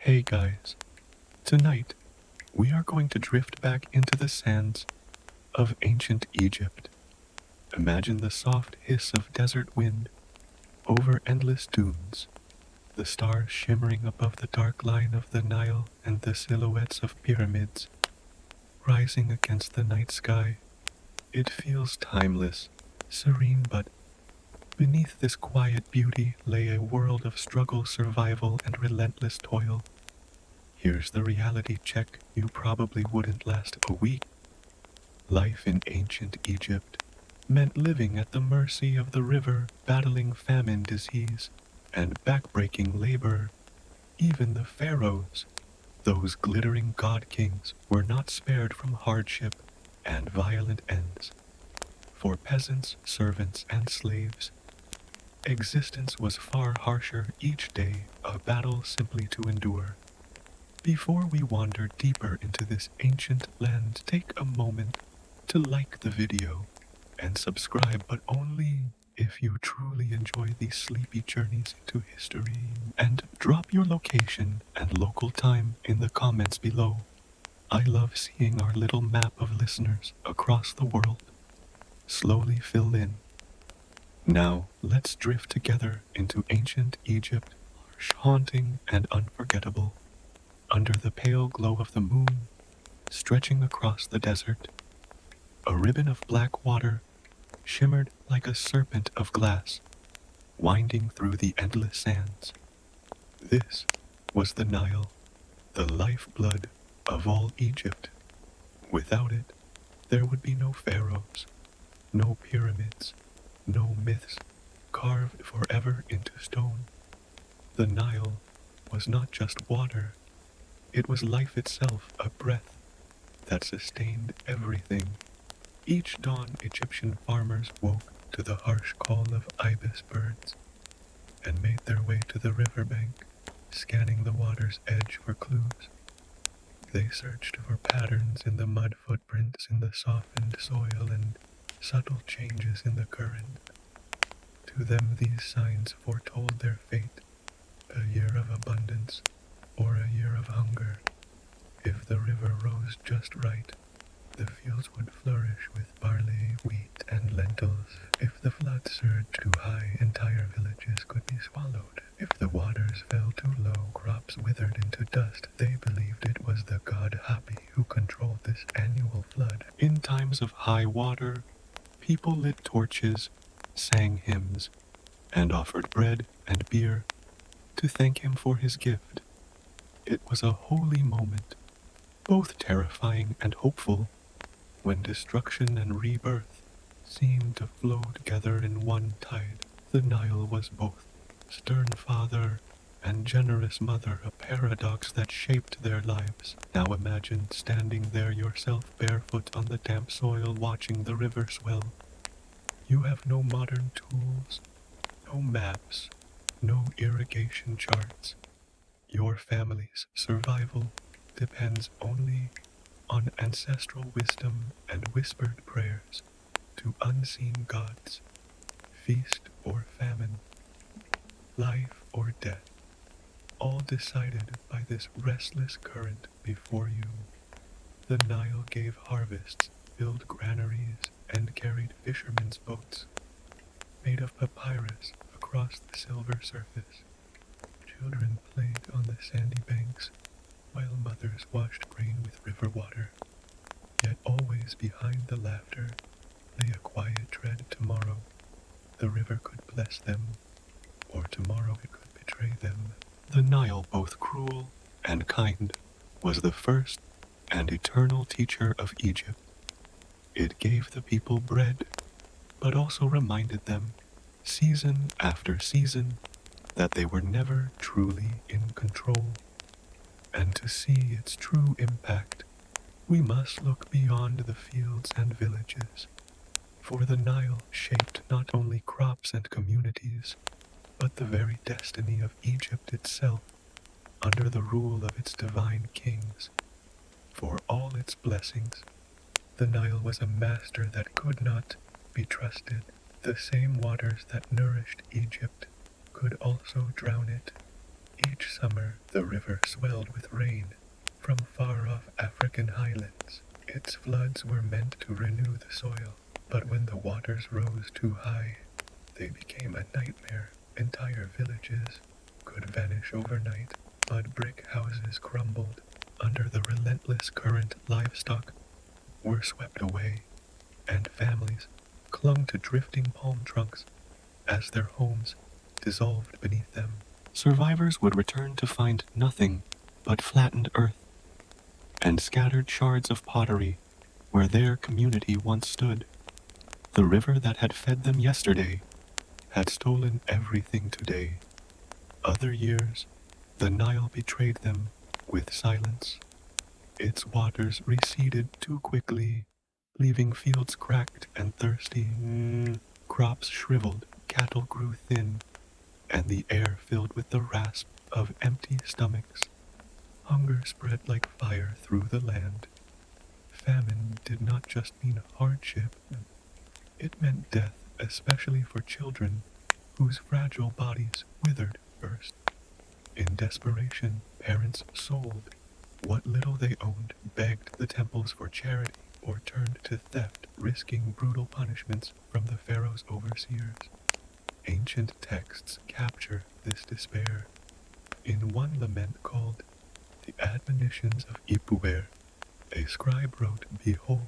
Hey guys, tonight we are going to drift back into the sands of ancient Egypt. Imagine the soft hiss of desert wind over endless dunes, the stars shimmering above the dark line of the Nile and the silhouettes of pyramids rising against the night sky. It feels timeless, serene, but beneath this quiet beauty lay a world of struggle, survival, and relentless toil. Here's the reality check: you probably wouldn't last a week. Life in ancient Egypt meant living at the mercy of the river, battling famine, disease, and backbreaking labor. Even the pharaohs, those glittering god kings, were not spared from hardship and violent ends. For peasants, servants, and slaves, existence was far harsher, each day a battle simply to endure. Before we wander deeper into this ancient land, take a moment to like the video and subscribe, but only if you truly enjoy these sleepy journeys into history. And drop your location and local time in the comments below. I love seeing our little map of listeners across the world slowly fill in. Now, let's drift together into ancient Egypt, harsh, haunting, and unforgettable. Under the pale glow of the moon, stretching across the desert, a ribbon of black water shimmered like a serpent of glass, winding through the endless sands. This was the Nile, the lifeblood of all Egypt. Without it, there would be no pharaohs, no pyramids, no myths carved forever into stone. The Nile was not just water, it was life itself, a breath that sustained everything. Each dawn, Egyptian farmers woke to the harsh call of ibis birds and made their way to the riverbank, scanning the water's edge for clues. They searched for patterns in the mud, footprints in the softened soil, and subtle changes in the current. To them, these signs foretold their fate, a year of abundance or a year of hunger. If the river rose just right, the fields would flourish with barley, wheat, and lentils. If the flood surged too high, entire villages could be swallowed. If the waters fell too low, crops withered into dust. They believed it was the god Hapi who controlled this annual flood. In times of high water, people lit torches, sang hymns, and offered bread and beer to thank him for his gift. It was a holy moment, both terrifying and hopeful, when destruction and rebirth seemed to flow together in one tide. The Nile was both stern father and generous mother, a paradox that shaped their lives. Now imagine standing there yourself, barefoot on the damp soil, watching the river swell. You have no modern tools, no maps, no irrigation charts. Your family's survival depends only on ancestral wisdom and whispered prayers to unseen gods. Feast or famine, life or death, all decided by this restless current before you. The Nile gave harvests, filled granaries, and carried fishermen's boats, made of papyrus across the silver surface. Children played on the sandy banks, while mothers washed grain with river water. Yet always behind the laughter lay a quiet dread. Tomorrow the river could bless them, or tomorrow it could betray them. The Nile, both cruel and kind, was the first and eternal teacher of Egypt. It gave the people bread, but also reminded them, season after season, that they were never truly in control. And to see its true impact, we must look beyond the fields and villages, for the Nile shaped not only crops and communities, but the very destiny of Egypt itself, under the rule of its divine kings. For all its blessings, the Nile was a master that could not be trusted. The same waters that nourished Egypt could also drown it. Each summer the river swelled with rain from far-off African highlands. Its floods were meant to renew the soil, but when the waters rose too high, they became a nightmare. Entire villages could vanish overnight. Mud brick houses crumbled under the relentless current. Livestock were swept away, and families clung to drifting palm trunks as their homes dissolved beneath them. Survivors would return to find nothing but flattened earth and scattered shards of pottery where their community once stood. The river that had fed them yesterday had stolen everything today. Other years, the Nile betrayed them with silence. Its waters receded too quickly, leaving fields cracked and thirsty. Crops shriveled, cattle grew thin, and the air filled with the rasp of empty stomachs. Hunger spread like fire through the land. Famine did not just mean hardship, it meant death, especially for children whose fragile bodies withered first. In desperation, parents sold what little they owned, begged the temples for charity, or turned to theft, risking brutal punishments from the pharaoh's overseers. Ancient texts capture this despair. In one lament called The Admonitions of Ipuwer, a scribe wrote, "Behold,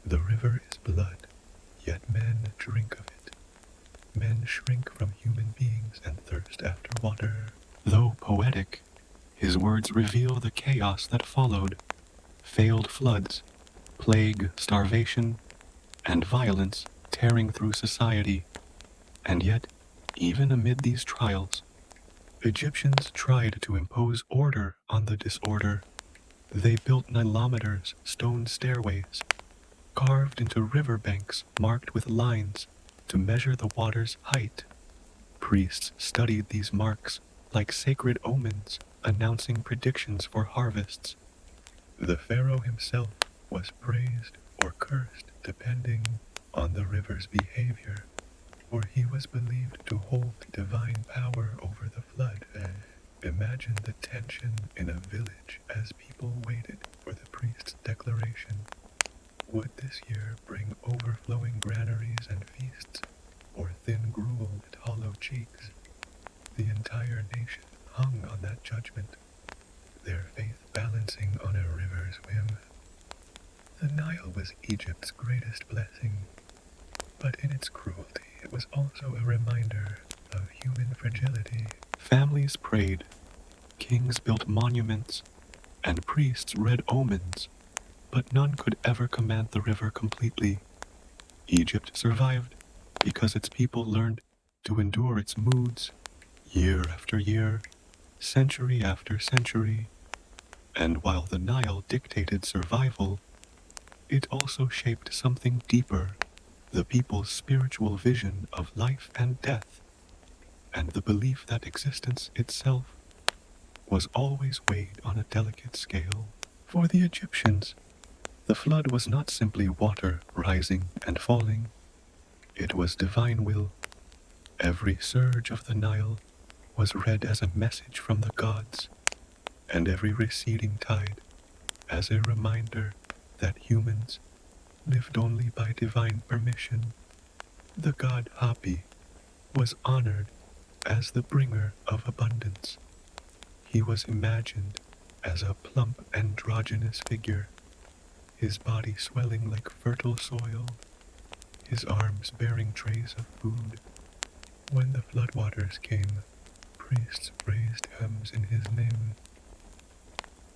the river is blood, yet men drink of it. Men shrink from human beings and thirst after water." Though poetic, his words reveal the chaos that followed. Failed floods, plague, starvation, and violence tearing through society. And yet, even amid these trials, Egyptians tried to impose order on the disorder. They built Nilometers, stone stairways, carved into riverbanks marked with lines to measure the water's height. Priests studied these marks like sacred omens, announcing predictions for harvests. The pharaoh himself was praised or cursed depending on the river's behavior, for he was believed to hold divine power over the flood. Imagine the tension in a village as people waited for the priest's declaration. Would this year bring overflowing granaries and feasts, or thin gruel and hollow cheeks? The entire nation hung on that judgment, their faith balancing on a river's whim. The Nile was Egypt's greatest blessing, but in its cruelty it was also a reminder of human fragility. Families prayed, kings built monuments, and priests read omens, but none could ever command the river completely. Egypt survived because its people learned to endure its moods, year after year, century after century. And while the Nile dictated survival, it also shaped something deeper, the people's spiritual vision of life and death, and the belief that existence itself was always weighed on a delicate scale. For the Egyptians, the flood was not simply water rising and falling. It was divine will. Every surge of the Nile was read as a message from the gods, and every receding tide as a reminder that humans lived only by divine permission. The god Hapi was honored as the bringer of abundance. He was imagined as a plump, androgynous figure, his body swelling like fertile soil, his arms bearing trays of food. When the floodwaters came, priests raised hymns in his name,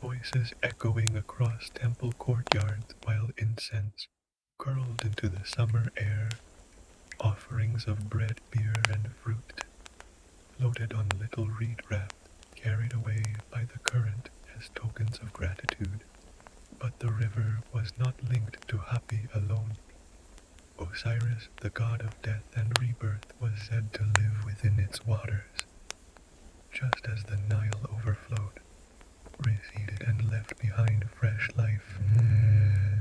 voices echoing across temple courtyards while incense curled into the summer air. Offerings of bread, beer, and fruit floated on little reed raft, carried away by the current as tokens of gratitude. But the river was not linked to Hapi alone. Osiris, the god of death and rebirth, was said to live within its waters. Just as the Nile overflowed, receded, and left behind fresh life,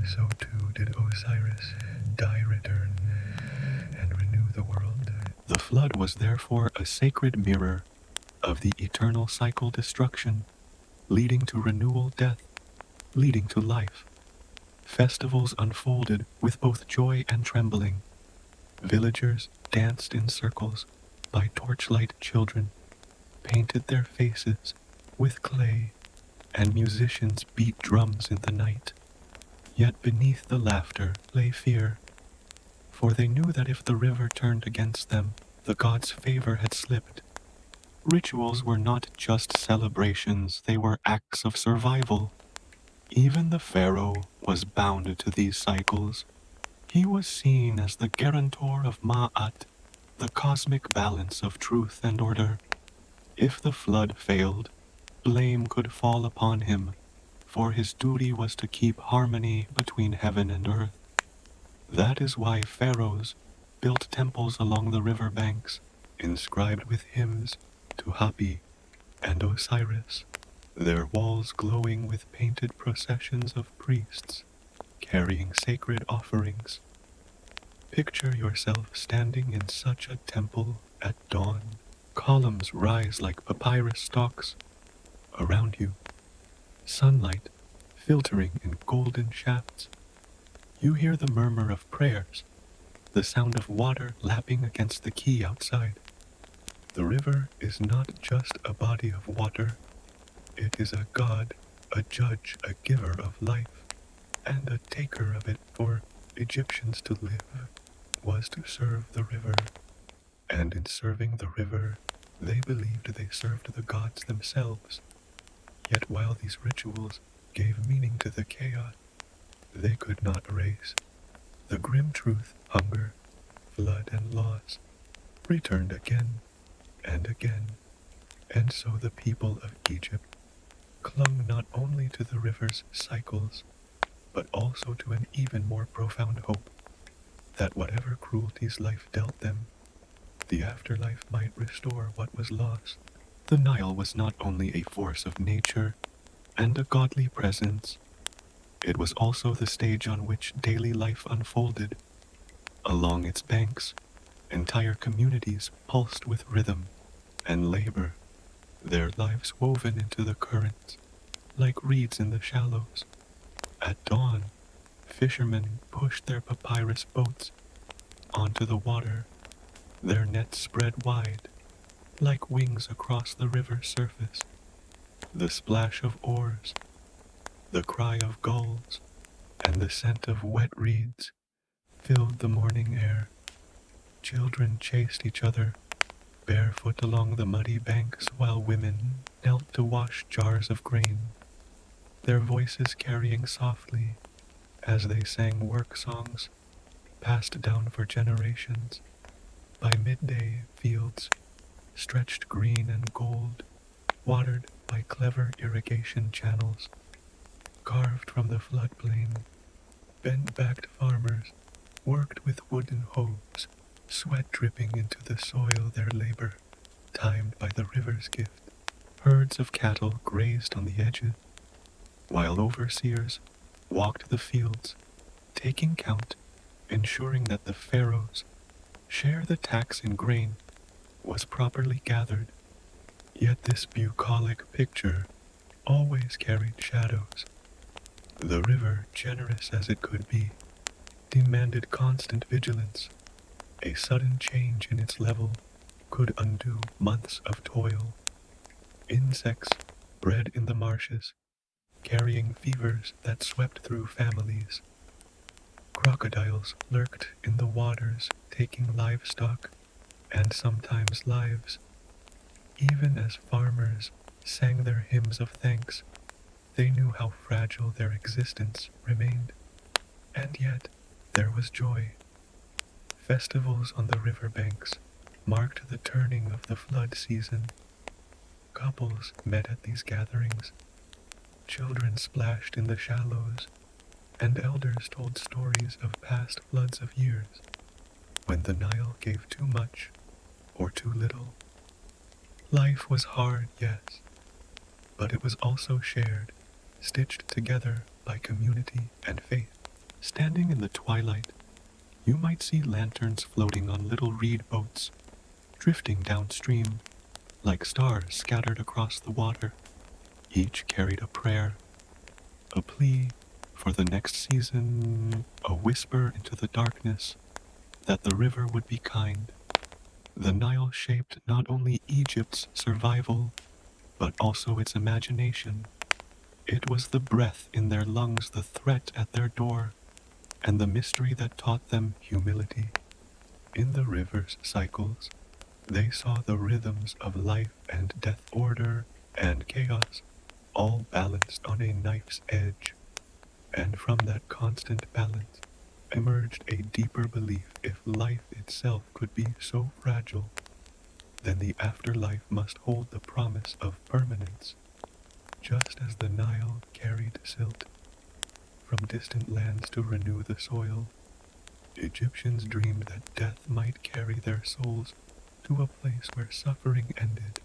so too did Osiris die, return, and renew the world. The flood was therefore a sacred mirror, of the eternal cycle destruction, leading to renewal death, leading to life. Festivals unfolded with both joy and trembling. Villagers danced in circles by torchlight children, painted their faces with clay, and musicians beat drums in the night. Yet beneath the laughter lay fear, for they knew that if the river turned against them, the gods' favor had slipped. Rituals were not just celebrations, they were acts of survival. Even the pharaoh was bound to these cycles. He was seen as the guarantor of Ma'at, the cosmic balance of truth and order. If the flood failed, blame could fall upon him, for his duty was to keep harmony between heaven and earth. That is why pharaohs built temples along the river banks, inscribed with hymns to Hapi and Osiris, their walls glowing with painted processions of priests carrying sacred offerings. Picture yourself standing in such a temple at dawn. Columns rise like papyrus stalks around you, sunlight filtering in golden shafts. You hear the murmur of prayers, the sound of water lapping against the quay outside. The river is not just a body of water, it is a god, a judge, a giver of life, and a taker of it. For Egyptians to live was to serve the river, and in serving the river, they believed they served the gods themselves. Yet while these rituals gave meaning to the chaos, they could not erase the grim truth. Hunger, flood, and loss returned again and again, and so the people of Egypt clung not only to the river's cycles, but also to an even more profound hope that whatever cruelties life dealt them, the afterlife might restore what was lost. The Nile was not only a force of nature and a godly presence, it was also the stage on which daily life unfolded. Along its banks, entire communities pulsed with rhythm and labor, their lives woven into the currents like reeds in the shallows. At dawn, fishermen pushed their papyrus boats onto the water, their nets spread wide, like wings across the river's surface. The splash of oars, the cry of gulls, and the scent of wet reeds filled the morning air. Children chased each other, barefoot along the muddy banks, while women knelt to wash jars of grain, their voices carrying softly as they sang work songs passed down for generations. By midday, fields stretched green and gold, watered by clever irrigation channels, carved from the floodplain. Bent-backed farmers worked with wooden hoes, sweat dripping into the soil, their labor timed by the river's gift. Herds of cattle grazed on the edges, while overseers walked the fields, taking count, ensuring that the pharaohs share the tax in grain was properly gathered. Yet this bucolic picture always carried shadows. The river, generous as it could be, demanded constant vigilance. A sudden change in its level could undo months of toil. Insects bred in the marshes, carrying fevers that swept through families. Crocodiles lurked in the waters, taking livestock and sometimes lives. Even as farmers sang their hymns of thanks, they knew how fragile their existence remained. And yet, there was joy. Festivals on the riverbanks marked the turning of the flood season. Couples met at these gatherings. Children splashed in the shallows, and elders told stories of past floods of years, when the Nile gave too much or too little. Life was hard, yes, but it was also shared, stitched together by community and faith. Standing in the twilight, you might see lanterns floating on little reed boats, drifting downstream like stars scattered across the water. Each carried a prayer, a plea for the next season, a whisper into the darkness that the river would be kind. The Nile shaped not only Egypt's survival, but also its imagination. It was the breath in their lungs, the threat at their door, and the mystery that taught them humility. In the river's cycles, they saw the rhythms of life and death, order and chaos, all balanced on a knife's edge. And from that constant balance emerged a deeper belief: if life itself could be so fragile, then the afterlife must hold the promise of permanence. Just as the Nile carried silt from distant lands to renew the soil, Egyptians dreamed that death might carry their souls to a place where suffering ended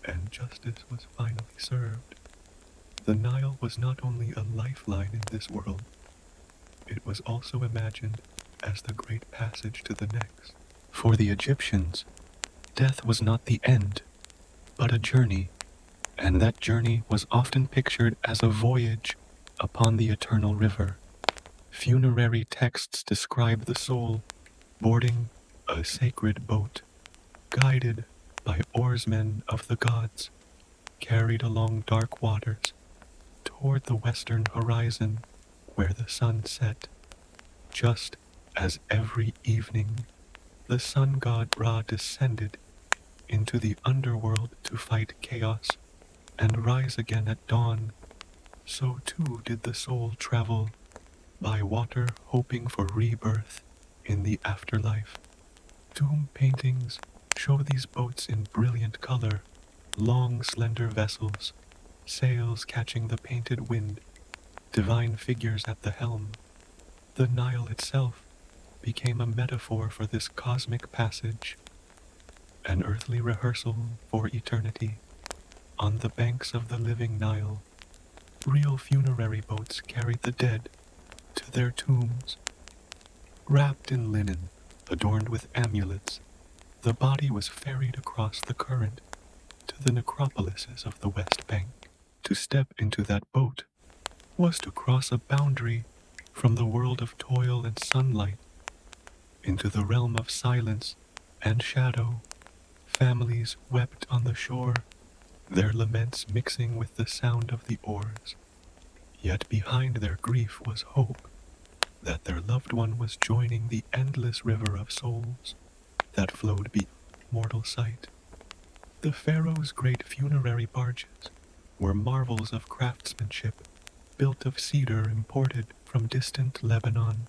and justice was finally served. The Nile was not only a lifeline in this world, it was also imagined as the great passage to the next. For the Egyptians, death was not the end, but a journey, and that journey was often pictured as a voyage upon the eternal river. Funerary texts describe the soul boarding a sacred boat, guided by oarsmen of the gods, carried along dark waters toward the western horizon where the sun set. Just as every evening the sun god Ra descended into the underworld to fight chaos and rise again at dawn, so too did the soul travel by water, hoping for rebirth in the afterlife. Tomb paintings show these boats in brilliant color, long slender vessels, sails catching the painted wind, divine figures at the helm. The Nile itself became a metaphor for this cosmic passage, an earthly rehearsal for eternity. On the banks of the living Nile, real funerary boats carried the dead to their tombs. Wrapped in linen, adorned with amulets, the body was ferried across the current to the necropolises of the West Bank. To step into that boat was to cross a boundary from the world of toil and sunlight into the realm of silence and shadow. Families wept on the shore, their laments mixing with the sound of the oars. Yet behind their grief was hope that their loved one was joining the endless river of souls that flowed beyond mortal sight. The pharaoh's great funerary barges were marvels of craftsmanship, built of cedar imported from distant Lebanon.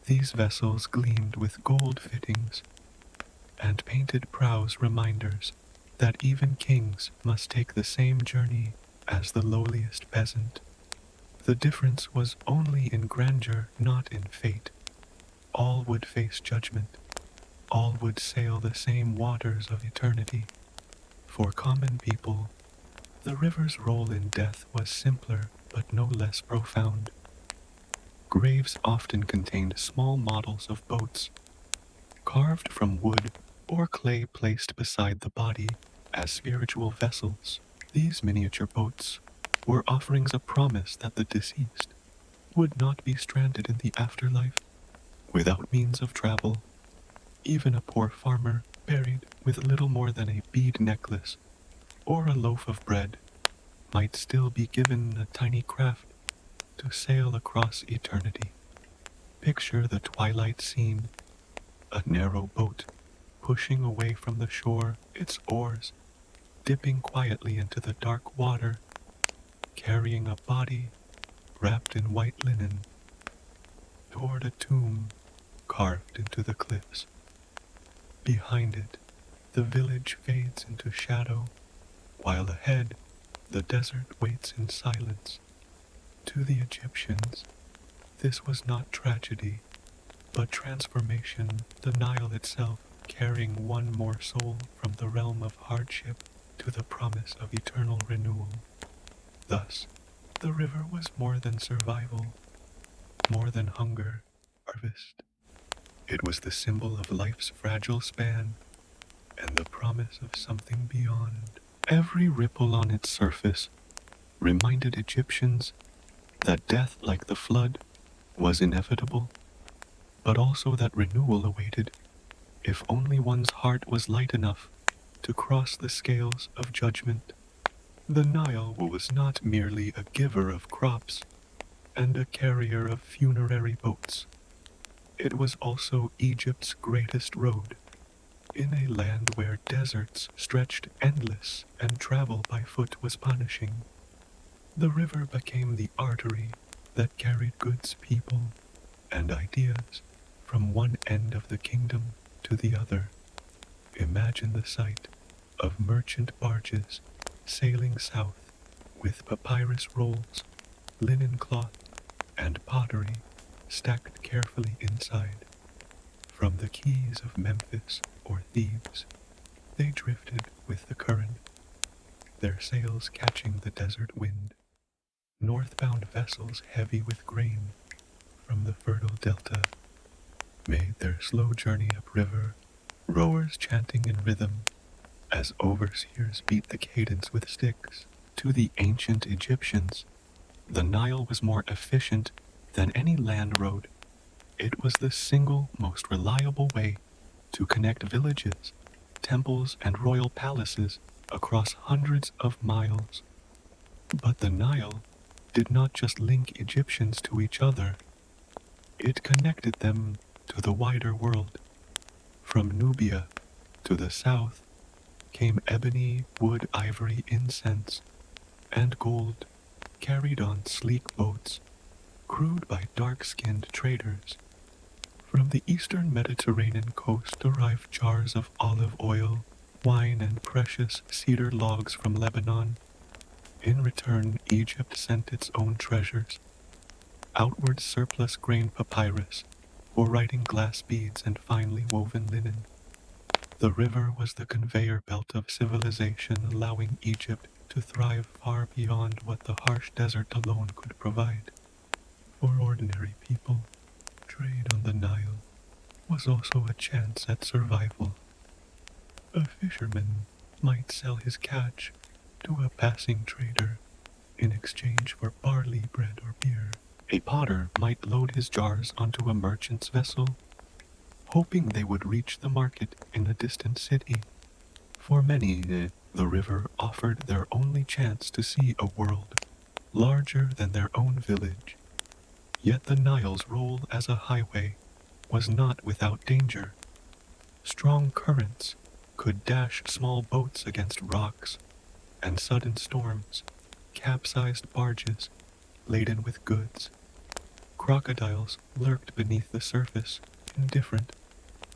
These vessels gleamed with gold fittings and painted prows, reminders that even kings must take the same journey as the lowliest peasant. The difference was only in grandeur, not in fate. All would face judgment. All would sail the same waters of eternity. For common people, the river's role in death was simpler but no less profound. Graves often contained small models of boats, carved from wood or clay placed beside the body as spiritual vessels. These miniature boats were offerings of promise that the deceased would not be stranded in the afterlife without means of travel. Even a poor farmer buried with little more than a bead necklace or a loaf of bread might still be given a tiny craft to sail across eternity. Picture the twilight scene, a narrow boat pushing away from the shore, its oars dipping quietly into the dark water, carrying a body wrapped in white linen toward a tomb carved into the cliffs. Behind it, the village fades into shadow, while ahead, the desert waits in silence. To the Egyptians, this was not tragedy, but transformation, the Nile itself carrying one more soul from the realm of hardship to the promise of eternal renewal. Thus, the river was more than survival, more than hunger, harvest. It was the symbol of life's fragile span and the promise of something beyond. Every ripple on its surface reminded Egyptians that death, like the flood, was inevitable, but also that renewal awaited if only one's heart was light enough to cross the scales of judgment. The Nile was not merely a giver of crops and a carrier of funerary boats. It was also Egypt's greatest road, in a land where deserts stretched endless and travel by foot was punishing. The river became the artery that carried goods, people, and ideas from one end of the kingdom to the other. Imagine the sight of merchant barges sailing south with papyrus rolls, linen cloth, and pottery stacked carefully inside. From the quays of Memphis or Thebes, they drifted with the current, their sails catching the desert wind. Northbound vessels heavy with grain from the fertile delta made their slow journey upriver, rowers chanting in rhythm as overseers beat the cadence with sticks. To the ancient Egyptians, the Nile was more efficient than any land road. It was the single most reliable way to connect villages, temples, and royal palaces across hundreds of miles. But the Nile did not just link Egyptians to each other, it connected them to the wider world. From Nubia to the south came ebony, wood, ivory, incense, and gold carried on sleek boats, crewed by dark-skinned traders. From the eastern Mediterranean coast arrived jars of olive oil, wine, and precious cedar logs from Lebanon. In return, Egypt sent its own treasures, outward surplus grain papyrus for writing glass beads and finely woven linen. The river was the conveyor belt of civilization, allowing Egypt to thrive far beyond what the harsh desert alone could provide. For ordinary people, trade on the Nile was also a chance at survival. A fisherman might sell his catch to a passing trader in exchange for barley, bread, or beer. A potter might load his jars onto a merchant's vessel, hoping they would reach the market in a distant city. For many, the river offered their only chance to see a world larger than their own village. Yet the Nile's role as a highway was not without danger. Strong currents could dash small boats against rocks, and sudden storms capsized barges laden with goods. Crocodiles lurked beneath the surface, indifferent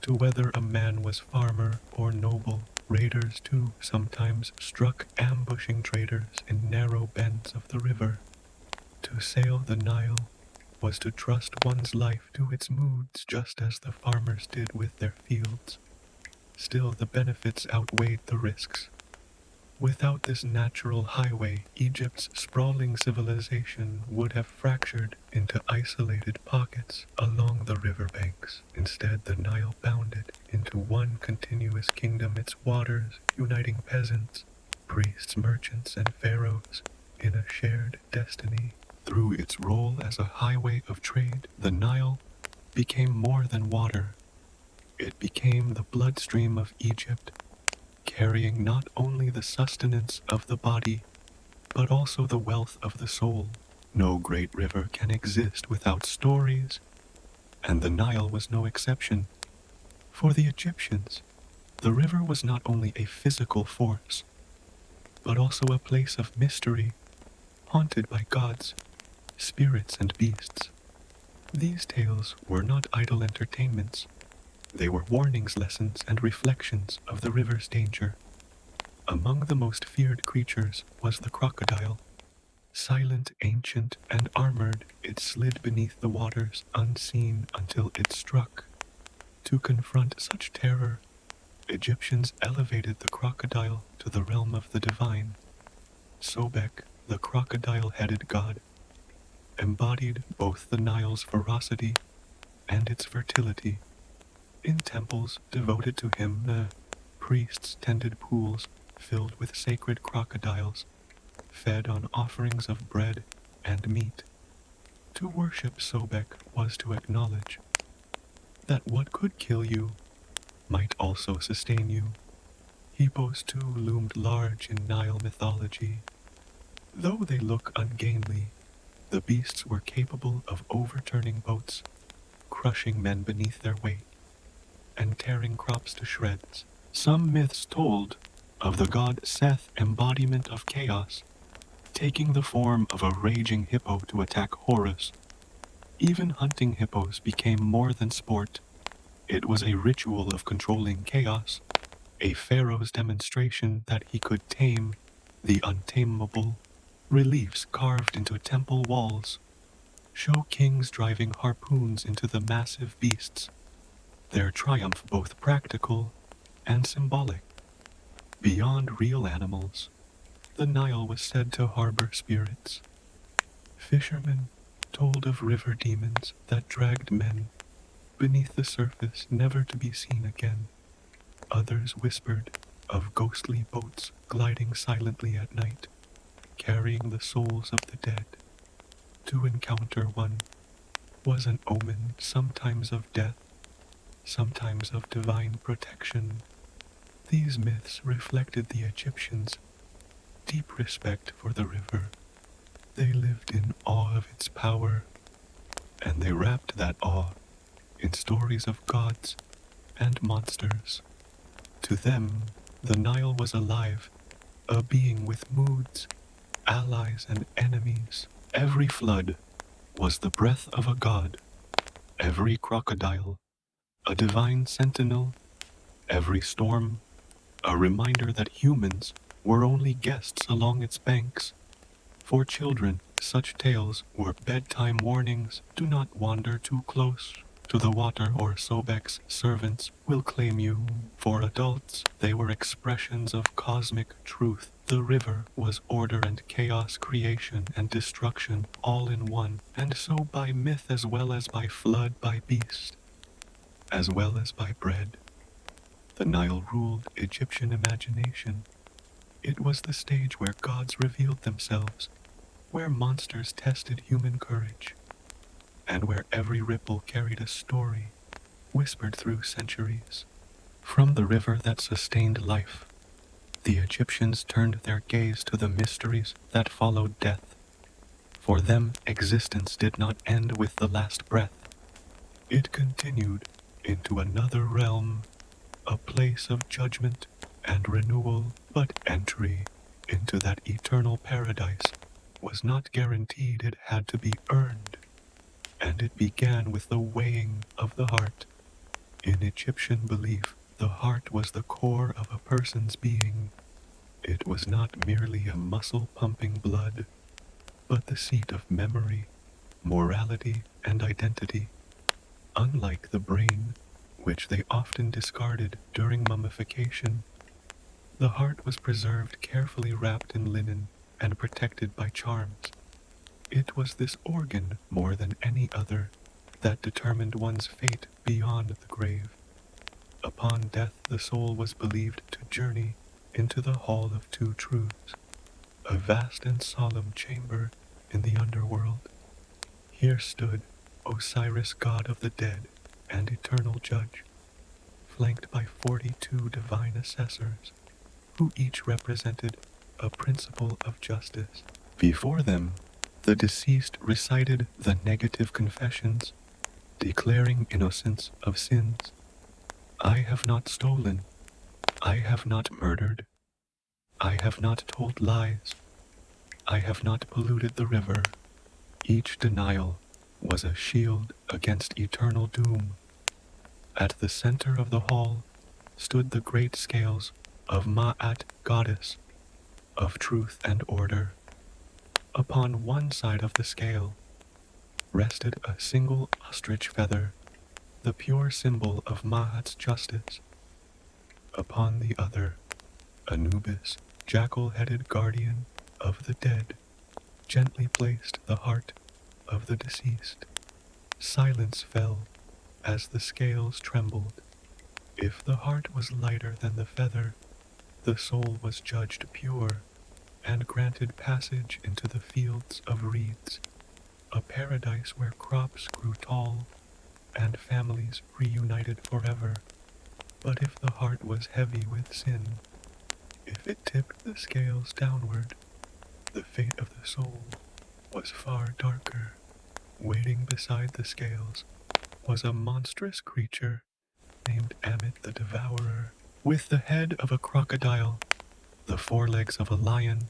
to whether a man was farmer or noble. Raiders, too, sometimes struck ambushing traders in narrow bends of the river. To sail the Nile was to trust one's life to its moods, just as the farmers did with their fields. Still, the benefits outweighed the risks. Without this natural highway, Egypt's sprawling civilization would have fractured into isolated pockets along the riverbanks. Instead, the Nile bounded into one continuous kingdom, its waters uniting peasants, priests, merchants, and pharaohs in a shared destiny. Through its role as a highway of trade, the Nile became more than water. It became the bloodstream of Egypt, carrying not only the sustenance of the body, but also the wealth of the soul. No great river can exist without stories, and the Nile was no exception. For the Egyptians, the river was not only a physical force, but also a place of mystery, haunted by gods, spirits, and beasts. These tales were not idle entertainments. They were warnings, lessons, and reflections of the river's danger. Among the most feared creatures was the crocodile. Silent, ancient, and armored, it slid beneath the waters, unseen until it struck. To confront such terror, Egyptians elevated the crocodile to the realm of the divine. Sobek, the crocodile-headed god, embodied both the Nile's ferocity and its fertility. In temples devoted to him, priests tended pools filled with sacred crocodiles, fed on offerings of bread and meat. To worship Sobek was to acknowledge that what could kill you might also sustain you. Hippos too loomed large in Nile mythology. Though they look ungainly, the beasts were capable of overturning boats, crushing men beneath their weight, and tearing crops to shreds. Some myths told of the god Seth, embodiment of chaos, taking the form of a raging hippo to attack Horus. Even hunting hippos became more than sport. It was a ritual of controlling chaos, a pharaoh's demonstration that he could tame the untamable. Reliefs carved into temple walls show kings driving harpoons into the massive beasts, their triumph both practical and symbolic. Beyond real animals, the Nile was said to harbor spirits. Fishermen told of river demons that dragged men beneath the surface, never to be seen again. Others whispered of ghostly boats gliding silently at night, carrying the souls of the dead. To encounter one was an omen, sometimes of death, sometimes of divine protection. These myths reflected the Egyptians' deep respect for the river. They lived in awe of its power, and they wrapped that awe in stories of gods and monsters. To them, the Nile was alive, a being with moods, allies, and enemies. Every flood was the breath of a god, every crocodile a divine sentinel, every storm a reminder that humans were only guests along its banks. For children, such tales were bedtime warnings. Do not wander too close to the water, or Sobek's servants will claim you. For adults, they were expressions of cosmic truth. The river was order and chaos, creation and destruction, all in one. And so by myth as well as by flood, by beast, as well as by bread, the Nile ruled Egyptian imagination. It was the stage where gods revealed themselves, where monsters tested human courage, and where every ripple carried a story, whispered through centuries. From the river that sustained life, the Egyptians turned their gaze to the mysteries that followed death. For them, existence did not end with the last breath. It continued into another realm, a place of judgment and renewal, but entry into that eternal paradise was not guaranteed. It had to be earned, and it began with the weighing of the heart. In Egyptian belief, the heart was the core of a person's being. It was not merely a muscle pumping blood, but the seat of memory, morality, and identity. Unlike the brain, which they often discarded during mummification, the heart was preserved, carefully wrapped in linen and protected by charms. It was this organ, more than any other, that determined one's fate beyond the grave. Upon death, the soul was believed to journey into the Hall of Two Truths, a vast and solemn chamber in the underworld. Here stood Osiris, god of the dead and eternal judge, flanked by 42 divine assessors, who each represented a principle of justice. Before them, the deceased recited the negative confessions, declaring innocence of sins. I have not stolen. I have not murdered. I have not told lies. I have not polluted the river. Each denial was a shield against eternal doom. At the center of the hall stood the great scales of Ma'at, goddess of truth and order. Upon one side of the scale rested a single ostrich feather, the pure symbol of Ma'at's justice. Upon the other, Anubis, jackal-headed guardian of the dead, gently placed the heart of the deceased. Silence fell as the scales trembled. If the heart was lighter than the feather, the soul was judged pure and granted passage into the fields of reeds, a paradise where crops grew tall and families reunited forever. But if the heart was heavy with sin, if it tipped the scales downward, the fate of the soul was far darker. Waiting beside the scales was a monstrous creature named Amit the Devourer, with the head of a crocodile, the forelegs of a lion,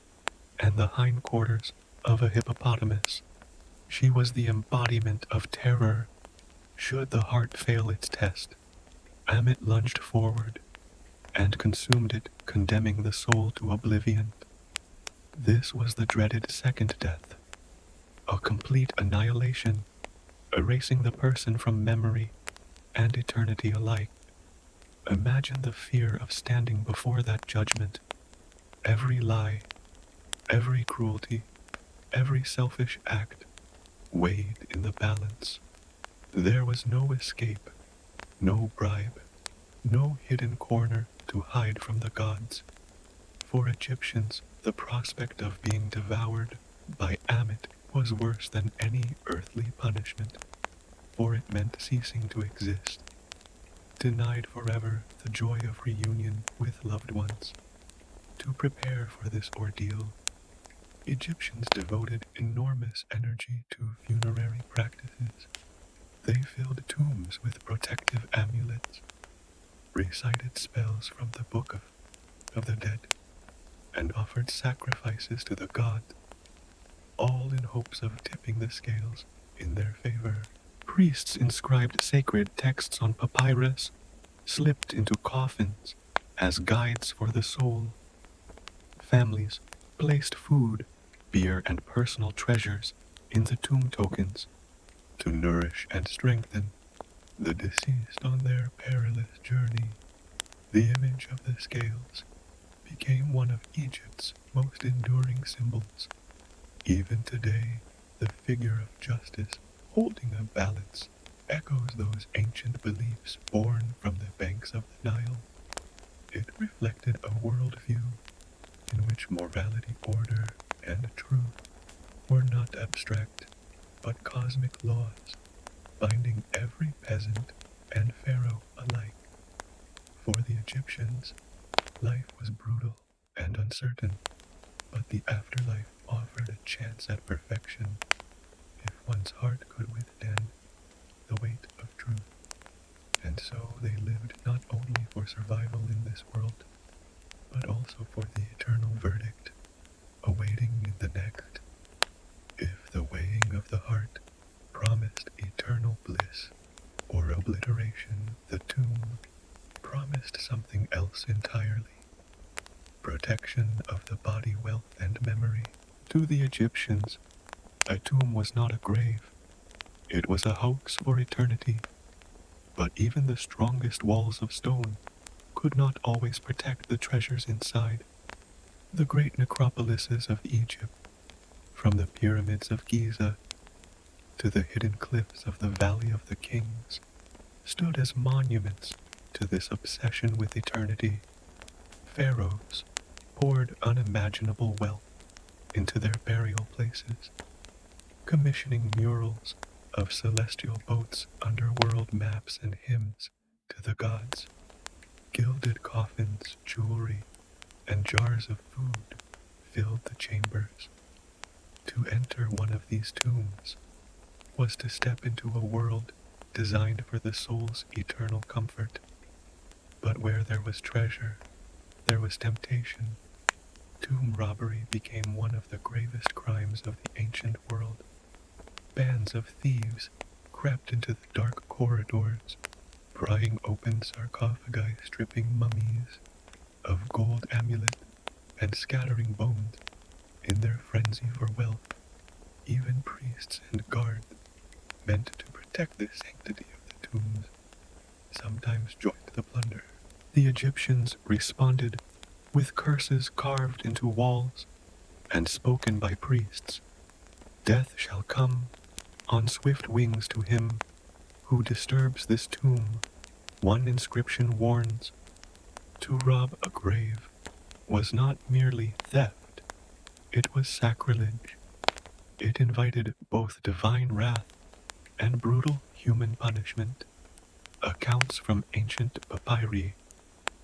and the hindquarters of a hippopotamus. She was the embodiment of terror. Should the heart fail its test, Amit lunged forward and consumed it, condemning the soul to oblivion. This was the dreaded second death, a complete annihilation, erasing the person from memory and eternity alike. Imagine the fear of standing before that judgment. Every lie, every cruelty, every selfish act weighed in the balance. There was no escape, no bribe, no hidden corner to hide from the gods. For Egyptians, the prospect of being devoured by Amit was worse than any earthly punishment, for it meant ceasing to exist, denied forever the joy of reunion with loved ones. To prepare for this ordeal, Egyptians devoted enormous energy to funerary practices. They filled tombs with protective amulets, recited spells from the Book of the Dead, and offered sacrifices to the gods, all in hopes of tipping the scales in their favor. Priests inscribed sacred texts on papyrus, slipped into coffins as guides for the soul. Families placed food, beer, and personal treasures in the tomb tokens to nourish and strengthen the deceased on their perilous journey. The image of the scales became one of Egypt's most enduring symbols. Even today, the figure of justice holding a balance echoes those ancient beliefs born from the banks of the Nile. It reflected a worldview in which morality, order, and truth were not abstract, but cosmic laws, binding every peasant and pharaoh alike. For the Egyptians, life was brutal and uncertain, but the afterlife offered a chance at perfection if one's heart could withstand the weight of truth. And so they lived not only for survival in this world, but also for the eternal verdict awaiting in the next. If the weighing of the heart promised eternal bliss or obliteration, the tomb promised something else entirely: protection of the body, wealth, and memory. To the Egyptians, a tomb was not a grave. It was a hoax for eternity. But even the strongest walls of stone could not always protect the treasures inside. The great necropolises of Egypt, from the pyramids of Giza to the hidden cliffs of the Valley of the Kings, stood as monuments to this obsession with eternity. Pharaohs poured unimaginable wealth into their burial places, commissioning murals of celestial boats, underworld maps, and hymns to the gods. Gilded coffins, jewelry, and jars of food filled the chambers. To enter one of these tombs was to step into a world designed for the soul's eternal comfort. But where there was treasure, there was temptation. Tomb robbery became one of the gravest crimes of the ancient world. Bands of thieves crept into the dark corridors, prying open sarcophagi, stripping mummies of gold amulet, and scattering bones in their frenzy for wealth. Even priests and guards, meant to protect the sanctity of the tombs, sometimes joined the plunder. The Egyptians responded with curses carved into walls and spoken by priests. Death shall come on swift wings to him who disturbs this tomb. One inscription warns, to rob a grave was not merely theft, it was sacrilege. It invited both divine wrath and brutal human punishment. Accounts from ancient papyri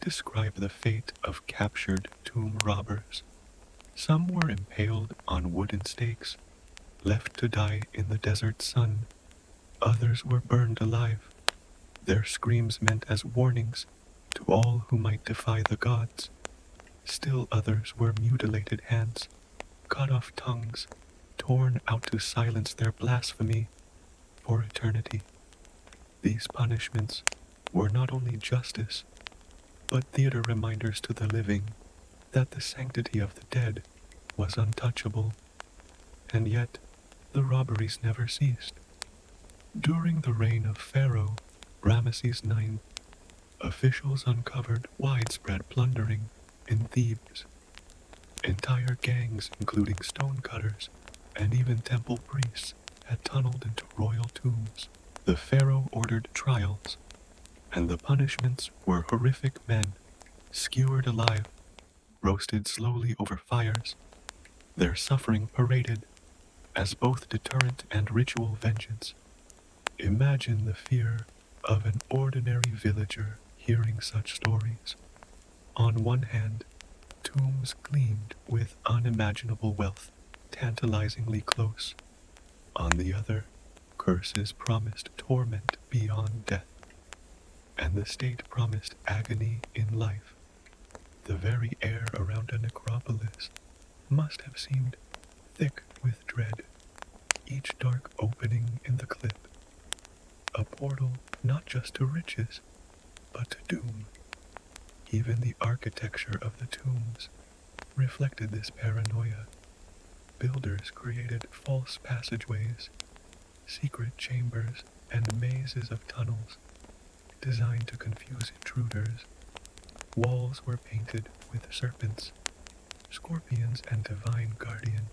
describe the fate of captured tomb robbers. Some were impaled on wooden stakes, left to die in the desert sun. Others were burned alive, their screams meant as warnings to all who might defy the gods. Still others were mutilated hands, cut off tongues, torn out to silence their blasphemy for eternity. These punishments were not only justice, but theater reminders to the living that the sanctity of the dead was untouchable. And yet, the robberies never ceased. During the reign of Pharaoh Ramesses IX, officials uncovered widespread plundering in Thebes. Entire gangs, including stonecutters and even temple priests, had tunneled into royal tombs. The pharaoh ordered trials, and the punishments were horrific: men skewered alive, roasted slowly over fires, their suffering paraded as both deterrent and ritual vengeance. Imagine the fear of an ordinary villager hearing such stories. On one hand, tombs gleamed with unimaginable wealth, tantalizingly close. On the other, curses promised torment beyond death, and the state promised agony in life. The very air around a necropolis must have seemed thick with dread, each dark opening in the cliff a portal not just to riches, but to doom. Even the architecture of the tombs reflected this paranoia. Builders created false passageways, secret chambers, and mazes of tunnels designed to confuse intruders. Walls were painted with serpents, scorpions, and divine guardian,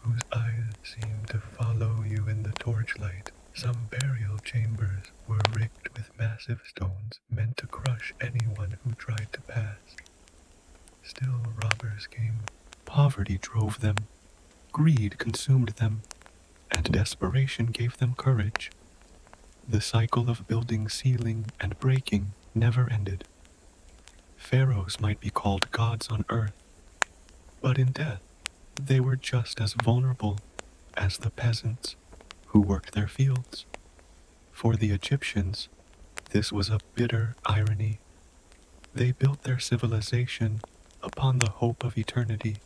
whose eyes seemed to follow you in the torchlight. Some burial chambers were rigged with massive stones meant to crush anyone who tried to pass. Still robbers came. Poverty drove them, greed consumed them, and desperation gave them courage. The cycle of building, sealing, and breaking never ended. Pharaohs might be called gods on earth, but in death they were just as vulnerable as the peasants who worked their fields. For the Egyptians, this was a bitter irony. They built their civilization upon the hope of eternity,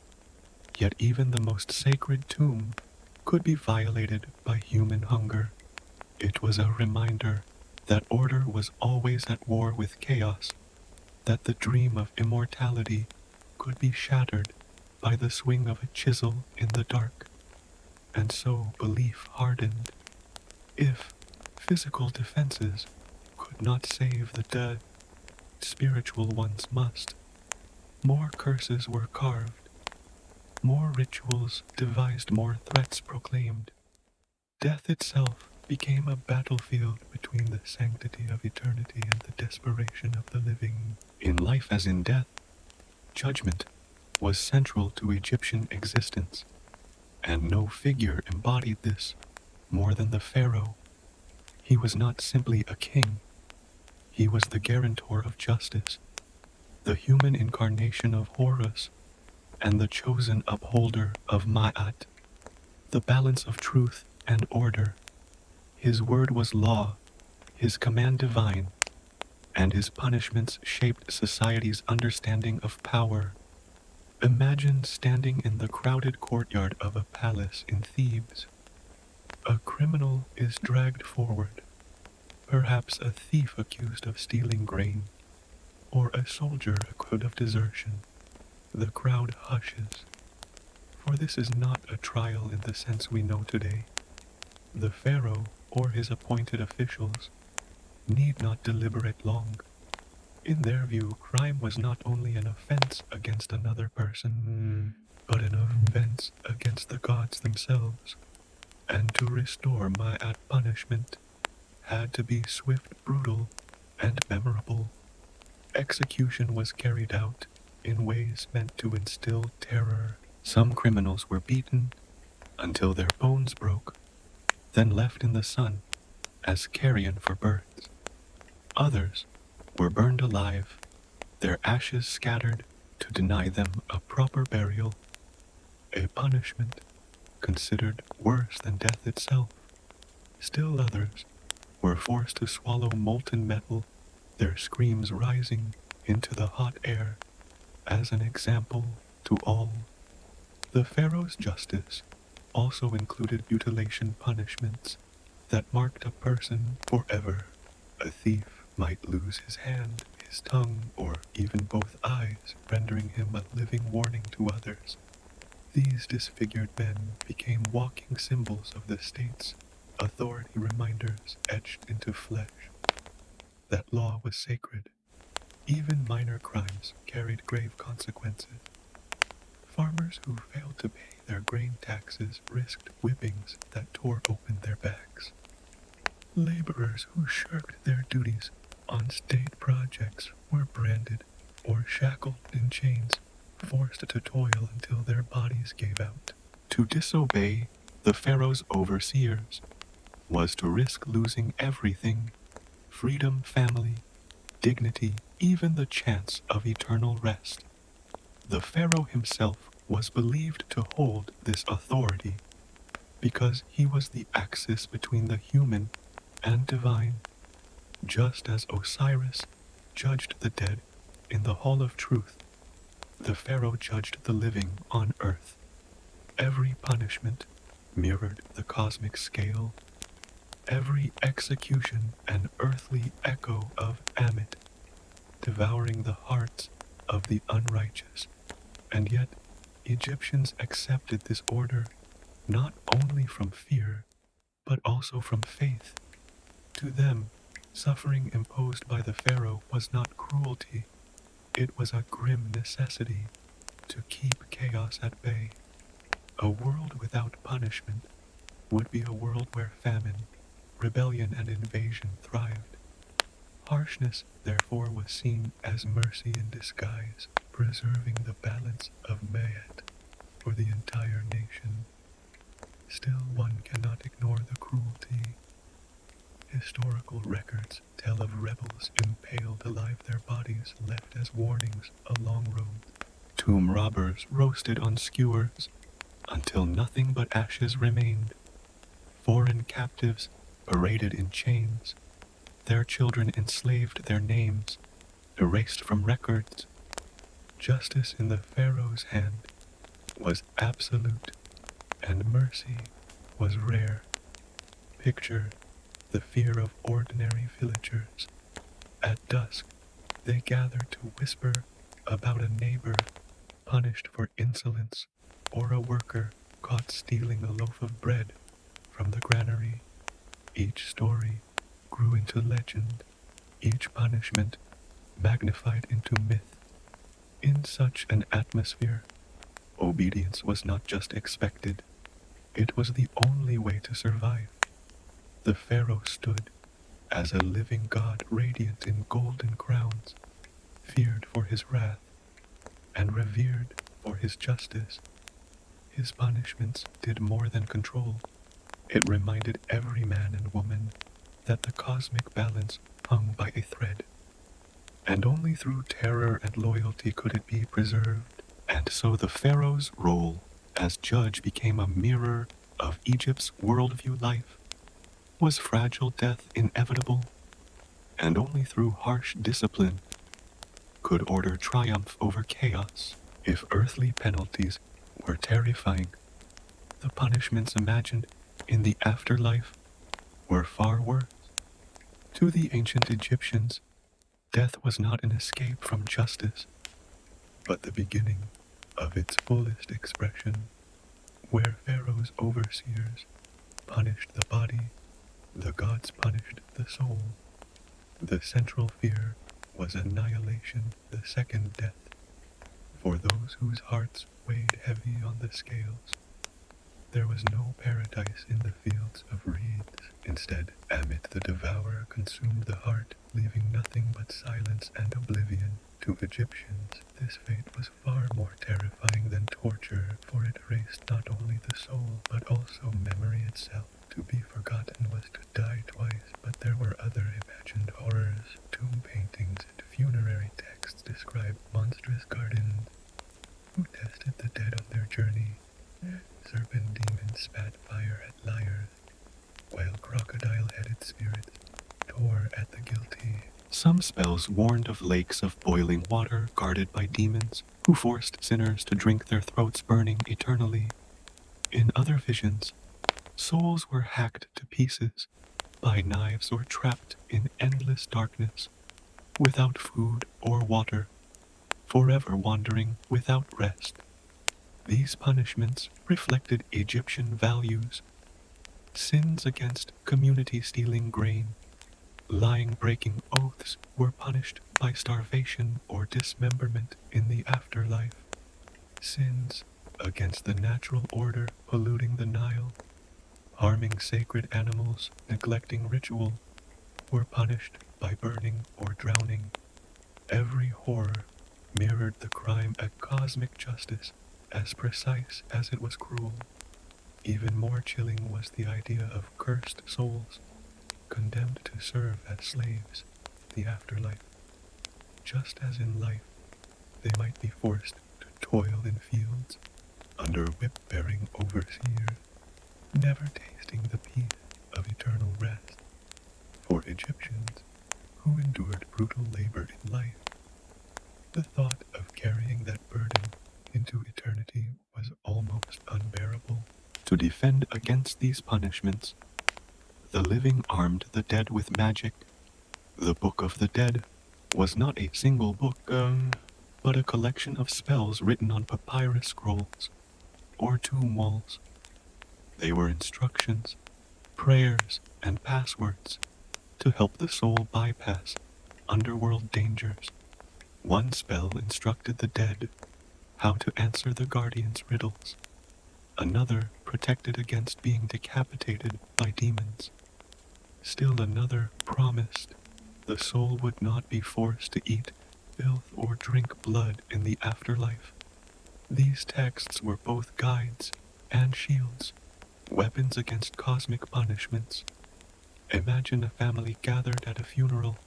yet even the most sacred tomb could be violated by human hunger. It was a reminder that order was always at war with chaos, that the dream of immortality could be shattered by the swing of a chisel in the dark. And so belief hardened. If physical defenses could not save the dead, spiritual ones must. More curses were carved, more rituals devised, more threats proclaimed. Death itself became a battlefield between the sanctity of eternity and the desperation of the living. In life as in death, judgment was central to Egyptian existence, and no figure embodied this more than the pharaoh. He was not simply a king, he was the guarantor of justice, the human incarnation of Horus, and the chosen upholder of Ma'at, the balance of truth and order. His word was law, his command divine, and his punishments shaped society's understanding of power. Imagine standing in the crowded courtyard of a palace in Thebes. A criminal is dragged forward, perhaps a thief accused of stealing grain, or a soldier accused of desertion. The crowd hushes, for this is not a trial in the sense we know today. The pharaoh or his appointed officials need not deliberate long. In their view, crime was not only an offense against another person, but an offense against the gods themselves. And to restore Ma'at punishment had to be swift, brutal, and memorable. Execution was carried out in ways meant to instill terror. Some criminals were beaten until their bones broke, then left in the sun as carrion for birds. Others were burned alive, their ashes scattered to deny them a proper burial, a punishment considered worse than death itself. Still others were forced to swallow molten metal, their screams rising into the hot air as an example to all. The pharaoh's justice also included mutilation punishments that marked a person forever. A thief might lose his hand, his tongue, or even both eyes, rendering him a living warning to others. These disfigured men became walking symbols of the state's authority, reminders etched into flesh that law was sacred. Even minor crimes carried grave consequences. Farmers who failed to pay their grain taxes risked whippings that tore open their backs. Laborers who shirked their duties on state projects were branded or shackled in chains, forced to toil until their bodies gave out. To disobey the pharaoh's overseers was to risk losing everything: freedom, family, dignity, even the chance of eternal rest. The pharaoh himself was believed to hold this authority because he was the axis between the human and divine, just as Osiris judged the dead in the Hall of Truth. The pharaoh judged the living on earth. Every punishment mirrored the cosmic scale, every execution an earthly echo of Amit, devouring the hearts of the unrighteous. And yet, Egyptians accepted this order not only from fear, but also from faith. To them, suffering imposed by the pharaoh was not cruelty, it was a grim necessity to keep chaos at bay. A world without punishment would be a world where famine, rebellion, and invasion thrived. Harshness, therefore, was seen as mercy in disguise, preserving the balance of Mayat for the entire nation. Still, one cannot ignore the cruelty. Historical records tell of rebels impaled alive, their bodies left as warnings along roads. Tomb robbers roasted on skewers until nothing but ashes remained. Foreign captives paraded in chains, their children enslaved, their names erased from records. Justice in the pharaoh's hand was absolute, and mercy was rare. Picture the fear of ordinary villagers. At dusk, they gathered to whisper about a neighbor punished for insolence, or a worker caught stealing a loaf of bread from the granary. Each story grew into legend, each punishment magnified into myth. In such an atmosphere, obedience was not just expected, it was the only way to survive. The pharaoh stood as a living god, radiant in golden crowns, feared for his wrath and revered for his justice. His punishments did more than control. It reminded every man and woman that the cosmic balance hung by a thread, and only through terror and loyalty could it be preserved. And so the pharaoh's role as judge became a mirror of Egypt's worldview. Life was fragile, death inevitable, and only through harsh discipline could order triumph over chaos. If earthly penalties were terrifying, the punishments imagined in the afterlife were far worse. To the ancient Egyptians, death was not an escape from justice, but the beginning of its fullest expression. Where Pharaoh's overseers punished the body, the gods punished the soul. The central fear was annihilation, the second death, for those whose hearts weighed heavy on the scales. There was no paradise in the fields of reeds. Instead, Amit the devourer consumed the heart, leaving nothing but silence and oblivion. To Egyptians, this fate was far more terrifying than torture, for it erased not only the soul, but also memory itself. To be forgotten was to die twice, but there were other imagined horrors. Tomb paintings and funerary texts describe monstrous gardens who tested the dead on their journey. Serpent demons spat fire at liars, while crocodile-headed spirits tore at the guilty. Some spells warned of lakes of boiling water guarded by demons who forced sinners to drink their throats burning eternally. In other visions, souls were hacked to pieces by knives or trapped in endless darkness, without food or water, forever wandering without rest. These punishments reflected Egyptian values: sins against community stealing grain, lying breaking oaths were punished by starvation or dismemberment in the afterlife. Sins against the natural order polluting the Nile, harming sacred animals, neglecting ritual, were punished by burning or drowning. Every horror mirrored the crime at cosmic justice, as precise as it was cruel. Even more chilling was the idea of cursed souls, condemned to serve as slaves, the afterlife. Just as in life, they might be forced to toil in fields, under whip-bearing overseers, never tasting the peace of eternal rest. For Egyptians, who endured brutal labor in life, the thought of carrying that burden into eternity was almost unbearable. To defend against these punishments, the living armed the dead with magic. The Book of the Dead was not a single book, but a collection of spells written on papyrus scrolls or tomb walls. They were instructions, prayers, and passwords to help the soul bypass underworld dangers. One spell instructed the dead how to answer the guardian's riddles. Another protected against being decapitated by demons. Still another promised the soul would not be forced to eat filth or drink blood in the afterlife. These texts were both guides and shields, weapons against cosmic punishments. Imagine a family gathered at a funeral.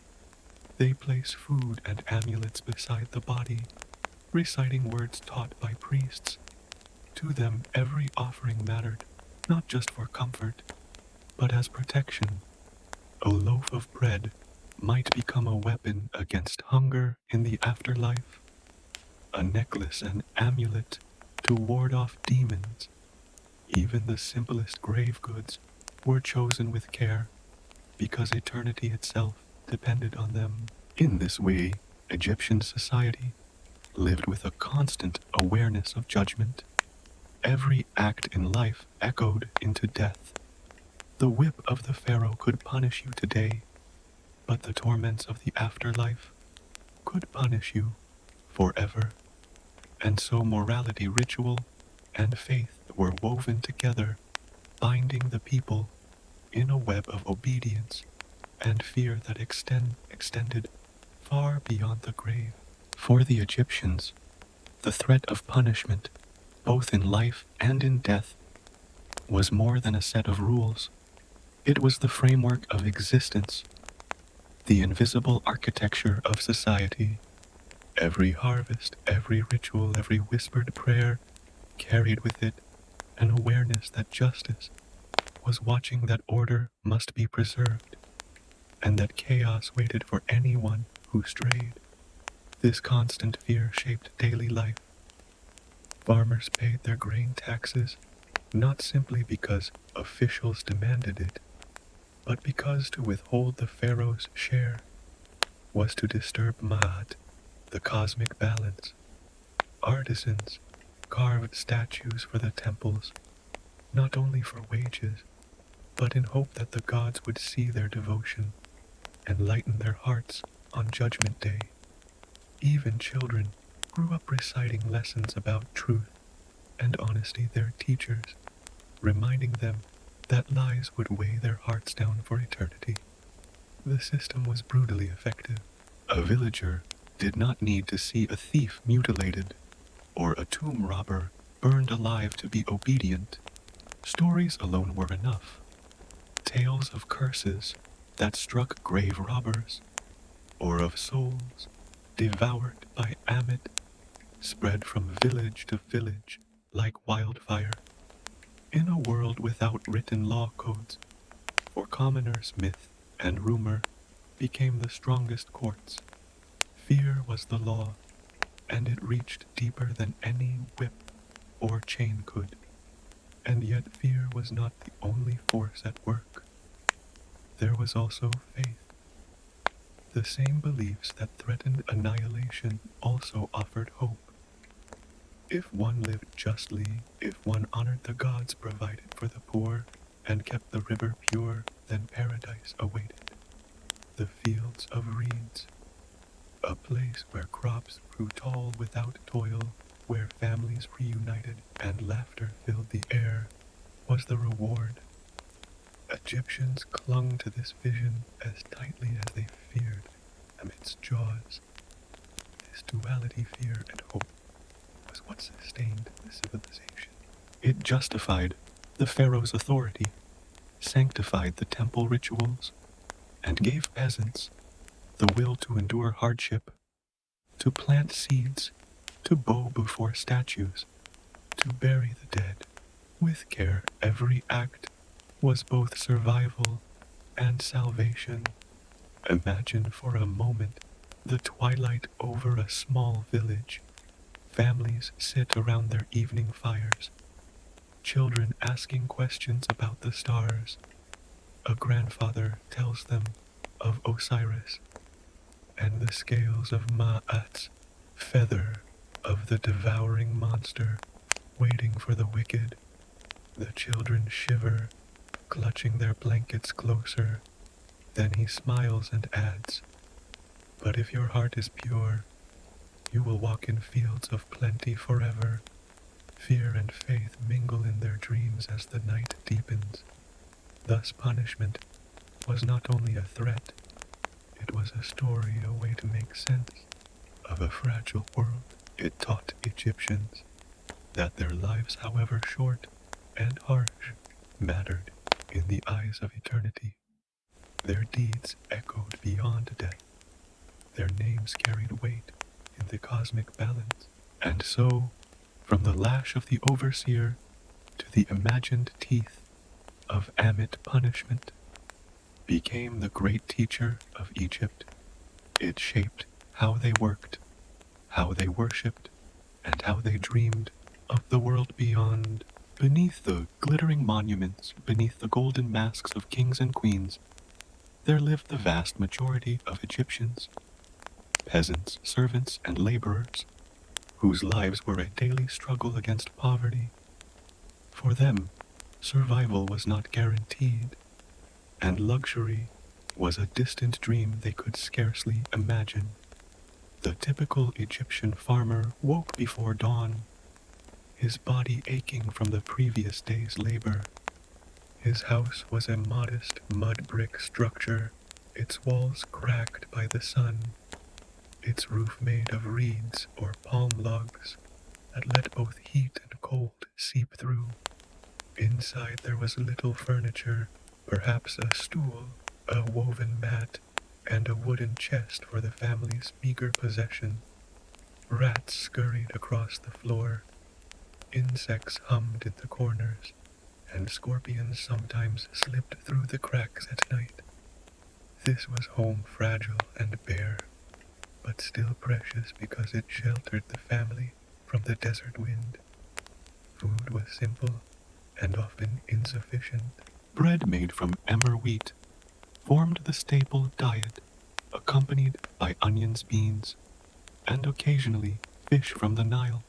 They place food and amulets beside the body, reciting words taught by priests. To them, every offering mattered, not just for comfort, but as protection. A loaf of bread might become a weapon against hunger in the afterlife. A necklace and amulet to ward off demons. Even the simplest grave goods were chosen with care, because eternity itself depended on them. In this way, Egyptian society lived with a constant awareness of judgment. Every act in life echoed into death. The whip of the pharaoh could punish you today, but the torments of the afterlife could punish you forever. And so morality, ritual, and faith were woven together, binding the people in a web of obedience and fear that extended far beyond the grave. For the Egyptians, the threat of punishment, both in life and in death, was more than a set of rules. It was the framework of existence, the invisible architecture of society. Every harvest, every ritual, every whispered prayer carried with it an awareness that justice was watching, that order must be preserved, and that chaos waited for anyone who strayed. This constant fear shaped daily life. Farmers paid their grain taxes not simply because officials demanded it, but because to withhold the pharaoh's share was to disturb Ma'at, the cosmic balance. Artisans carved statues for the temples, not only for wages, but in hope that the gods would see their devotion and lighten their hearts on Judgment Day. Even children grew up reciting lessons about truth and honesty. Their teachers reminding them that lies would weigh their hearts down for eternity. The system was brutally effective. A villager did not need to see a thief mutilated or a tomb robber burned alive to be obedient. Stories alone were enough. Tales of curses that struck grave robbers, or of souls devoured by Amit, spread from village to village like wildfire. In a world without written law codes, for commoners myth and rumor became the strongest courts. Fear was the law, and it reached deeper than any whip or chain could. And yet fear was not the only force at work. There was also faith. The same beliefs that threatened annihilation also offered hope. If one lived justly, if one honored the gods provided for the poor, and kept the river pure, then paradise awaited. The fields of reeds, a place where crops grew tall without toil, where families reunited and laughter filled the air, was the reward. Egyptians clung to this vision as tightly as they feared amidst jaws. This duality, fear and hope, was what sustained the civilization. It justified the pharaoh's authority, sanctified the temple rituals, and gave peasants the will to endure hardship, to plant seeds, to bow before statues, to bury the dead. With care, every act was both survival and salvation. Imagine for a moment the twilight over a small village. Families sit around their evening fires, children asking questions about the stars. A grandfather tells them of Osiris and the scales of Ma'at's feather of the devouring monster waiting for the wicked. The children shiver, clutching their blankets closer. Then he smiles and adds, "But if your heart is pure, you will walk in fields of plenty forever." Fear and faith mingle in their dreams as the night deepens. Thus punishment was not only a threat, it was a story, a way to make sense of a fragile world. It taught Egyptians that their lives, however short and harsh, mattered in the eyes of eternity. Their deeds echoed beyond death. Their names carried weight in the cosmic balance. And so, from the lash of the overseer to the imagined teeth of Amit punishment, became the great teacher of Egypt. It shaped how they worked, how they worshipped, and how they dreamed of the world beyond. Beneath the glittering monuments, beneath the golden masks of kings and queens, there lived the vast majority of Egyptians, peasants, servants, and laborers, whose lives were a daily struggle against poverty. For them, survival was not guaranteed, and luxury was a distant dream they could scarcely imagine. The typical Egyptian farmer woke before dawn, his body aching from the previous day's labor. His house was a modest mud brick structure, its walls cracked by the sun, its roof made of reeds or palm logs that let both heat and cold seep through. Inside there was little furniture, perhaps a stool, a woven mat, and a wooden chest for the family's meager possession. Rats scurried across the floor, insects hummed in the corners, and scorpions sometimes slipped through the cracks at night. This was home fragile and bare, but still precious because it sheltered the family from the desert wind. Food was simple and often insufficient. Bread made from emmer wheat formed the staple diet, accompanied by onions, beans, and occasionally fish from the Nile.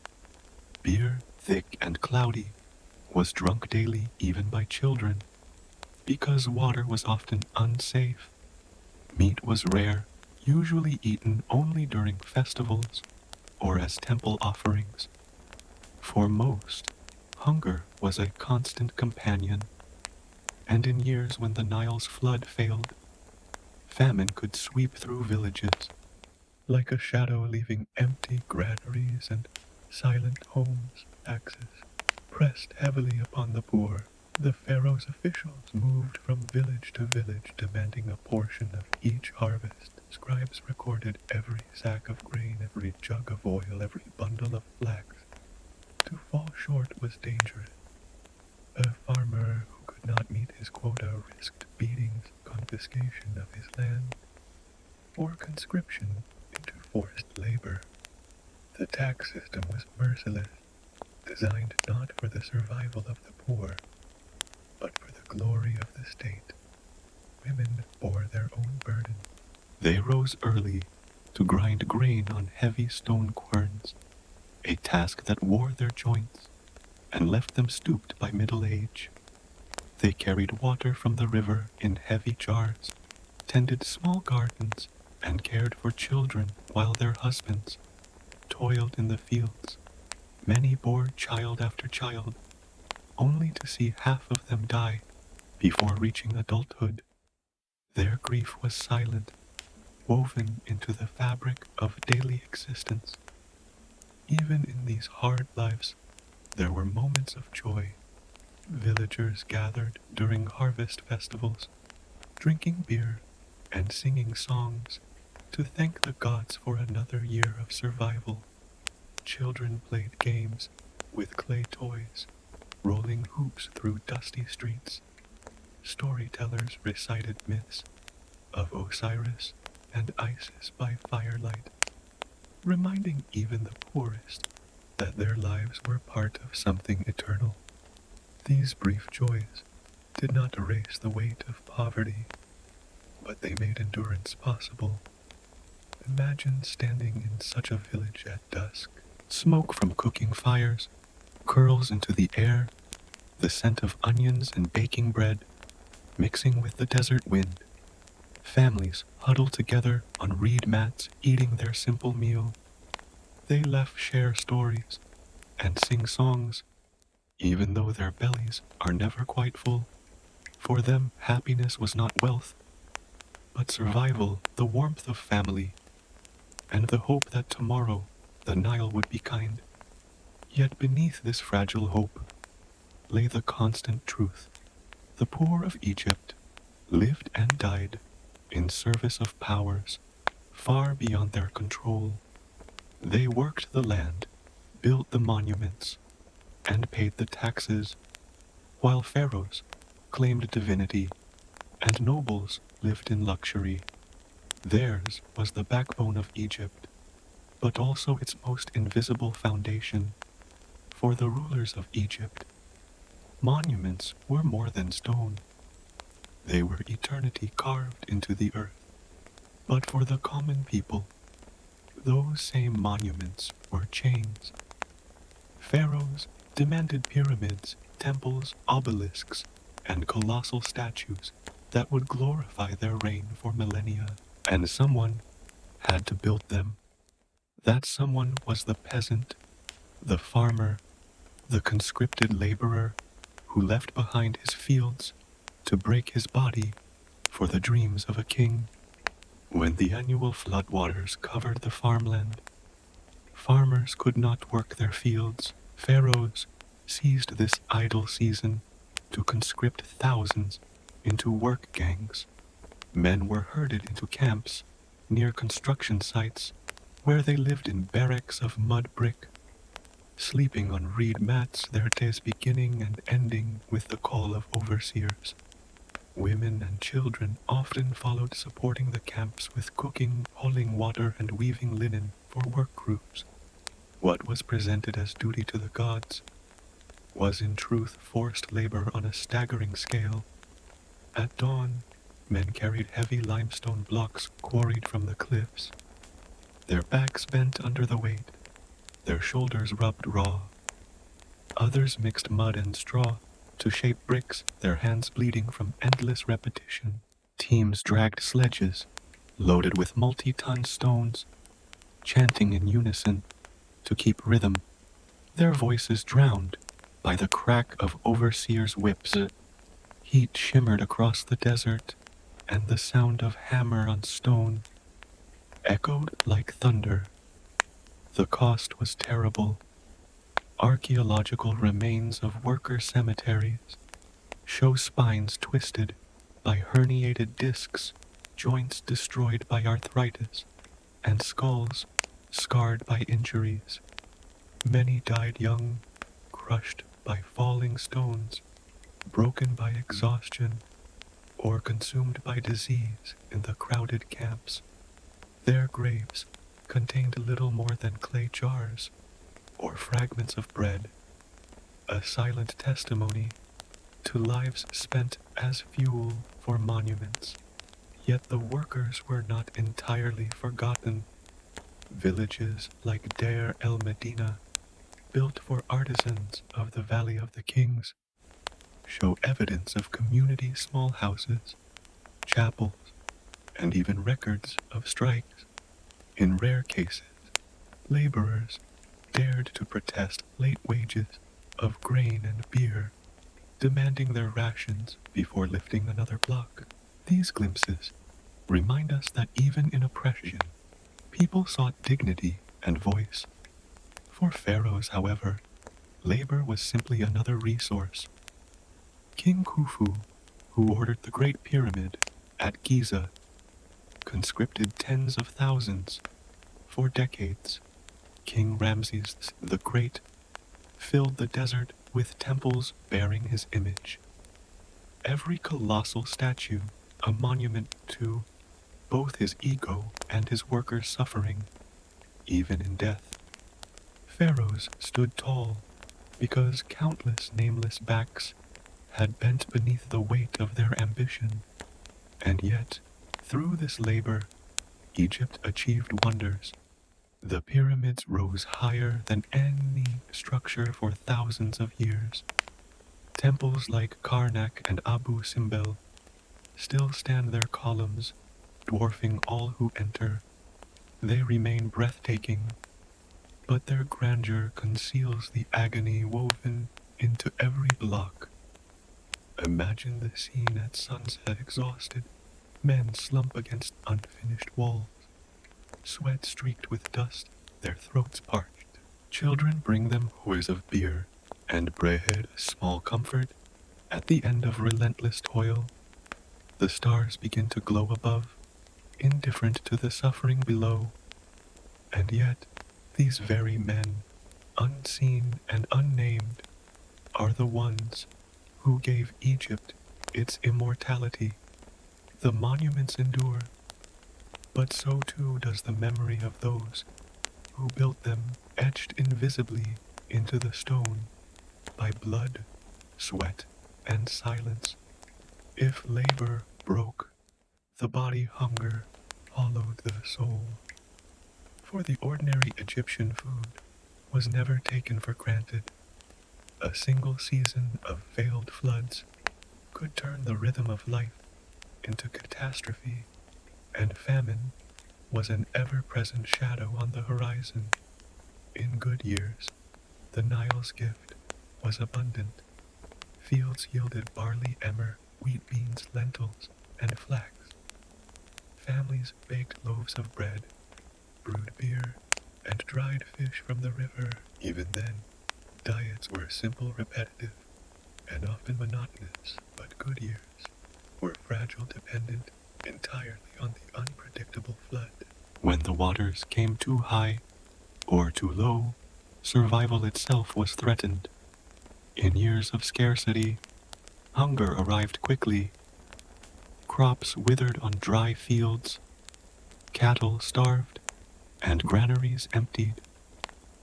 Beer, thick and cloudy, was drunk daily even by children, because water was often unsafe. Meat was rare, usually eaten only during festivals or as temple offerings. For most, hunger was a constant companion, and in years when the Nile's flood failed, famine could sweep through villages, like a shadow leaving empty granaries and silent homes. Taxes pressed heavily upon the poor. The pharaoh's officials moved from village to village demanding a portion of each harvest. Scribes recorded every sack of grain, every jug of oil, every bundle of flax. To fall short was dangerous. A farmer who could not meet his quota risked beatings, confiscation of his land, or conscription into forced labor. The tax system was merciless, designed not for the survival of the poor, but for the glory of the state. Women bore their own burden. They rose early to grind grain on heavy stone querns, a task that wore their joints and left them stooped by middle age. They carried water from the river in heavy jars, tended small gardens, and cared for children while their husbands toiled in the fields. Many bore child after child, only to see half of them die before reaching adulthood. Their grief was silent, woven into the fabric of daily existence. Even in these hard lives, there were moments of joy. Villagers gathered during harvest festivals, drinking beer and singing songs to thank the gods for another year of survival. Children played games with clay toys, rolling hoops through dusty streets. Storytellers recited myths of Osiris and Isis by firelight, reminding even the poorest that their lives were part of something eternal. These brief joys did not erase the weight of poverty, but they made endurance possible. Imagine standing in such a village at dusk. Smoke from cooking fires curls into the air, the scent of onions and baking bread mixing with the desert wind. Families huddle together on reed mats eating their simple meal. They laugh, share stories, and sing songs, even though their bellies are never quite full. For them, happiness was not wealth, but survival, the warmth of family, and the hope that tomorrow the Nile would be kind. Yet beneath this fragile hope lay the constant truth. The poor of Egypt lived and died in service of powers far beyond their control. They worked the land, built the monuments, and paid the taxes, while pharaohs claimed divinity and nobles lived in luxury. Theirs was the backbone of Egypt, but also its most invisible foundation. For the rulers of Egypt, monuments were more than stone. They were eternity carved into the earth. But for the common people, those same monuments were chains. Pharaohs demanded pyramids, temples, obelisks, and colossal statues that would glorify their reign for millennia, and someone had to build them. That someone was the peasant, the farmer, the conscripted laborer who left behind his fields to break his body for the dreams of a king. When the annual floodwaters covered the farmland, farmers could not work their fields. Pharaohs seized this idle season to conscript thousands into work gangs. Men were herded into camps near construction sites where they lived in barracks of mud brick, sleeping on reed mats, their days beginning and ending with the call of overseers. Women and children often followed, supporting the camps with cooking, hauling water, and weaving linen for work groups. What was presented as duty to the gods was in truth forced labor on a staggering scale. At dawn, men carried heavy limestone blocks quarried from the cliffs, their backs bent under the weight, their shoulders rubbed raw. Others mixed mud and straw to shape bricks, their hands bleeding from endless repetition. Teams dragged sledges loaded with multi-ton stones, chanting in unison to keep rhythm, their voices drowned by the crack of overseers' whips. Heat shimmered across the desert, and the sound of hammer on stone echoed like thunder. The cost was terrible. Archaeological remains of worker cemeteries show spines twisted by herniated discs, joints destroyed by arthritis, and skulls scarred by injuries. Many died young, crushed by falling stones, broken by exhaustion, or consumed by disease in the crowded camps. Their graves contained little more than clay jars or fragments of bread, a silent testimony to lives spent as fuel for monuments. Yet the workers were not entirely forgotten. Villages like Deir el Medina, built for artisans of the Valley of the Kings, show evidence of community small houses, chapels, and even records of strikes. In rare cases, laborers dared to protest late wages of grain and beer, demanding their rations before lifting another block. These glimpses remind us that even in oppression, people sought dignity and voice. For pharaohs, however, labor was simply another resource. King Khufu, who ordered the Great Pyramid at Giza, conscripted tens of thousands for decades. King Ramses the Great filled the desert with temples bearing his image. Every colossal statue a monument to both his ego and his workers' suffering, even in death. Pharaohs stood tall because countless nameless backs had bent beneath the weight of their ambition. And yet, through this labor, Egypt achieved wonders. The pyramids rose higher than any structure for thousands of years. Temples like Karnak and Abu Simbel still stand their columns, dwarfing all who enter. They remain breathtaking, but their grandeur conceals the agony woven into every block. Imagine the scene at sunset, exhausted. Men slump against unfinished walls, sweat streaked with dust, their throats parched. Children bring them hoes of beer and bread, a small comfort. At the end of relentless toil, the stars begin to glow above, indifferent to the suffering below. And yet, these very men, unseen and unnamed, are the ones who gave Egypt its immortality. The monuments endure, but so too does the memory of those who built them, etched invisibly into the stone by blood, sweat, and silence. If labor broke, the body hunger hollowed the soul. For the ordinary Egyptian food was never taken for granted. A single season of veiled floods could turn the rhythm of life into catastrophe, and famine was an ever-present shadow on the horizon. In good years, the Nile's gift was abundant. Fields yielded barley, emmer, wheat, beans, lentils, and flax. Families baked loaves of bread, brewed beer, and dried fish from the river. Even then, diets were simple, repetitive, and often monotonous, but good years were fragile, dependent entirely on the unpredictable flood. When the waters came too high or too low, survival itself was threatened. In years of scarcity, hunger arrived quickly. Crops withered on dry fields, cattle starved, and granaries emptied.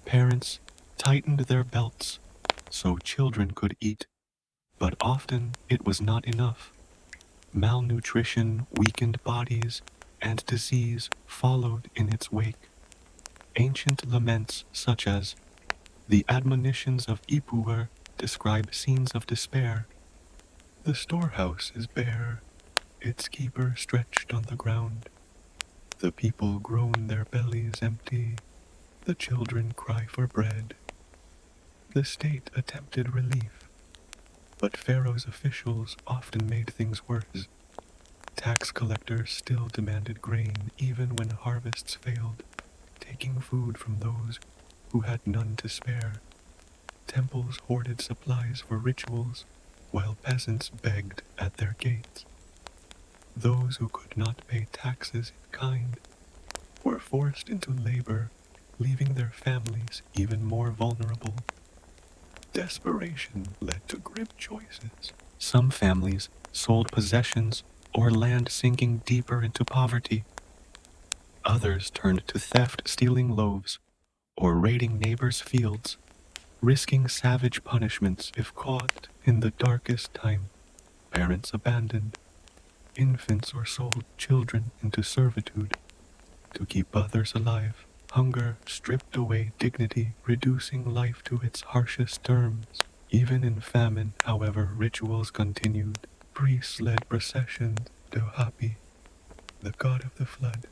Parents tightened their belts so children could eat, but often it was not enough. Malnutrition weakened bodies, and disease followed in its wake. Ancient laments such as the admonitions of Ipuwer describe scenes of despair. The storehouse is bare, its keeper stretched on the ground. The people groan, their bellies empty. The children cry for bread. The state attempted relief, but Pharaoh's officials often made things worse. Tax collectors still demanded grain even when harvests failed, taking food from those who had none to spare. Temples hoarded supplies for rituals, while peasants begged at their gates. Those who could not pay taxes in kind were forced into labor, leaving their families even more vulnerable. Desperation led to grim choices. Some families sold possessions or land, sinking deeper into poverty. Others turned to theft, stealing loaves, or raiding neighbors' fields, risking savage punishments if caught in the darkest time. Parents abandoned infants or sold children into servitude to keep others alive. Hunger stripped away dignity, reducing life to its harshest terms. Even in famine, however, rituals continued. Priests led processions to Hapi, the god of the flood,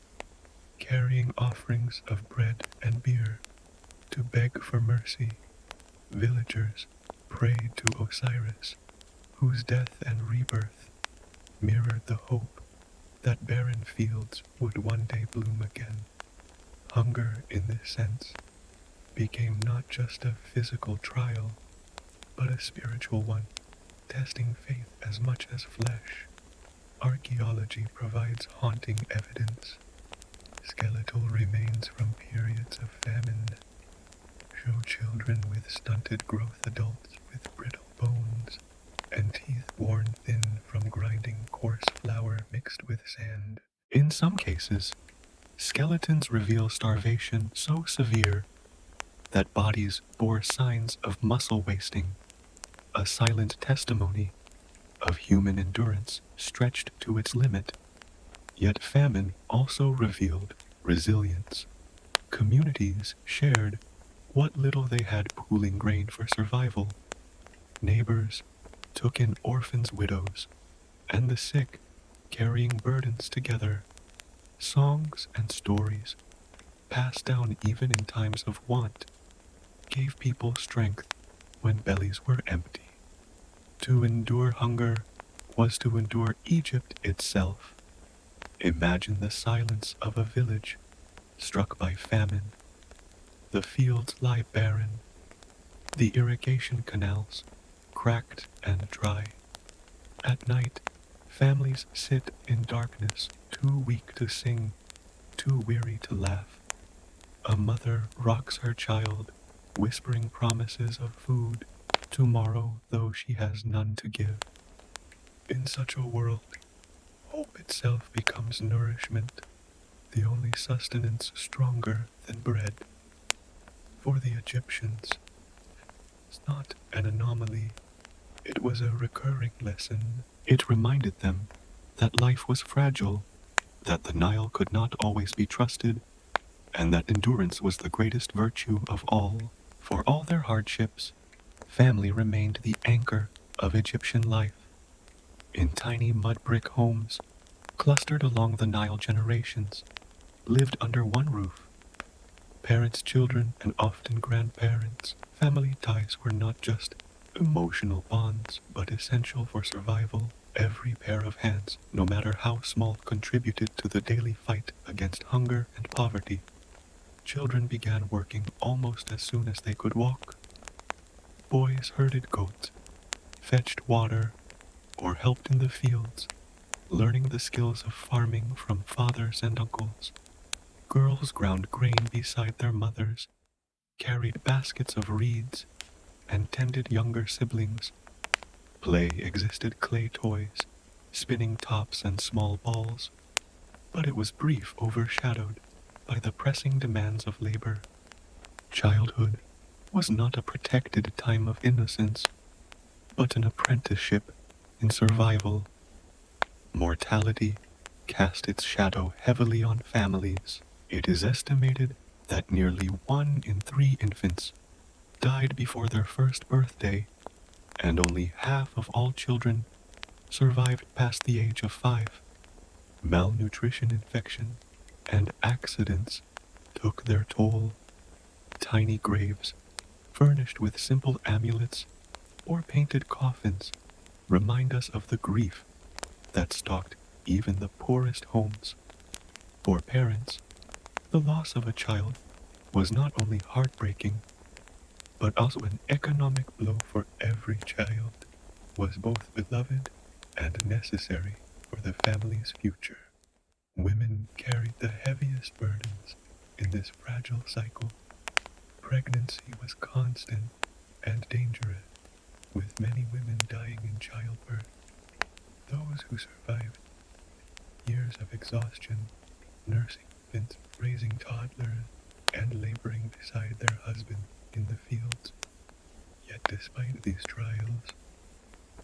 carrying offerings of bread and beer to beg for mercy. Villagers prayed to Osiris, whose death and rebirth mirrored the hope that barren fields would one day bloom again. Hunger, in this sense, became not just a physical trial, but a spiritual one, testing faith as much as flesh. Archaeology provides haunting evidence. Skeletal remains from periods of famine show children with stunted growth, adults with brittle bones, and teeth worn thin from grinding coarse flour mixed with sand. In some cases, skeletons reveal starvation so severe that bodies bore signs of muscle wasting, a silent testimony of human endurance stretched to its limit. Yet famine also revealed resilience. Communities shared what little they had, pooling grain for survival. Neighbors took in orphans, widows, and the sick, carrying burdens together. Songs and stories, passed down even in times of want, gave people strength when bellies were empty. To endure hunger was to endure Egypt itself. Imagine the silence of a village struck by famine. The fields lie barren, the irrigation canals cracked and dry. At night, families sit in darkness, too weak to sing, too weary to laugh. A mother rocks her child, whispering promises of food tomorrow, though she has none to give. In such a world, hope itself becomes nourishment, the only sustenance stronger than bread. For the Egyptians, it's not an anomaly, it was a recurring lesson. It reminded them that life was fragile, that the Nile could not always be trusted, and that endurance was the greatest virtue of all. For all their hardships, family remained the anchor of Egyptian life. In tiny mud brick homes, clustered along the Nile, generations lived under one roof. Parents, children, and often grandparents. Family ties were not just emotional bonds, but essential for survival. Every pair of hands, no matter how small, contributed to the daily fight against hunger and poverty. Children began working almost as soon as they could walk. Boys herded goats, fetched water, or helped in the fields, learning the skills of farming from fathers and uncles. Girls ground grain beside their mothers, carried baskets of reeds, and tended younger siblings. Play existed: clay toys, spinning tops, and small balls, but it was brief, overshadowed by the pressing demands of labor. Childhood was not a protected time of innocence, but an apprenticeship in survival. Mortality cast its shadow heavily on families. It is estimated that nearly 1 in 3 infants died before their first birthday, and only half of all children survived past the age of 5. Malnutrition, infection, and accidents took their toll. Tiny graves furnished with simple amulets or painted coffins, remind us of the grief that stalked even the poorest homes. For parents, the loss of a child was not only heartbreaking, but also an economic blow for every child, was both beloved and necessary for the family's future. Women carried the heaviest burdens in this fragile cycle. Pregnancy was constant and dangerous, with many women dying in childbirth. Those who survived years of exhaustion, nursing infants, raising toddlers, and laboring beside their husbands in the fields. Yet despite these trials,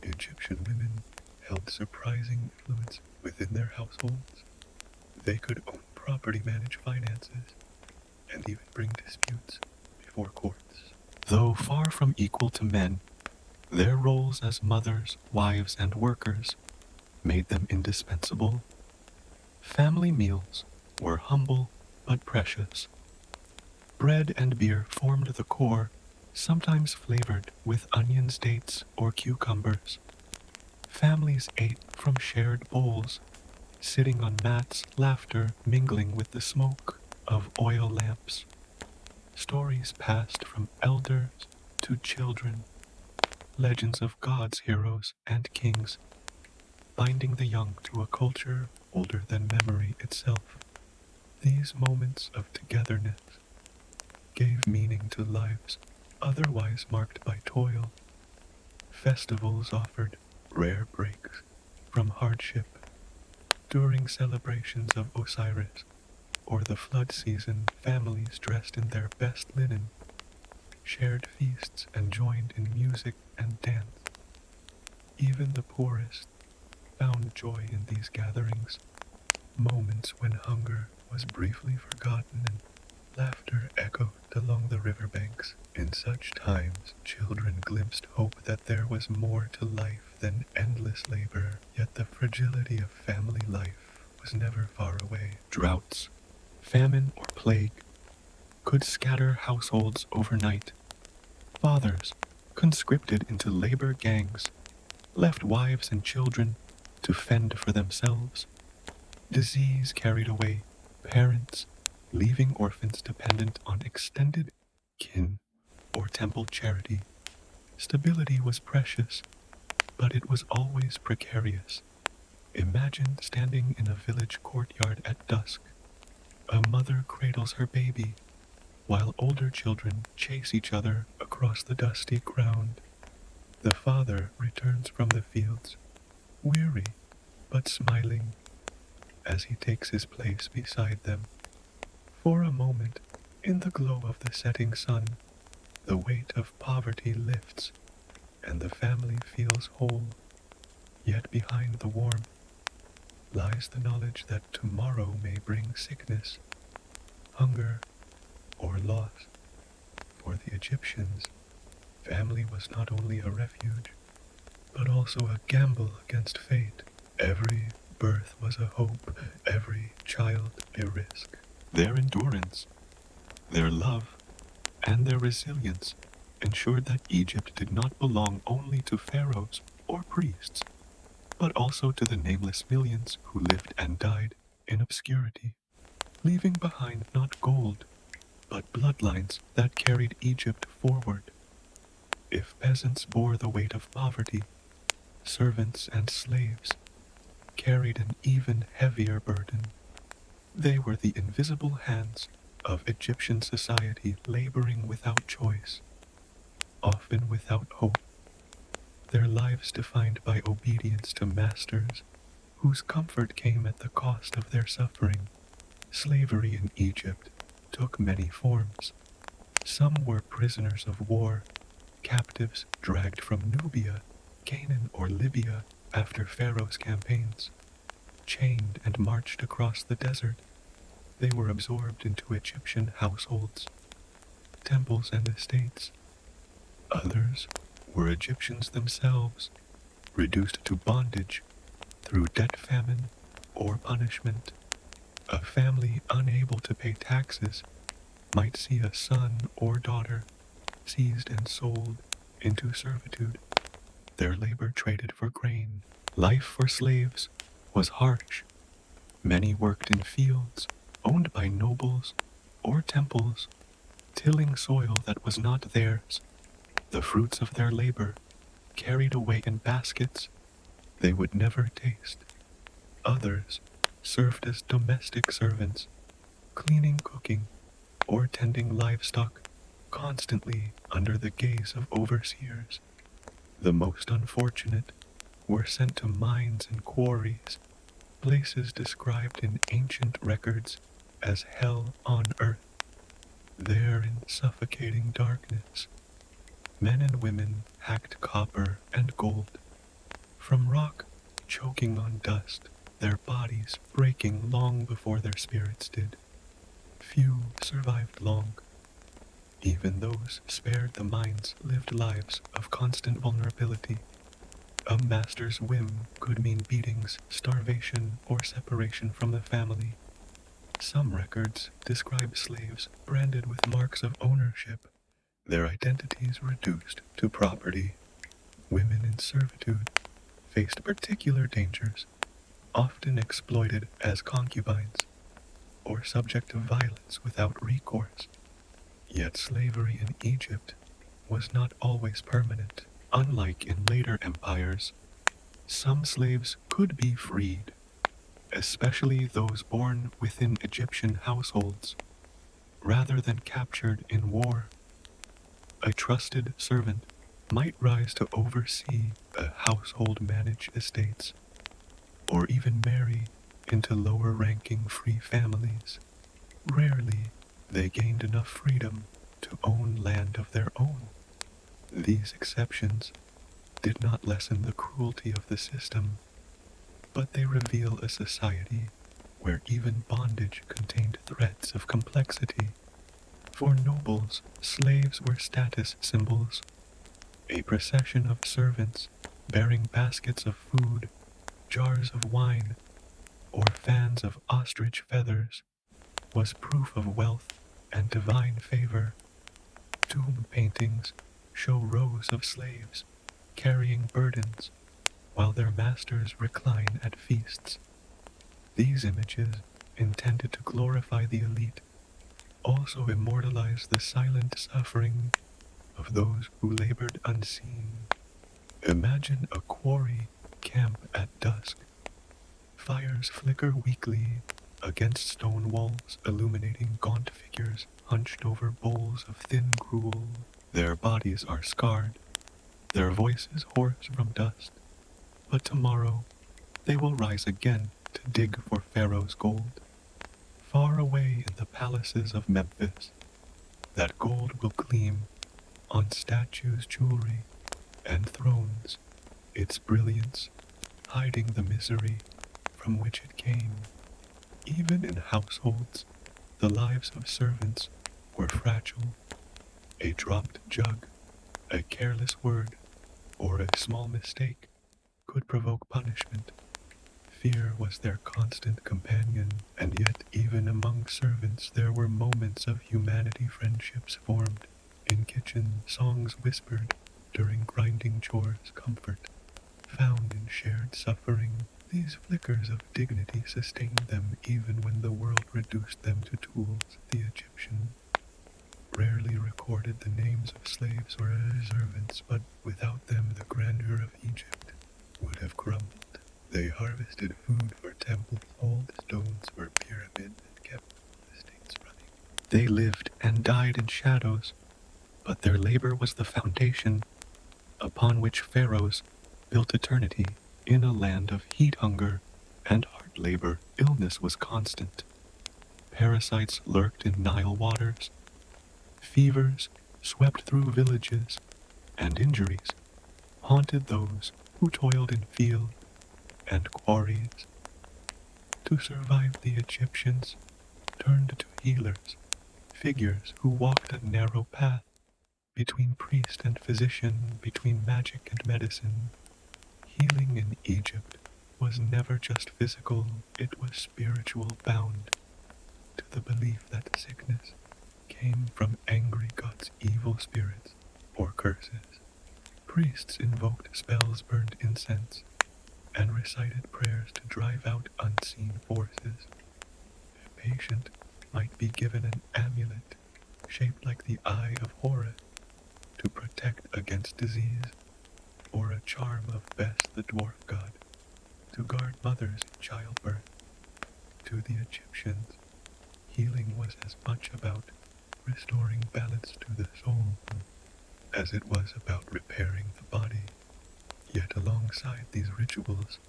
Egyptian women held surprising influence within their households. They could own property, manage finances, and even bring disputes before courts. Though far from equal to men, their roles as mothers, wives, and workers made them indispensable. Family meals were humble but precious. Bread and beer formed the core, sometimes flavored with onions, dates, or cucumbers. Families ate from shared bowls, sitting on mats, laughter mingling with the smoke of oil lamps. Stories passed from elders to children, legends of gods, heroes, and kings, binding the young to a culture older than memory itself. These moments of togetherness gave meaning to lives otherwise marked by toil. Festivals offered rare breaks from hardship. During celebrations of Osiris or the flood season, families dressed in their best linen shared feasts and joined in music and dance. Even the poorest found joy in these gatherings, moments when hunger was briefly forgotten and laughter echoed along the riverbanks. In such times, children glimpsed hope that there was more to life than endless labor, yet the fragility of family life was never far away. Droughts, famine, or plague could scatter households overnight. Fathers, conscripted into labor gangs, left wives and children to fend for themselves. Disease carried away parents, leaving orphans dependent on extended kin or temple charity. Stability was precious, but it was always precarious. Imagine standing in a village courtyard at dusk. A mother cradles her baby, while older children chase each other across the dusty ground. The father returns from the fields, weary but smiling, as he takes his place beside them. For a moment, in the glow of the setting sun, the weight of poverty lifts, and the family feels whole. Yet behind the warmth lies the knowledge that tomorrow may bring sickness, hunger, or loss. For the Egyptians, family was not only a refuge, but also a gamble against fate. Every birth was a hope, every child a risk. Their endurance, their love, and their resilience ensured that Egypt did not belong only to pharaohs or priests, but also to the nameless millions who lived and died in obscurity, leaving behind not gold, but bloodlines that carried Egypt forward. If peasants bore the weight of poverty, servants and slaves carried an even heavier burden. They were the invisible hands of Egyptian society laboring without choice, often without hope, their lives defined by obedience to masters whose comfort came at the cost of their suffering. Slavery in Egypt took many forms. Some were prisoners of war, captives dragged from Nubia, Canaan, or Libya after Pharaoh's campaigns. Chained and marched across the desert, they were absorbed into Egyptian households, temples, and estates. Others were Egyptians themselves, reduced to bondage through debt, famine, or punishment. A family unable to pay taxes might see a son or daughter seized and sold into servitude, their labor traded for grain. Life for slaves was harsh. Many worked in fields owned by nobles or temples, tilling soil that was not theirs. The fruits of their labor, carried away in baskets they would never taste. Others served as domestic servants, cleaning, cooking, or tending livestock, constantly under the gaze of overseers. The most unfortunate were sent to mines and quarries, places described in ancient records as hell on earth. There in suffocating darkness, men and women hacked copper and gold from rock, choking on dust, their bodies breaking long before their spirits did. Few survived long. Even those spared the mines lived lives of constant vulnerability. A master's whim could mean beatings, starvation, or separation from the family. Some records describe slaves branded with marks of ownership, their identities reduced to property. Women in servitude faced particular dangers, often exploited as concubines, or subject to violence without recourse. Yet slavery in Egypt was not always permanent. Unlike in later empires, some slaves could be freed, especially those born within Egyptian households, rather than captured in war. A trusted servant might rise to oversee a household, manage estates, or even marry into lower-ranking free families. Rarely they gained enough freedom to own land of their own. These exceptions did not lessen the cruelty of the system, but they reveal a society where even bondage contained threats of complexity. For nobles, slaves were status symbols. A procession of servants bearing baskets of food, jars of wine, or fans of ostrich feathers was proof of wealth and divine favor. Tomb paintings show rows of slaves carrying burdens while their masters recline at feasts. These images, intended to glorify the elite, also immortalize the silent suffering of those who labored unseen. Imagine a quarry camp at dusk. Fires flicker weakly against stone walls, illuminating gaunt figures hunched over bowls of thin gruel. Their bodies are scarred, their voices hoarse from dust. But tomorrow they will rise again to dig for Pharaoh's gold. Far away in the palaces of Memphis, that gold will gleam on statues, jewelry, and thrones, its brilliance hiding the misery from which it came. Even in households, the lives of servants were fragile. A dropped jug, a careless word, or a small mistake could provoke punishment. Fear was their constant companion, and yet even among servants there were moments of humanity, friendships formed in kitchen, songs whispered during grinding chores, comfort found in shared suffering. These flickers of dignity sustained them even when the world reduced them to tools. The Egyptian rarely recorded the names of slaves or servants, but without them the grandeur of Egypt would have crumbled. They harvested food for temples, hauled stones for pyramids, and kept the states running. They lived and died in shadows, but their labor was the foundation upon which pharaohs built eternity. In a land of heat, hunger, and hard labor, illness was constant. Parasites lurked in Nile waters, fevers swept through villages, and injuries haunted those who toiled in field and quarries. To survive, the Egyptians turned to healers, figures who walked a narrow path between priest and physician, between magic and medicine. Healing in Egypt was never just physical, it was spiritual, bound to the belief that sickness came from angry gods' evil spirits or curses. Priests invoked spells, burned incense, and recited prayers to drive out unseen forces. A patient might be given an amulet shaped like the Eye of Horus to protect against disease, or a charm of Bes the dwarf god to guard mothers in childbirth. To the Egyptians, healing was as much about restoring balance to the soul as it was about repairing the body. Yet alongside these rituals,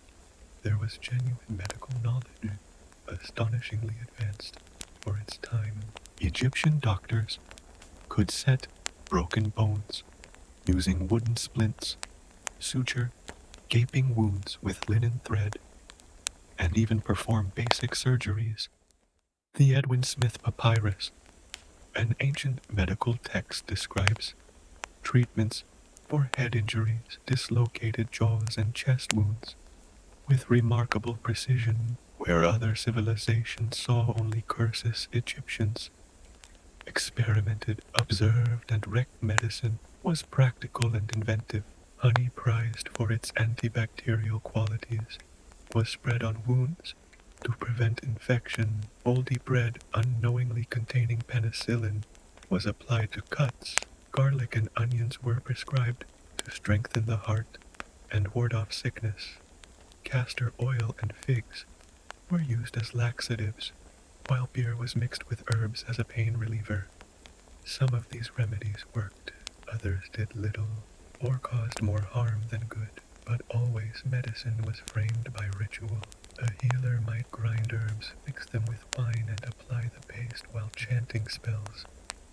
there was genuine medical knowledge, astonishingly advanced for its time. Egyptian doctors could set broken bones using wooden splints, suture gaping wounds with linen thread, and even perform basic surgeries. The Edwin Smith Papyrus, an ancient medical text, describes treatments for head injuries, dislocated jaws, and chest wounds with remarkable precision. Where other civilizations saw only curses, Egyptians experimented, observed, and wrecked. Medicine was practical and inventive. Honey, prized for its antibacterial qualities, was spread on wounds to prevent infection. Moldy bread, unknowingly containing penicillin, was applied to cuts. Garlic and onions were prescribed to strengthen the heart and ward off sickness. Castor oil and figs were used as laxatives, while beer was mixed with herbs as a pain reliever. Some of these remedies worked, others did little, or caused more harm than good, but always medicine was framed by ritual. A healer might grind herbs, mix them with wine, and apply the paste while chanting spells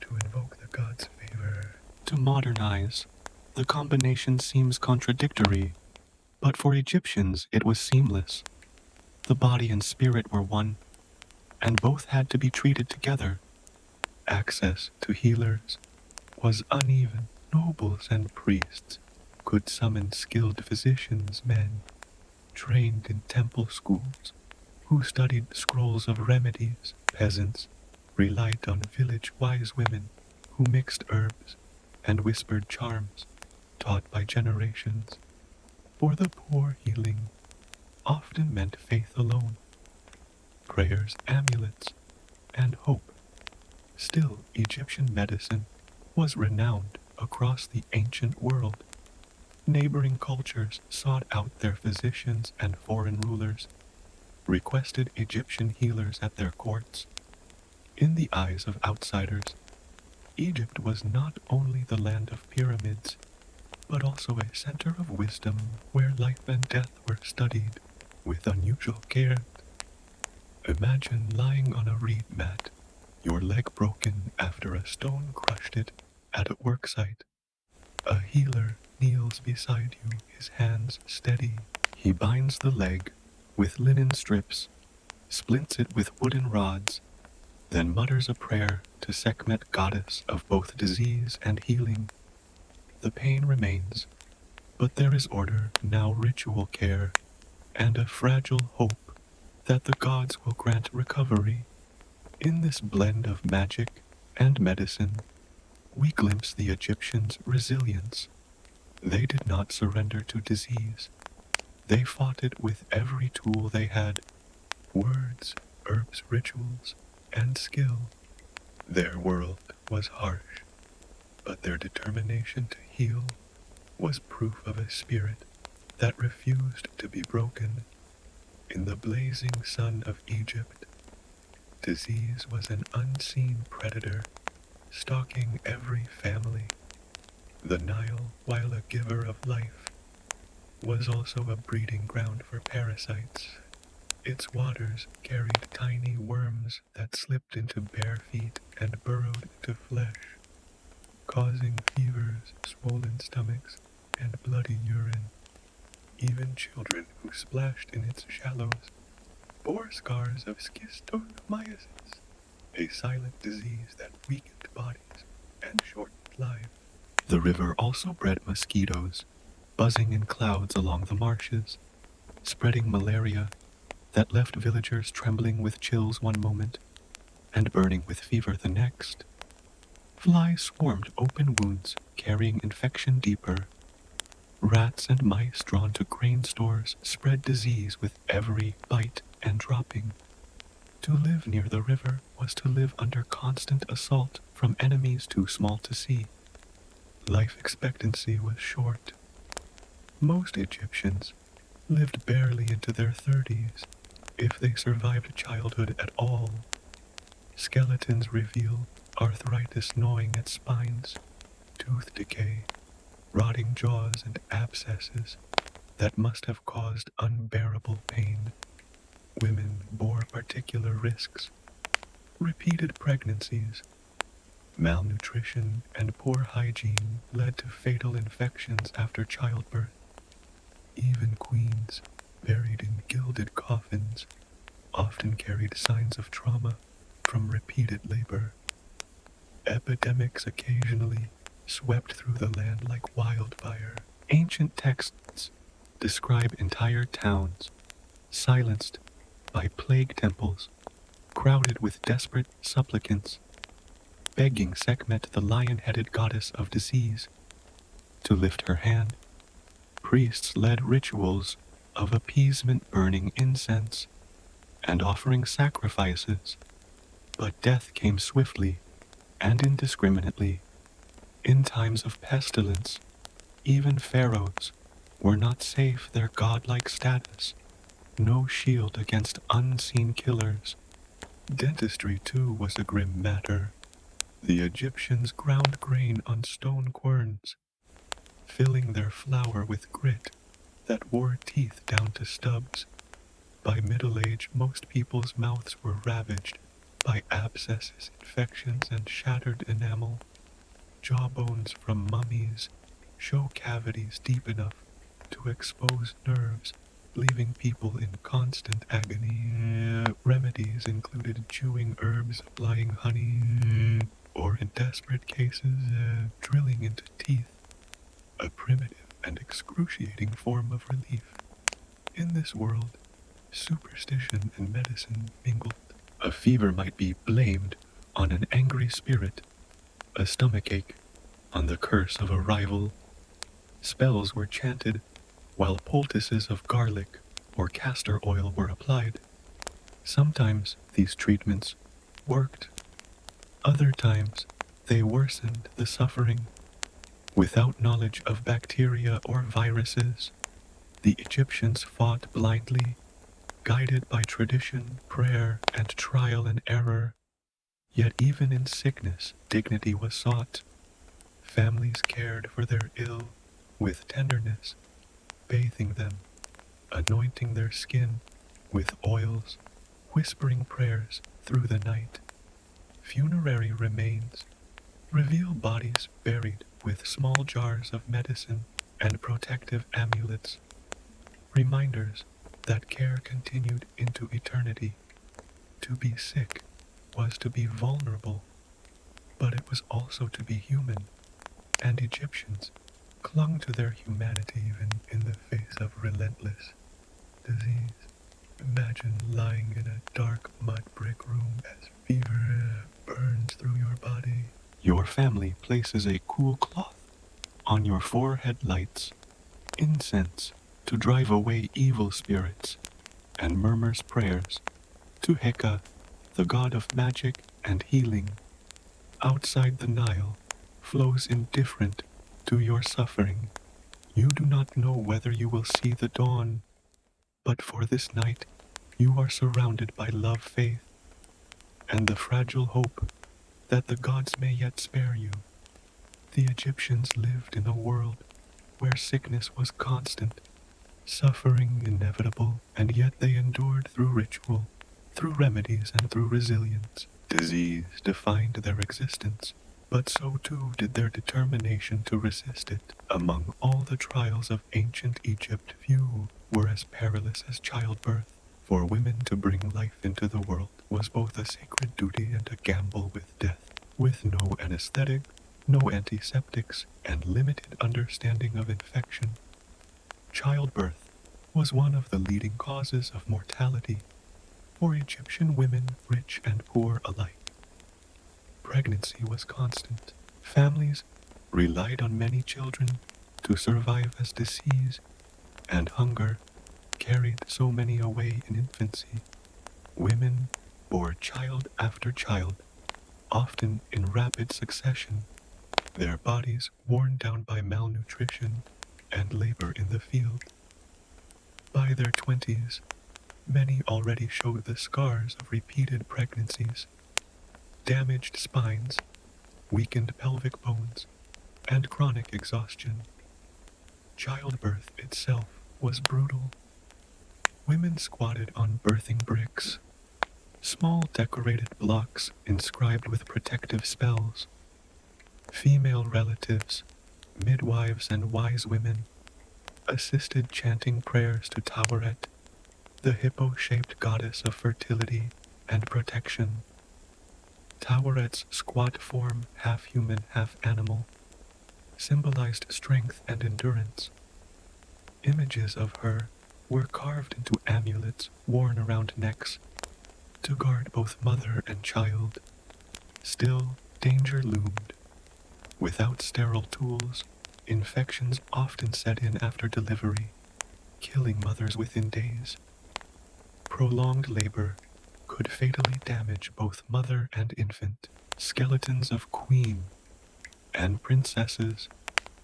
to invoke the god's favor. To modernize, the combination seems contradictory, but for Egyptians it was seamless. The body and spirit were one, and both had to be treated together. Access to healers was uneven. Nobles and priests could summon skilled physicians, men trained in temple schools, who studied scrolls of remedies. Peasants relied on village wise women who mixed herbs and whispered charms taught by generations. For the poor, healing often meant faith alone, prayers, amulets, and hope. Still, Egyptian medicine was renowned across the ancient world. Neighboring cultures sought out their physicians, and foreign rulers requested Egyptian healers at their courts. In the eyes of outsiders, Egypt was not only the land of pyramids, but also a center of wisdom where life and death were studied with unusual care. Imagine lying on a reed mat, your leg broken after a stone crushed it at a work site. A healer kneels beside you, his hands steady. He binds the leg with linen strips, splints it with wooden rods, then mutters a prayer to Sekhmet, goddess of both disease and healing. The pain remains, but there is order, now ritual care, and a fragile hope that the gods will grant recovery. In this blend of magic and medicine, we glimpse the Egyptians' resilience. They did not surrender to disease. They fought it with every tool they had: words, herbs, rituals, and skill. Their world was harsh, but their determination to heal was proof of a spirit that refused to be broken. In the blazing sun of Egypt, disease was an unseen predator, stalking every family. The Nile, while a giver of life, was also a breeding ground for parasites. Its waters carried tiny worms that slipped into bare feet and burrowed into flesh, causing fevers, swollen stomachs, and bloody urine. Even children who splashed in its shallows bore scars of schistosomiasis, a silent disease that weakened bodies and shortened life. The river also bred mosquitoes, buzzing in clouds along the marshes, spreading malaria that left villagers trembling with chills one moment and burning with fever the next. Flies swarmed open wounds, carrying infection deeper. Rats and mice drawn to grain stores spread disease with every bite and dropping. To live near the river was to live under constant assault from enemies too small to see. Life expectancy was short. Most Egyptians lived barely into their 30s, if they survived childhood at all. Skeletons reveal arthritis gnawing at spines, tooth decay, rotting jaws, and abscesses that must have caused unbearable pain. Women bore particular risks. Repeated pregnancies, malnutrition, and poor hygiene led to fatal infections after childbirth. Even queens, buried in gilded coffins, often carried signs of trauma from repeated labor. Epidemics occasionally swept through the land like wildfire. Ancient texts describe entire towns silenced by plague temples, crowded with desperate supplicants, begging Sekhmet, the lion-headed goddess of disease, to lift her hand. Priests led rituals of appeasement, burning incense and offering sacrifices, but death came swiftly and indiscriminately. In times of pestilence, even pharaohs were not safe their godlike status, no shield against unseen killers. Dentistry, too, was a grim matter. The Egyptians ground grain on stone querns, filling their flour with grit that wore teeth down to stubs. By middle age, most people's mouths were ravaged by abscesses, infections, and shattered enamel. Jawbones from mummies show cavities deep enough to expose nerves, leaving people in constant agony. Remedies included chewing herbs, applying honey, or in desperate cases, drilling into teeth, a primitive and excruciating form of relief. In this world, superstition and medicine mingled. A fever might be blamed on an angry spirit, a stomachache on the curse of a rival. Spells were chanted while poultices of garlic or castor oil were applied. Sometimes these treatments worked. Other times they worsened the suffering. Without knowledge of bacteria or viruses, the Egyptians fought blindly, guided by tradition, prayer, and trial and error. Yet even in sickness, dignity was sought. Families cared for their ill with tenderness, bathing them, anointing their skin with oils, whispering prayers through the night. Funerary remains reveal bodies buried with small jars of medicine and protective amulets, reminders that care continued into eternity. To be sick was to be vulnerable, but it was also to be human, and Egyptians clung to their humanity even in the face of relentless disease. Imagine lying in a dark mud brick room as fever burns through your body. Your family places a cool cloth on your forehead, lights incense to drive away evil spirits, and murmurs prayers to Heka, the god of magic and healing. Outside the Nile flows indifferent to your suffering. You do not know whether you will see the dawn, but for this night you are surrounded by love, faith, and the fragile hope that the gods may yet spare you. The Egyptians lived in a world where sickness was constant, suffering inevitable, and yet they endured through ritual, through remedies, and through resilience. Disease defined their existence, but so too did their determination to resist it. Among all the trials of ancient Egypt, few were as perilous as childbirth. For women to bring life into the world was both a sacred duty and a gamble with death. With no anesthetic, no antiseptics, and limited understanding of infection, childbirth was one of the leading causes of mortality for Egyptian women, rich and poor alike. Pregnancy was constant. Families relied on many children to survive as disease and hunger carried so many away in infancy. Women bore child after child, often in rapid succession, their bodies worn down by malnutrition and labor in the field. By their 20s, many already showed the scars of repeated pregnancies, damaged spines, weakened pelvic bones, and chronic exhaustion. Childbirth itself was brutal. Women squatted on birthing bricks, small decorated blocks inscribed with protective spells. Female relatives, midwives, and wise women assisted chanting prayers to Taweret, the hippo-shaped goddess of fertility and protection. Taweret's squat form, half human, half animal, symbolized strength and endurance. Images of her were carved into amulets worn around necks to guard both mother and child. Still, danger loomed. Without sterile tools, infections often set in after delivery, killing mothers within days. Prolonged labor could fatally damage both mother and infant. Skeletons of queen and princesses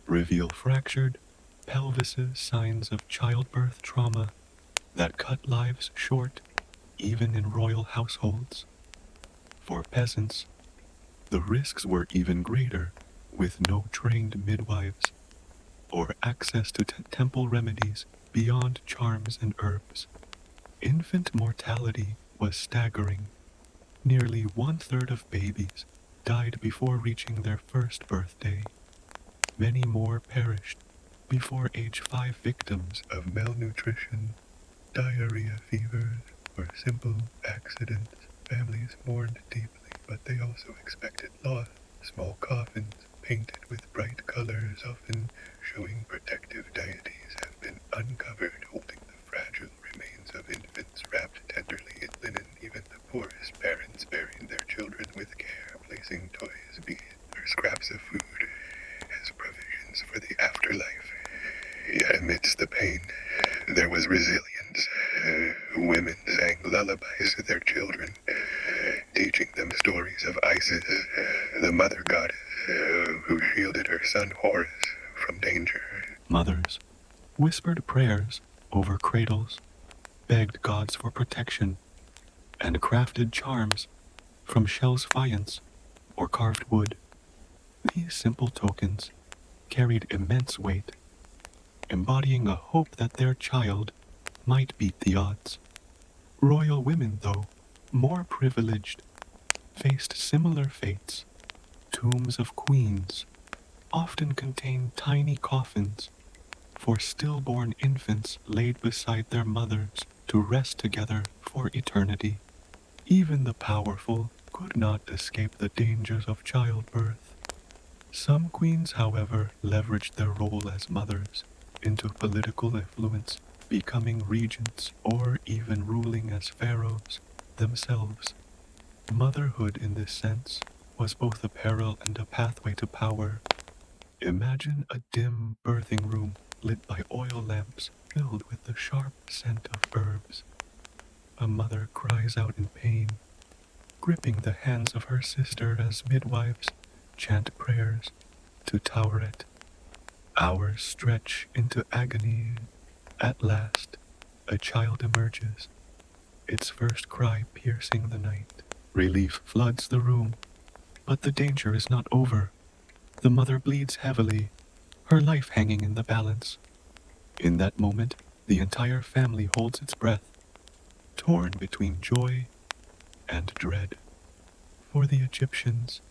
reveal fractured pelvises, signs of childbirth trauma that cut lives short even in royal households. For peasants, the risks were even greater, with no trained midwives or access to temple remedies beyond charms and herbs. Infant mortality was staggering. Nearly 1/3 of babies died before reaching their first birthday. Many more perished before age 5, victims of malnutrition, diarrhea, fevers, or simple accidents. Families mourned deeply, but they also expected loss. Small coffins, painted with bright colors, often showing protective deities, have been uncovered, holding the fragile remains of infants wrapped tenderly in linen. Even the poorest parents buried their children with care, placing toys, beads, or scraps of food as provisions for the afterlife. Yet amidst the pain, there was resilience. Women sang lullabies to their children, teaching them stories of Isis, the mother goddess who shielded her son Horus from danger. Mothers whispered prayers over cradles, begged gods for protection, and crafted charms from shells faience or carved wood. These simple tokens carried immense weight, embodying a hope that their child might beat the odds. Royal women, though, more privileged, faced similar fates. Tombs of queens often contained tiny coffins for stillborn infants laid beside their mothers to rest together for eternity. Even the powerful could not escape the dangers of childbirth. Some queens, however, leveraged their role as mothers into political influence, becoming regents or even ruling as pharaohs themselves. Motherhood, in this sense, was both a peril and a pathway to power. Imagine a dim birthing room lit by oil lamps filled with the sharp scent of herbs. A mother cries out in pain, gripping the hands of her sister as midwives chant prayers to Taweret. Hours stretch into agony. At last, a child emerges, its first cry piercing the night. Relief floods the room, but the danger is not over. The mother bleeds heavily, her life hanging in the balance. In that moment, the entire family holds its breath, torn between joy and dread. For the Egyptians,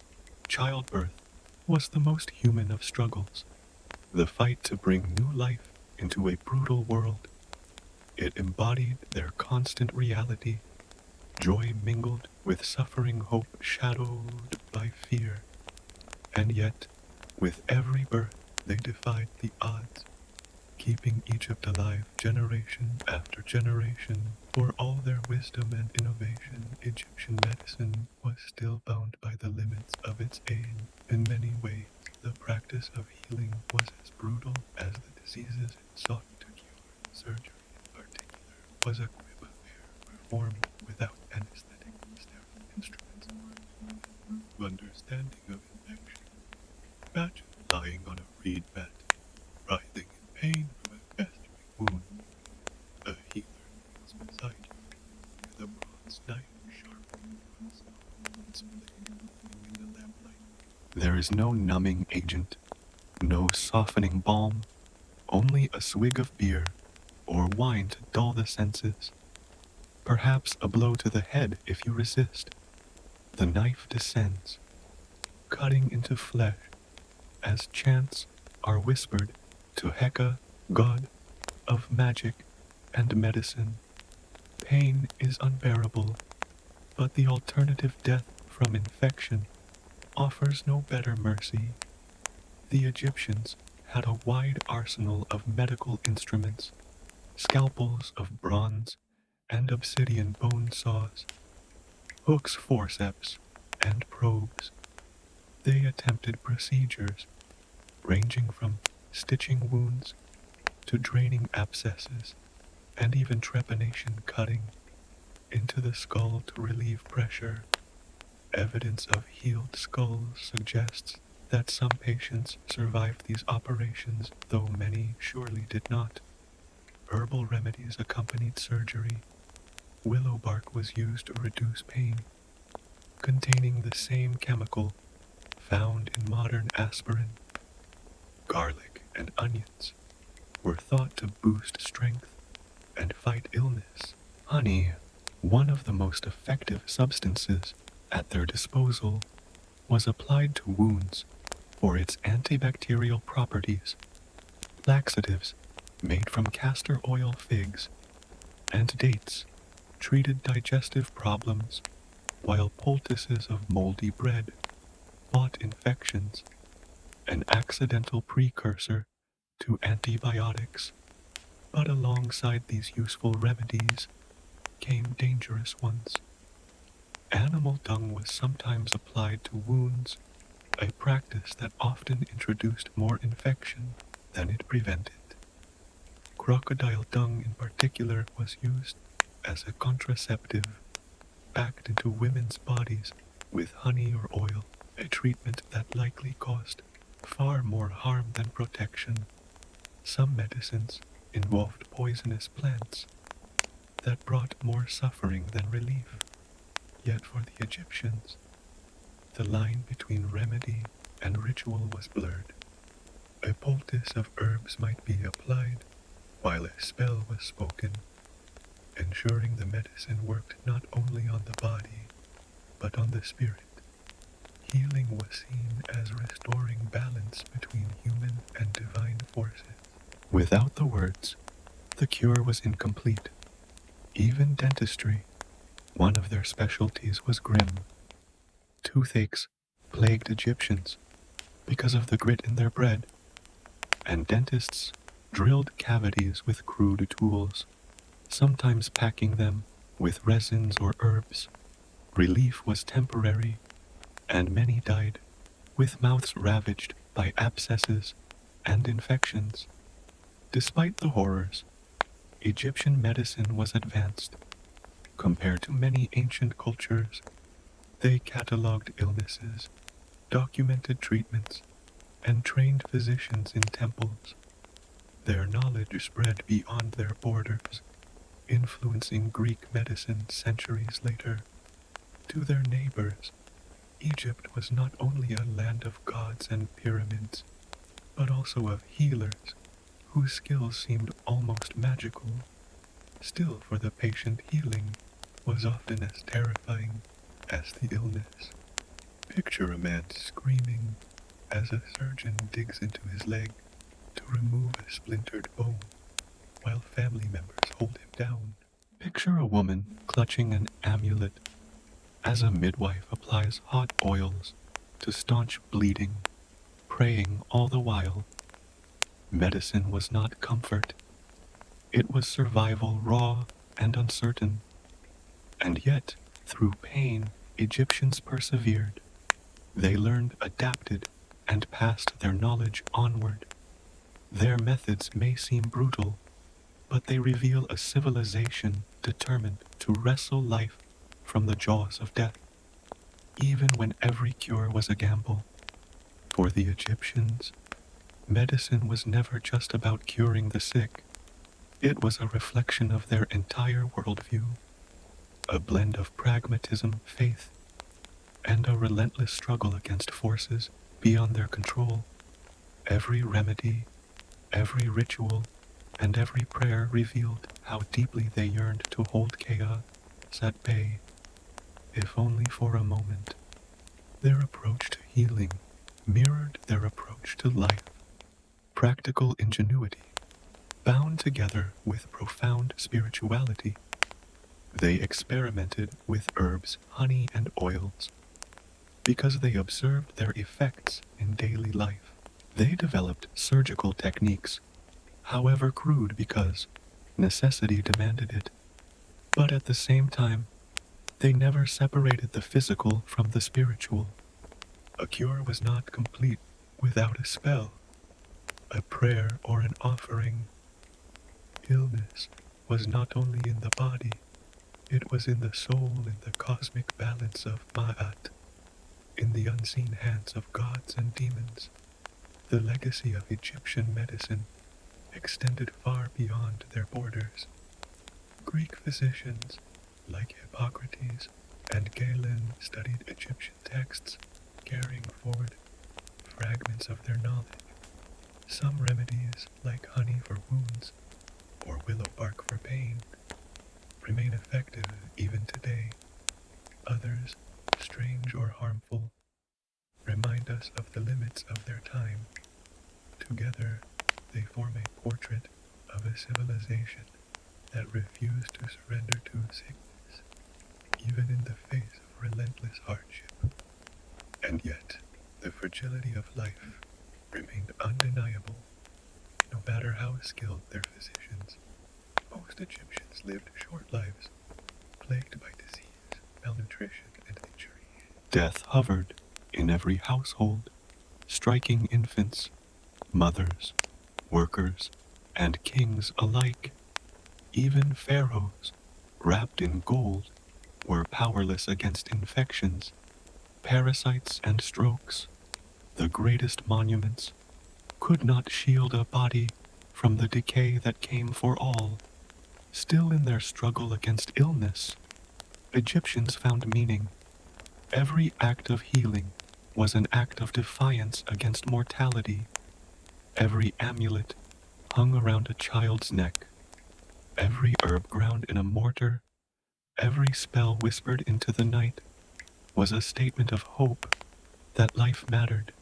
childbirth was the most human of struggles, the fight to bring new life into a brutal world. It embodied their constant reality, joy mingled with suffering, hope shadowed by fear. And yet, with every birth, they defied the odds, keeping Egypt alive generation after generation. For all their wisdom wisdom and innovation, Egyptian medicine was still bound by the limits of its aim. In many ways, the practice of healing was as brutal as the diseases it sought to cure. Surgery, in particular, was a grim affair performed without anesthetic, sterile instruments, or understanding of infection. Imagine lying on a reed mat, writhing in pain from a festering wound. A healer kneels beside you with a bronze knife sharpened from stone, its blade gleaming in the lamplight. There is no numbing agent, no softening balm, only a swig of beer or wine to dull the senses. Perhaps a blow to the head if you resist. The knife descends, cutting into flesh, as chants are whispered to Heka, god of magic and medicine. Pain is unbearable, but the alternative death from infection offers no better mercy. The Egyptians had a wide arsenal of medical instruments, scalpels of bronze and obsidian bone saws, hooks, forceps, and probes. They attempted procedures ranging from stitching wounds to draining abscesses and even trepanation cutting into the skull to relieve pressure. Evidence of healed skulls suggests that some patients survived these operations, though many surely did not. Herbal remedies accompanied surgery. Willow bark was used to reduce pain, containing the same chemical found in modern aspirin. Garlic and onions were thought to boost strength and fight illness. Honey, one of the most effective substances at their disposal, was applied to wounds for its antibacterial properties. Laxatives made from castor oil figs and dates treated digestive problems, while poultices of moldy bread fought infections, an accidental precursor to antibiotics. But alongside these useful remedies came dangerous ones. Animal dung was sometimes applied to wounds, a practice that often introduced more infection than it prevented. Crocodile dung in particular was used as a contraceptive, packed into women's bodies with honey or oil, a treatment that likely caused far more harm than protection. Some medicines involved poisonous plants that brought more suffering than relief. Yet for the Egyptians, the line between remedy and ritual was blurred. A poultice of herbs might be applied, while a spell was spoken, ensuring the medicine worked not only on the body, but on the spirit. Healing was seen as restoring balance between human and divine forces. Without the words, the cure was incomplete. Even dentistry, one of their specialties, was grim. Toothaches plagued Egyptians because of the grit in their bread, and dentists drilled cavities with crude tools, sometimes packing them with resins or herbs. Relief was temporary, and many died with mouths ravaged by abscesses and infections. Despite the horrors, Egyptian medicine was advanced. Compared to many ancient cultures, they catalogued illnesses, documented treatments, and trained physicians in temples. Their knowledge spread beyond their borders, influencing Greek medicine centuries later. To their neighbors, Egypt was not only a land of gods and pyramids, but also of healers whose skills seemed almost magical. Still, for the patient, healing was often as terrifying as the illness. Picture a man screaming as a surgeon digs into his leg to remove a splintered bone, while family members hold him down. Picture a woman clutching an amulet as a midwife applies hot oils to staunch bleeding, praying all the while. Medicine was not comfort. It was survival, raw and uncertain. And yet, through pain, Egyptians persevered. They learned, adapted, and passed their knowledge onward. Their methods may seem brutal, but they reveal a civilization determined to wrestle life from the jaws of death, even when every cure was a gamble. For the Egyptians, medicine was never just about curing the sick. It was a reflection of their entire worldview, a blend of pragmatism, faith, and a relentless struggle against forces beyond their control. Every remedy, every ritual, and every prayer revealed how deeply they yearned to hold chaos at bay, if only for a moment. Their approach to healing mirrored their approach to life, practical ingenuity, bound together with profound spirituality. They experimented with herbs, honey, and oils because they observed their effects in daily life. They developed surgical techniques, however crude, because necessity demanded it. But at the same time, they never separated the physical from the spiritual. A cure was not complete without a spell, a prayer, or an offering. Illness was not only in the body, it was in the soul, in the cosmic balance of Ma'at, in the unseen hands of gods and demons. The legacy of Egyptian medicine extended far beyond their borders. Greek physicians like Hippocrates and Galen studied Egyptian texts, carrying forward fragments of their knowledge. Some remedies, like honey for wounds or willow bark for pain, remain effective even today. Others, strange or harmful, remind us of the limits of their time. Together, they form a portrait of a civilization that refused to surrender to sickness, even in the face of relentless hardship. And yet, the fragility of life remained undeniable, no matter how skilled their physicians. Most Egyptians lived short lives, plagued by disease, malnutrition, and injury. Death hovered in every household, striking infants, mothers, workers, and kings alike. Even pharaohs, wrapped in gold, were powerless against infections, parasites, and strokes. The greatest monuments could not shield a body from the decay that came for all. Still in their struggle against illness, Egyptians found meaning. Every act of healing was an act of defiance against mortality. Every amulet hung around a child's neck. Every herb ground in a mortar, every spell whispered into the night was a statement of hope that life mattered,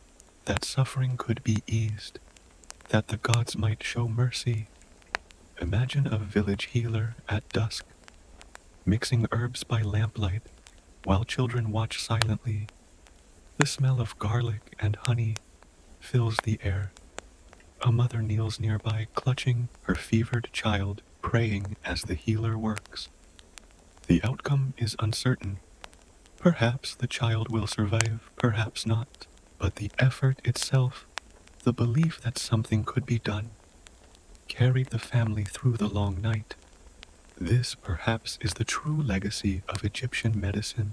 that suffering could be eased, that the gods might show mercy. Imagine a village healer at dusk, mixing herbs by lamplight while children watch silently. The smell of garlic and honey fills the air. A mother kneels nearby, clutching her fevered child, praying as the healer works. The outcome is uncertain. Perhaps the child will survive, perhaps not. But the effort itself, the belief that something could be done, carried the family through the long night. This, perhaps, is the true legacy of Egyptian medicine.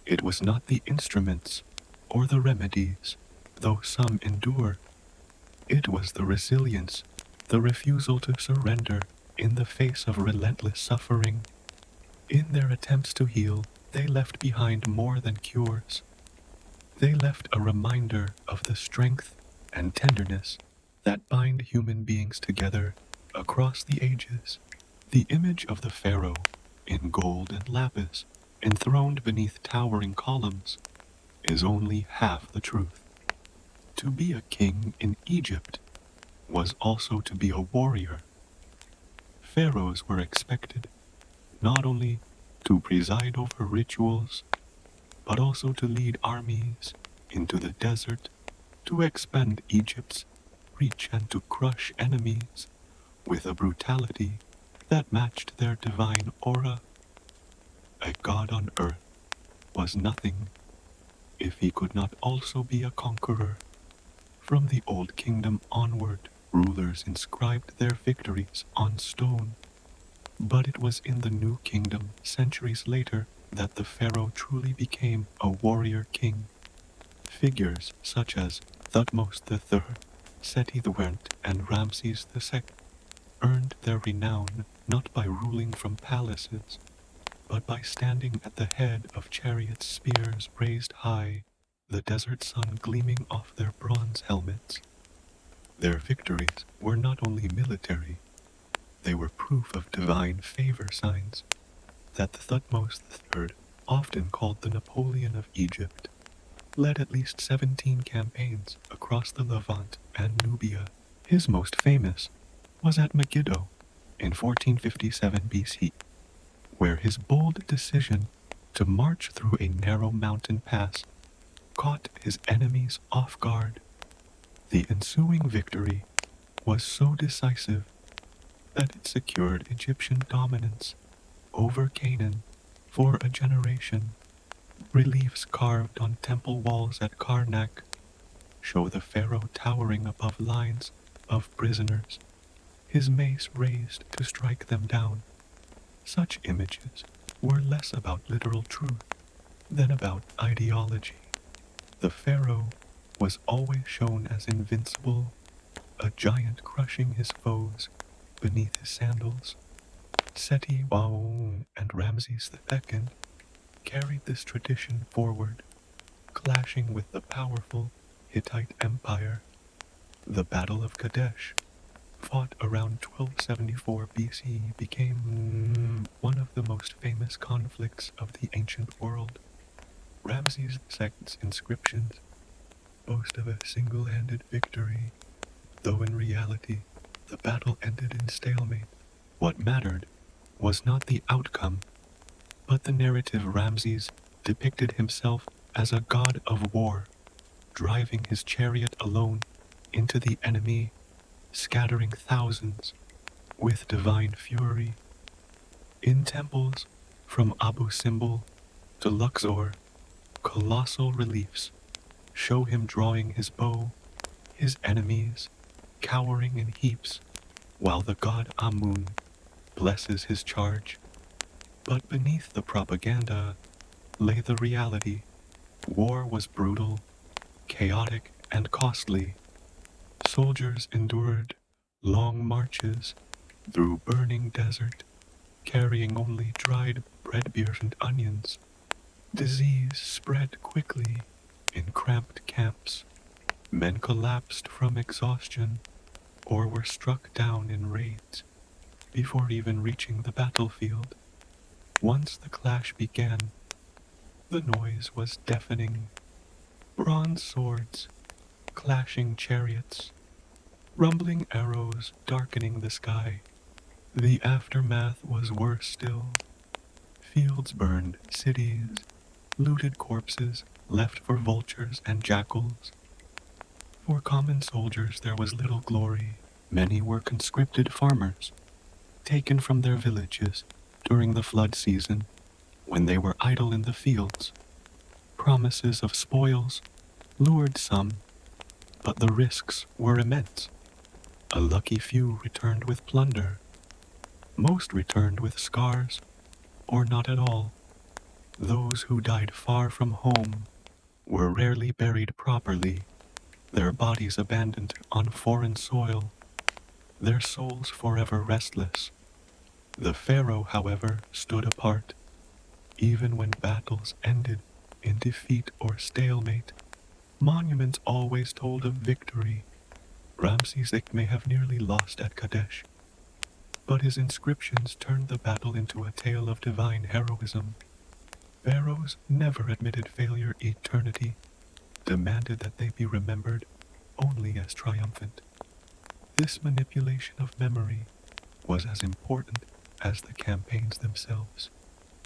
It was not the instruments or the remedies, though some endure. It was the resilience, the refusal to surrender in the face of relentless suffering. In their attempts to heal, they left behind more than cures. They left a reminder of the strength and tenderness that bind human beings together across the ages. The image of the pharaoh, in gold and lapis, enthroned beneath towering columns, is only half the truth. To be a king in Egypt was also to be a warrior. Pharaohs were expected not only to preside over rituals, but also to lead armies into the desert, to expand Egypt's reach and to crush enemies with a brutality that matched their divine aura. God on earth was nothing if he could not also be a conqueror. From the Old Kingdom onward, rulers inscribed their victories on stone. But it was in the New Kingdom, centuries later, that the pharaoh truly became a warrior king. Figures such as Thutmose III, Seti I, and Ramses II earned their renown not by ruling from palaces, but by standing at the head of chariots, spears raised high, the desert sun gleaming off their bronze helmets. Their victories were not only military, they were proof of divine favor signs that Thutmose III, often called the Napoleon of Egypt, led at least 17 campaigns across the Levant and Nubia. His most famous was at Megiddo in 1457 BC, where his bold decision to march through a narrow mountain pass caught his enemies off guard. The ensuing victory was so decisive that it secured Egyptian dominance over Canaan for a generation. Reliefs carved on temple walls at Karnak show the pharaoh towering above lines of prisoners, his mace raised to strike them down. Such images were less about literal truth than about ideology. The pharaoh was always shown as invincible, a giant crushing his foes beneath his sandals. Seti I and Ramses II carried this tradition forward, clashing with the powerful Hittite Empire. The Battle of Kadesh, fought around 1274 BC, became one of the most famous conflicts of the ancient world. Ramses II's inscriptions boast of a single-handed victory, though in reality the battle ended in stalemate. What mattered was not the outcome, but the narrative. Ramses depicted himself as a god of war, driving his chariot alone into the enemy, scattering thousands with divine fury. In temples, from Abu Simbel to Luxor, colossal reliefs show him drawing his bow, his enemies cowering in heaps, while the god Amun blesses his charge. But beneath the propaganda lay the reality. War was brutal, chaotic, and costly. Soldiers endured long marches through burning desert, carrying only dried bread, beer, and onions. Disease spread quickly in cramped camps. Men collapsed from exhaustion or were struck down in raids before even reaching the battlefield. Once the clash began, the noise was deafening. Bronze swords, clashing chariots, rumbling arrows darkening the sky. The aftermath was worse still. Fields burned, cities, looted corpses left for vultures and jackals. For common soldiers there was little glory. Many were conscripted farmers, taken from their villages during the flood season when they were idle in the fields. Promises of spoils lured some, but the risks were immense. A lucky few returned with plunder. Most returned with scars, or not at all. Those who died far from home were rarely buried properly, their bodies abandoned on foreign soil, their souls forever restless. The pharaoh, however, stood apart. Even when battles ended in defeat or stalemate, monuments always told of victory. Ramses II may have nearly lost at Kadesh, but his inscriptions turned the battle into a tale of divine heroism. Pharaohs never admitted failure. Eternity demanded that they be remembered only as triumphant. This manipulation of memory was as important as the campaigns themselves,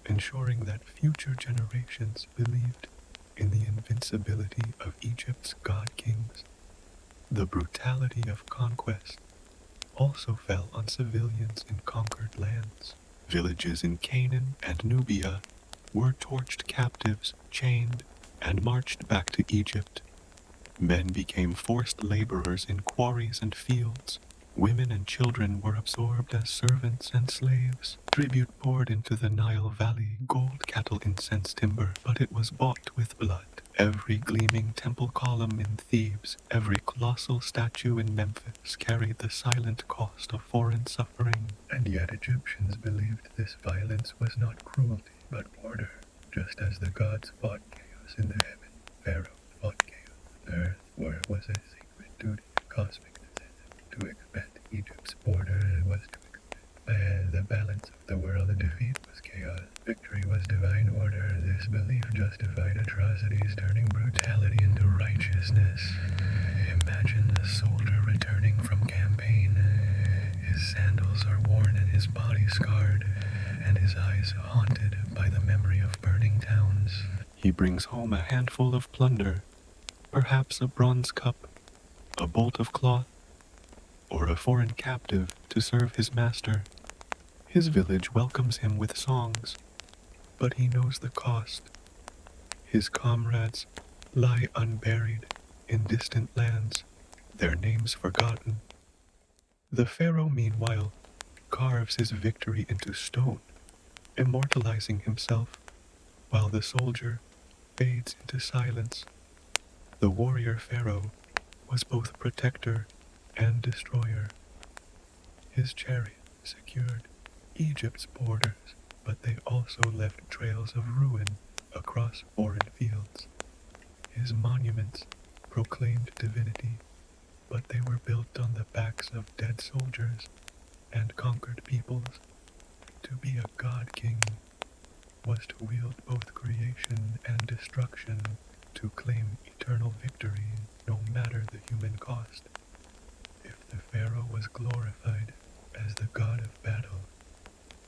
ensuring that future generations believed in the invincibility of Egypt's god-kings. The brutality of conquest also fell on civilians in conquered lands. Villages in Canaan and Nubia were torched captives, chained, and marched back to Egypt. Men became forced laborers in quarries and fields. Women and children were absorbed as servants and slaves. Tribute poured into the Nile Valley, gold, cattle, incense, timber, but it was bought with blood. Every gleaming temple column in Thebes, every colossal statue in Memphis carried the silent cost of foreign suffering. And yet Egyptians believed this violence was not cruelty, but order. Just as the gods fought chaos in the heaven, Pharaoh fought chaos on earth, for it was a sacred duty, a cosmic necessity to expand Egypt's border. It was to expand the balance of the world. The defeat was chaos. Victory was divine order. This belief justified atrocities, turning brutality into righteousness. Imagine a soldier returning from campaign. His sandals are worn and his body scarred, and his eyes haunted by the memory of burning towns. He brings home a handful of plunder, perhaps a bronze cup, a bolt of cloth, or a foreign captive to serve his master. His village welcomes him with songs, but he knows the cost. His comrades lie unburied in distant lands, their names forgotten. The pharaoh, meanwhile, carves his victory into stone, immortalizing himself, while the soldier fades into silence. The warrior pharaoh was both protector and destroyer. His chariot secured Egypt's borders, but they also left trails of ruin across foreign fields. His monuments proclaimed divinity, but they were built on the backs of dead soldiers and conquered peoples. To be a god king was to wield both creation and destruction, to claim eternal victory no matter the human cost. If the pharaoh was glorified as the god of battle,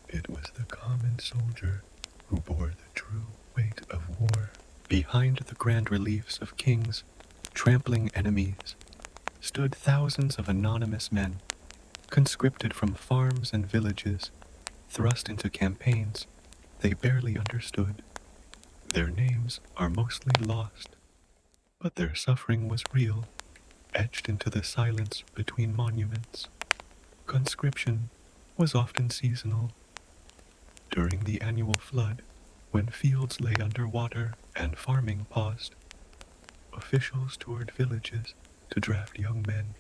it was the common soldier who bore the true weight of war. Behind the grand reliefs of kings trampling enemies stood thousands of anonymous men, conscripted from farms and villages, thrust into campaigns they barely understood. Their names are mostly lost, but their suffering was real, etched into the silence between monuments. Conscription was often seasonal. During the annual flood, when fields lay under water and farming paused, officials toured villages to draft young men.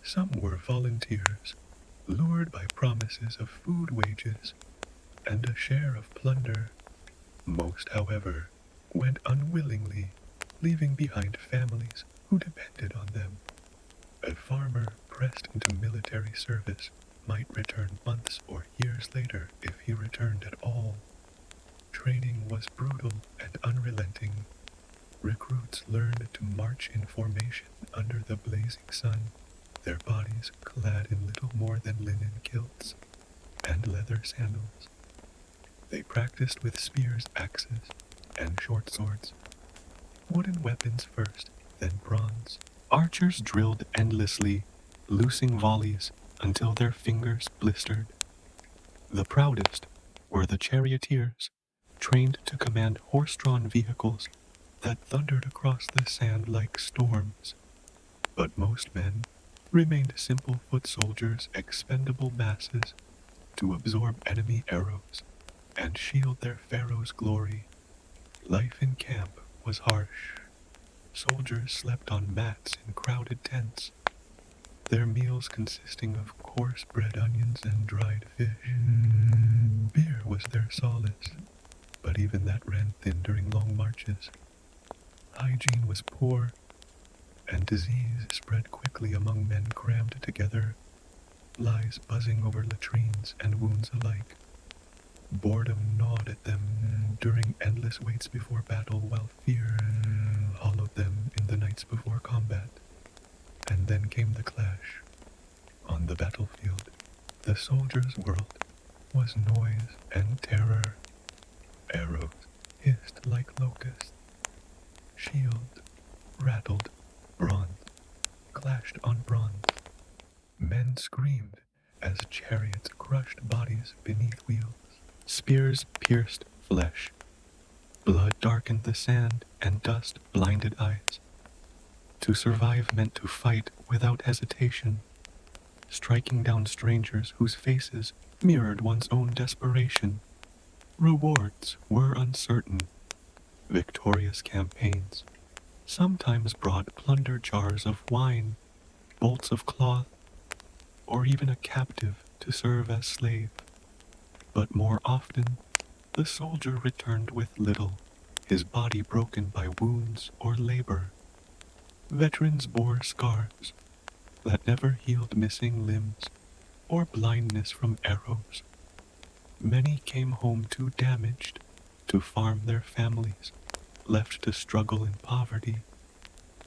Some were volunteers, lured by promises of food wages and a share of plunder. Most, however, went unwillingly, leaving behind families who depended on them. A farmer pressed into military service might return months or years later if he returned at all. Training was brutal and unrelenting. Recruits learned to march in formation under the blazing sun, their bodies clad in little more than linen kilts and leather sandals. They practiced with spears, axes, and short swords. Wooden weapons first, then bronze. Archers drilled endlessly, loosing volleys until their fingers blistered. The proudest were the charioteers, trained to command horse-drawn vehicles that thundered across the sand like storms. But most men remained simple foot soldiers, expendable masses, to absorb enemy arrows and shield their pharaoh's glory. Life in camp was harsh. Soldiers slept on mats in crowded tents, their meals consisting of coarse bread, onions, and dried fish. Beer was their solace, but even that ran thin during long marches. Hygiene was poor, and disease spread quickly among men crammed together, flies buzzing over latrines and wounds alike. Boredom gnawed at them during endless waits before battle, while fear hollowed them in the nights before combat. And then came the clash. On the battlefield, the soldier's world was noise and terror. Arrows hissed like locusts. Shield rattled, bronze clashed on bronze. Men screamed as chariots crushed bodies beneath wheels. Spears pierced flesh, Blood darkened the sand and dust blinded eyes. To survive meant to fight without hesitation, striking down strangers whose faces mirrored one's own desperation. Rewards were uncertain. Victorious campaigns sometimes brought plunder jars of wine, bolts of cloth, or even a captive to serve as slave. But more often, the soldier returned with little, his body broken by wounds or labor. Veterans bore scars that never healed missing limbs or blindness from arrows. Many came home too damaged to farm their families, left to struggle in poverty.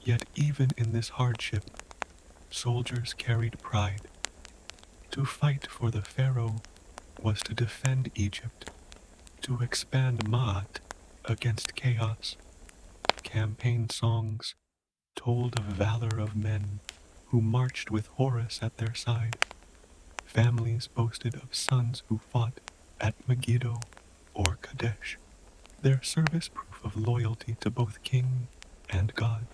Yet even in this hardship, soldiers carried pride. To fight for the pharaoh was to defend Egypt, to expand Ma'at against chaos. Campaign songs told of valor of men who marched with Horus at their side. Families boasted of sons who fought at Megiddo or Kadesh, their service proof of loyalty to both king and god.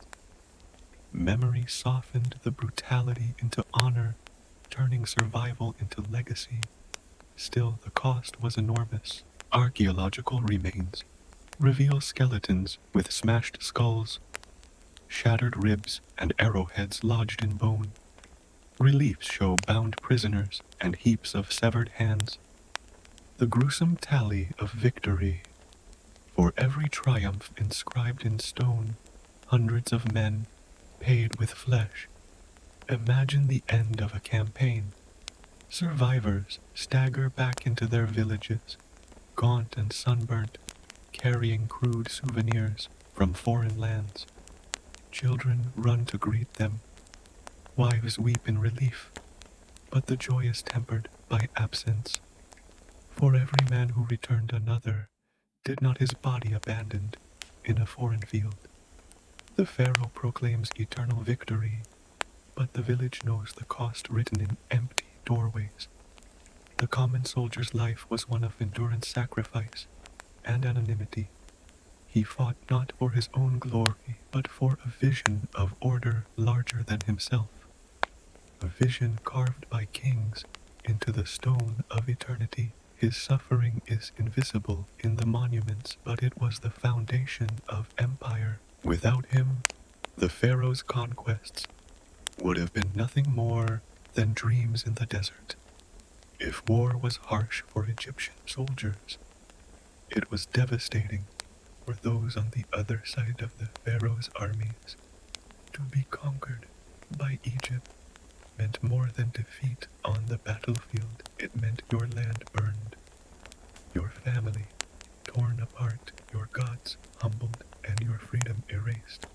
Memory softened the brutality into honor, turning survival into legacy. Still, the cost was enormous. Archaeological remains reveal skeletons with smashed skulls, shattered ribs, and arrowheads lodged in bone. Reliefs show bound prisoners and heaps of severed hands. The gruesome tally of victory. For every triumph inscribed in stone, hundreds of men paid with flesh. Imagine the end of a campaign. Survivors stagger back into their villages, gaunt and sunburnt, carrying crude souvenirs from foreign lands. Children run to greet them. Wives weep in relief, but the joy is tempered by absence. For every man who returned another, did not his body abandoned in a foreign field. The pharaoh proclaims eternal victory, but the village knows the cost written in empty doorways. The common soldier's life was one of endurance, sacrifice, and anonymity. He fought not for his own glory, but for a vision of order larger than himself. A vision carved by kings into the stone of eternity. His suffering is invisible in the monuments, but it was the foundation of empire. Without him, the pharaoh's conquests would have been nothing more than dreams in the desert. If war was harsh for Egyptian soldiers, it was devastating for those on the other side of the pharaoh's armies. To be conquered by Egypt meant more than defeat on the battlefield. It meant your land burned, your family torn apart, your gods humbled, and your freedom erased.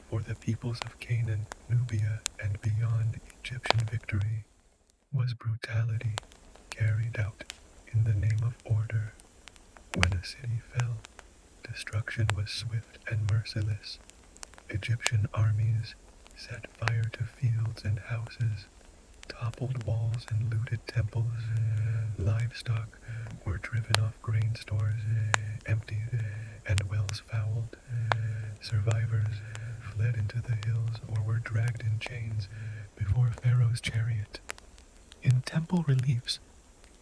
For the peoples of Canaan, Nubia, and beyond, Egyptian victory was brutality carried out in the name of order. When a city fell, destruction was swift and merciless. Egyptian armies set fire to fields and houses, toppled walls and looted temples. Livestock were driven off grain stores, emptied, and wells fouled. Survivors fled into the hills or were dragged in chains before Pharaoh's chariot. In temple reliefs,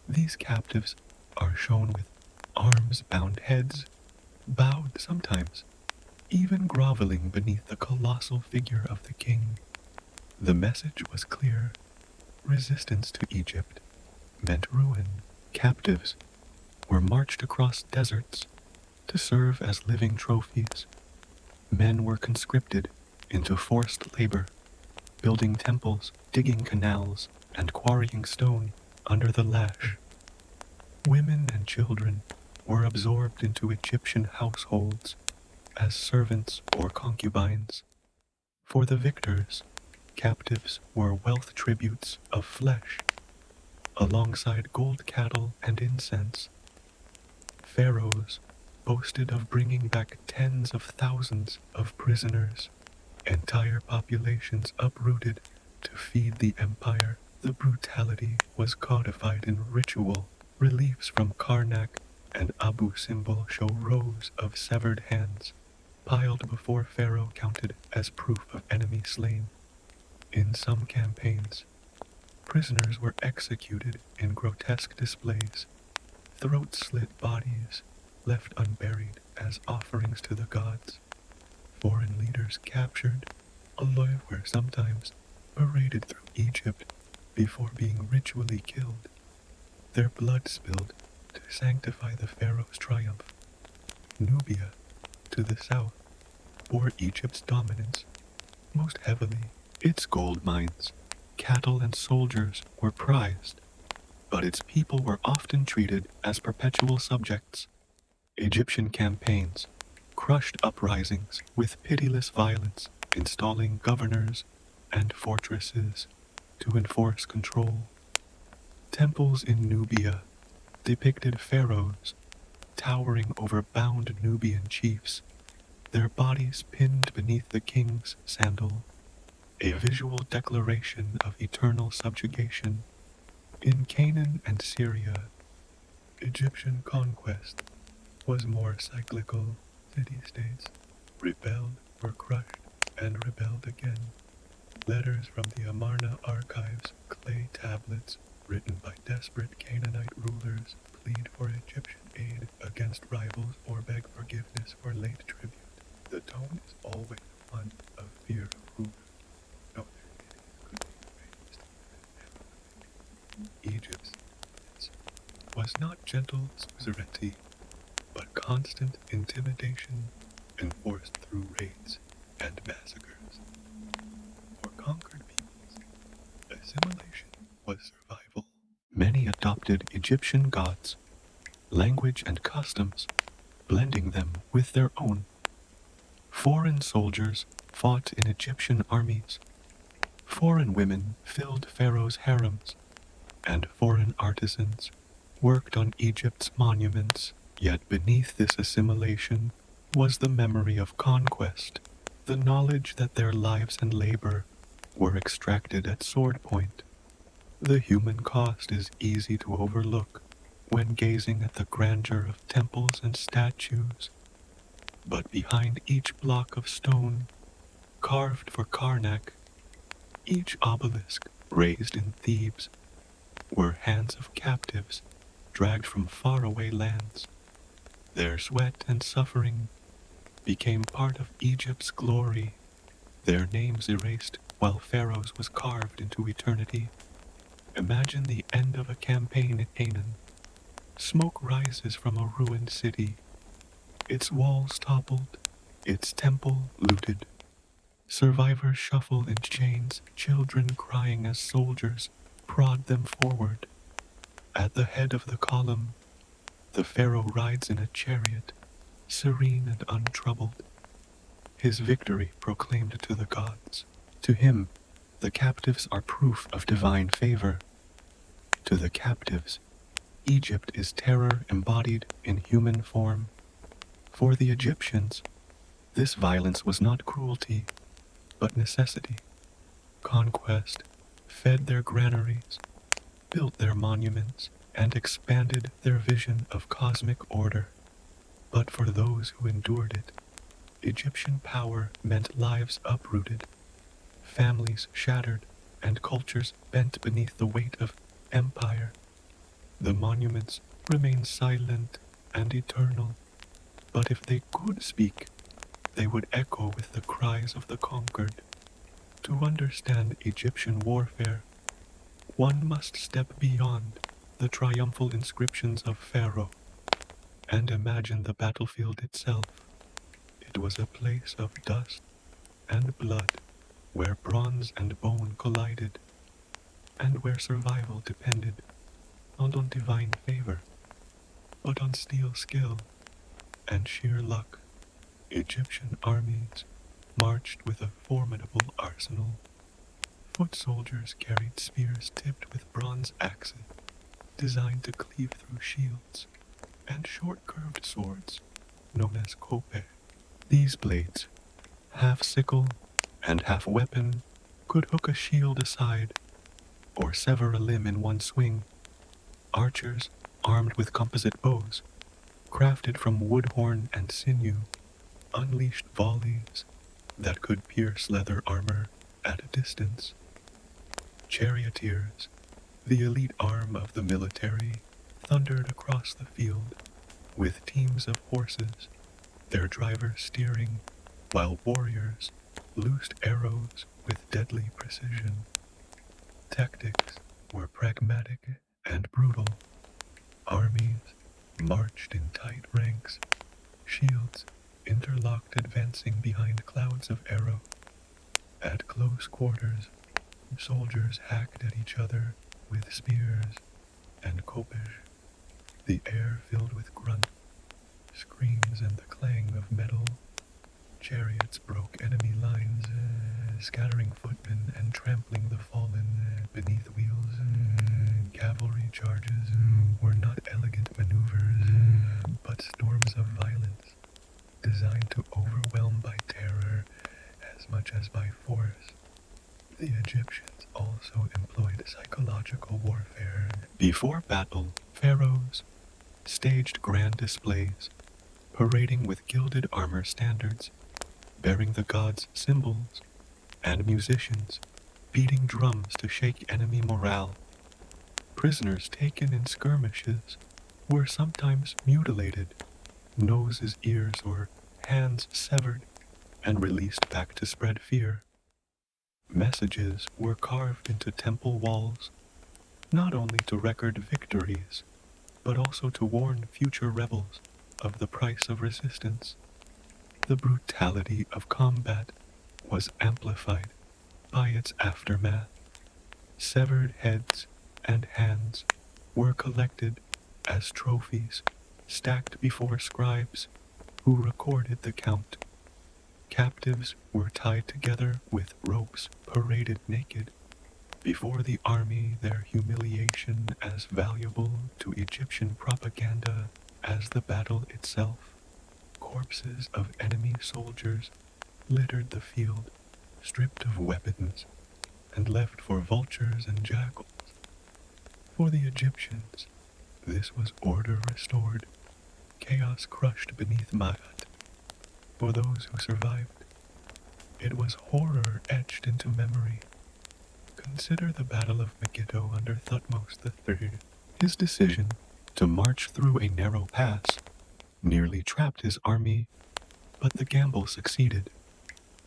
these captives are shown with arms-bound heads, bowed sometimes, even groveling beneath the colossal figure of the king. The message was clear. Resistance to Egypt meant ruin. Captives were marched across deserts to serve as living trophies. Men were conscripted into forced labor, building temples, digging canals, and quarrying stone under the lash. Women and children were absorbed into Egyptian households as servants or concubines. For the victors, captives were wealth tributes of flesh, alongside gold cattle and incense. Pharaohs boasted of bringing back tens of thousands of prisoners, entire populations uprooted to feed the empire. The brutality was codified in ritual. Reliefs from Karnak and Abu symbol show rows of severed hands piled before Pharaoh counted as proof of enemy slain. In some campaigns, prisoners were executed in grotesque displays, throat-slit bodies left unburied as offerings to the gods. Foreign leaders captured alive were sometimes paraded through Egypt before being ritually killed, their blood spilled to sanctify the pharaoh's triumph. Nubia, to the south, bore Egypt's dominance most heavily. Its gold mines, cattle, and soldiers were prized, but its people were often treated as perpetual subjects. Egyptian campaigns crushed uprisings with pitiless violence, installing governors and fortresses to enforce control. Temples in Nubia depicted pharaohs towering over bound Nubian chiefs, their bodies pinned beneath the king's sandal, a visual declaration of eternal subjugation. In Canaan and Syria, Egyptian conquest was more cyclical. City-states rebelled, were crushed, and rebelled again. Letters from the Amarna archives, clay tablets written by desperate Canaanite rulers, plead for Egyptian aid against rivals or beg forgiveness for late tribute. The tone is always one of fear of rulers. No, could be raised. Egypt's was not gentle suzerainty, but constant intimidation enforced through raids and massacres. For conquered peoples, assimilation was survival. Many adopted Egyptian gods, language, and customs, blending them with their own. Foreign soldiers fought in Egyptian armies. Foreign women filled Pharaoh's harems, and foreign artisans worked on Egypt's monuments. Yet beneath this assimilation was the memory of conquest, the knowledge that their lives and labor were extracted at sword point. The human cost is easy to overlook when gazing at the grandeur of temples and statues, but behind each block of stone, carved for Karnak, each obelisk raised in Thebes, were hands of captives dragged from faraway lands. Their sweat and suffering became part of Egypt's glory, their names erased while Pharaoh's was carved into eternity. Imagine the end of a campaign in Canaan. Smoke rises from a ruined city, its walls toppled, its temple looted. Survivors shuffle in chains, children crying as soldiers prod them forward. At the head of the column, the pharaoh rides in a chariot, serene and untroubled, his victory proclaimed to the gods. To him, the captives are proof of divine favor. To the captives, Egypt is terror embodied in human form. For the Egyptians, this violence was not cruelty, but necessity. Conquest fed their granaries, built their monuments, and expanded their vision of cosmic order. But for those who endured it, Egyptian power meant lives uprooted, families shattered, and cultures bent beneath the weight of empire. The monuments remain silent and eternal, but if they could speak, they would echo with the cries of the conquered. To understand Egyptian warfare, one must step beyond the triumphal inscriptions of Pharaoh and imagine the battlefield itself. It was a place of dust and blood, where bronze and bone collided, and where survival depended not on divine favor, but on steel skill and sheer luck. Egyptian armies marched with a formidable arsenal. Foot soldiers carried spears tipped with bronze axes, designed to cleave through shields, and short curved swords, known as kope. These blades, half sickle and half weapon, could hook a shield aside, or sever a limb in one swing. Archers, armed with composite bows, crafted from wood horn and sinew, unleashed volleys that could pierce leather armor at a distance. Charioteers, the elite arm of the military, thundered across the field with teams of horses, their drivers steering, while warriors loosed arrows with deadly precision. Tactics were pragmatic and brutal. Armies marched in tight ranks, shields interlocked advancing behind clouds of arrow. At close quarters, soldiers hacked at each other with spears and kopech, the air filled with grunts, screams, and the clang of metal. Chariots broke enemy lines, scattering footmen and trampling the fallen beneath wheels. Cavalry charges were not elegant maneuvers, but storms of violence, designed to overwhelm by terror as much as by force. The Egyptians also employed psychological warfare. Before battle, pharaohs staged grand displays, parading with gilded armor standards, bearing the gods' symbols, and musicians beating drums to shake enemy morale. Prisoners taken in skirmishes were sometimes mutilated, noses, ears, or hands severed, and released back to spread fear. Messages were carved into temple walls, not only to record victories, but also to warn future rebels of the price of resistance. The brutality of combat was amplified by its aftermath. Severed heads and hands were collected as trophies, stacked before scribes who recorded the count. Captives were tied together with ropes, paraded naked. Before the army, their humiliation as valuable to Egyptian propaganda as the battle itself. Corpses of enemy soldiers littered the field, stripped of weapons, and left for vultures and jackals. For the Egyptians, this was order restored, chaos crushed beneath Maat. For those who survived, it was horror etched into memory. Consider the Battle of Megiddo under Thutmose III. His decision to march through a narrow pass nearly trapped his army, but the gamble succeeded.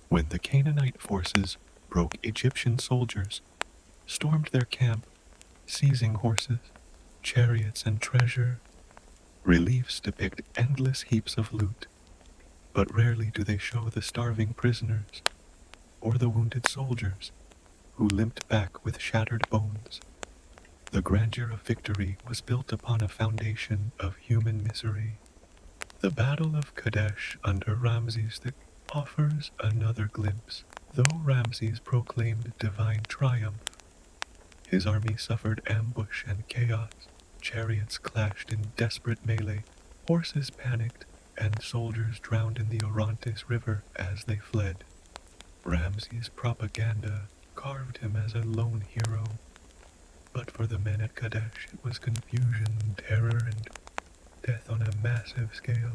When the Canaanite forces broke Egyptian soldiers, stormed their camp, seizing horses, chariots, and treasure, reliefs depict endless heaps of loot, but rarely do they show the starving prisoners or the wounded soldiers who limped back with shattered bones. The grandeur of victory was built upon a foundation of human misery. The Battle of Kadesh under Ramses II offers another glimpse. Though Ramses proclaimed divine triumph, his army suffered ambush and chaos. Chariots clashed in desperate melee, horses panicked, and soldiers drowned in the Orontes River as they fled. Ramses' propaganda carved him as a lone hero, but for the men at Kadesh it was confusion, terror, and death on a massive scale.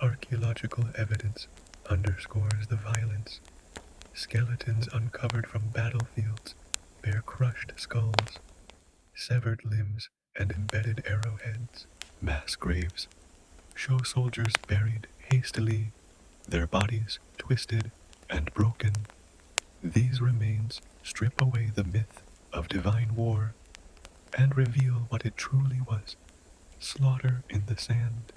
Archaeological evidence underscores the violence. Skeletons uncovered from battlefields bear crushed skulls, severed limbs, and embedded arrowheads. Mass graves show soldiers buried hastily, their bodies twisted and broken. These remains strip away the myth of divine war and reveal what it truly was: slaughter in the sand.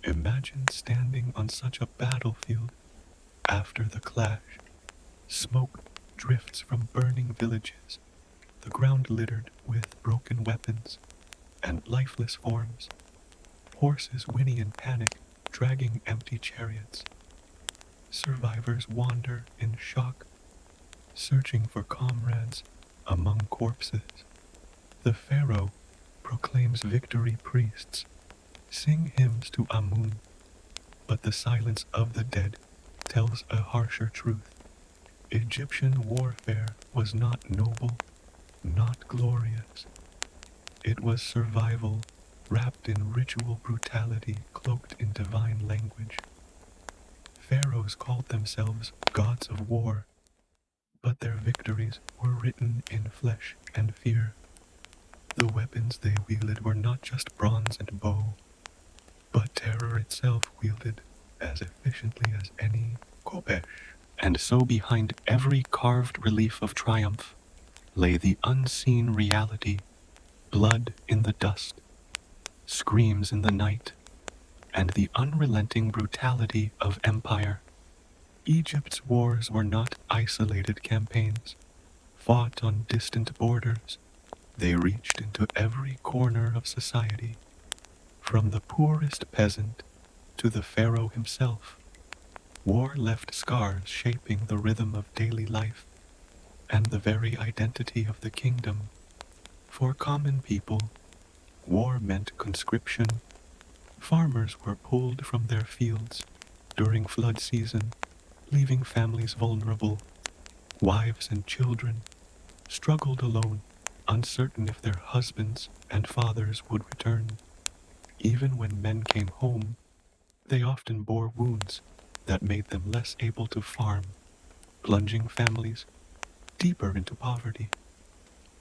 Imagine standing on such a battlefield after the clash. Smoke drifts from burning villages, the ground littered with broken weapons and lifeless forms. Horses whinny in panic, dragging empty chariots. Survivors wander in shock, searching for comrades among corpses. The pharaoh proclaims victory. Priests sing hymns to Amun, but the silence of the dead tells a harsher truth. Egyptian warfare was not noble, not glorious. It was survival wrapped in ritual brutality, cloaked in divine language. Pharaohs called themselves gods of war, but their victories were written in flesh and fear. The weapons they wielded were not just bronze and bow, but terror itself wielded as efficiently as any kopesh. And so behind every carved relief of triumph lay the unseen reality: blood in the dust, screams in the night, and the unrelenting brutality of empire. Egypt's wars were not isolated campaigns, fought on distant borders. They reached into every corner of society, from the poorest peasant to the pharaoh himself. War left scars shaping the rhythm of daily life and the very identity of the kingdom. For common people, war meant conscription. Farmers were pulled from their fields during flood season, leaving families vulnerable. Wives and children struggled alone, uncertain if their husbands and fathers would return. Even when men came home, they often bore wounds that made them less able to farm, plunging families deeper into poverty.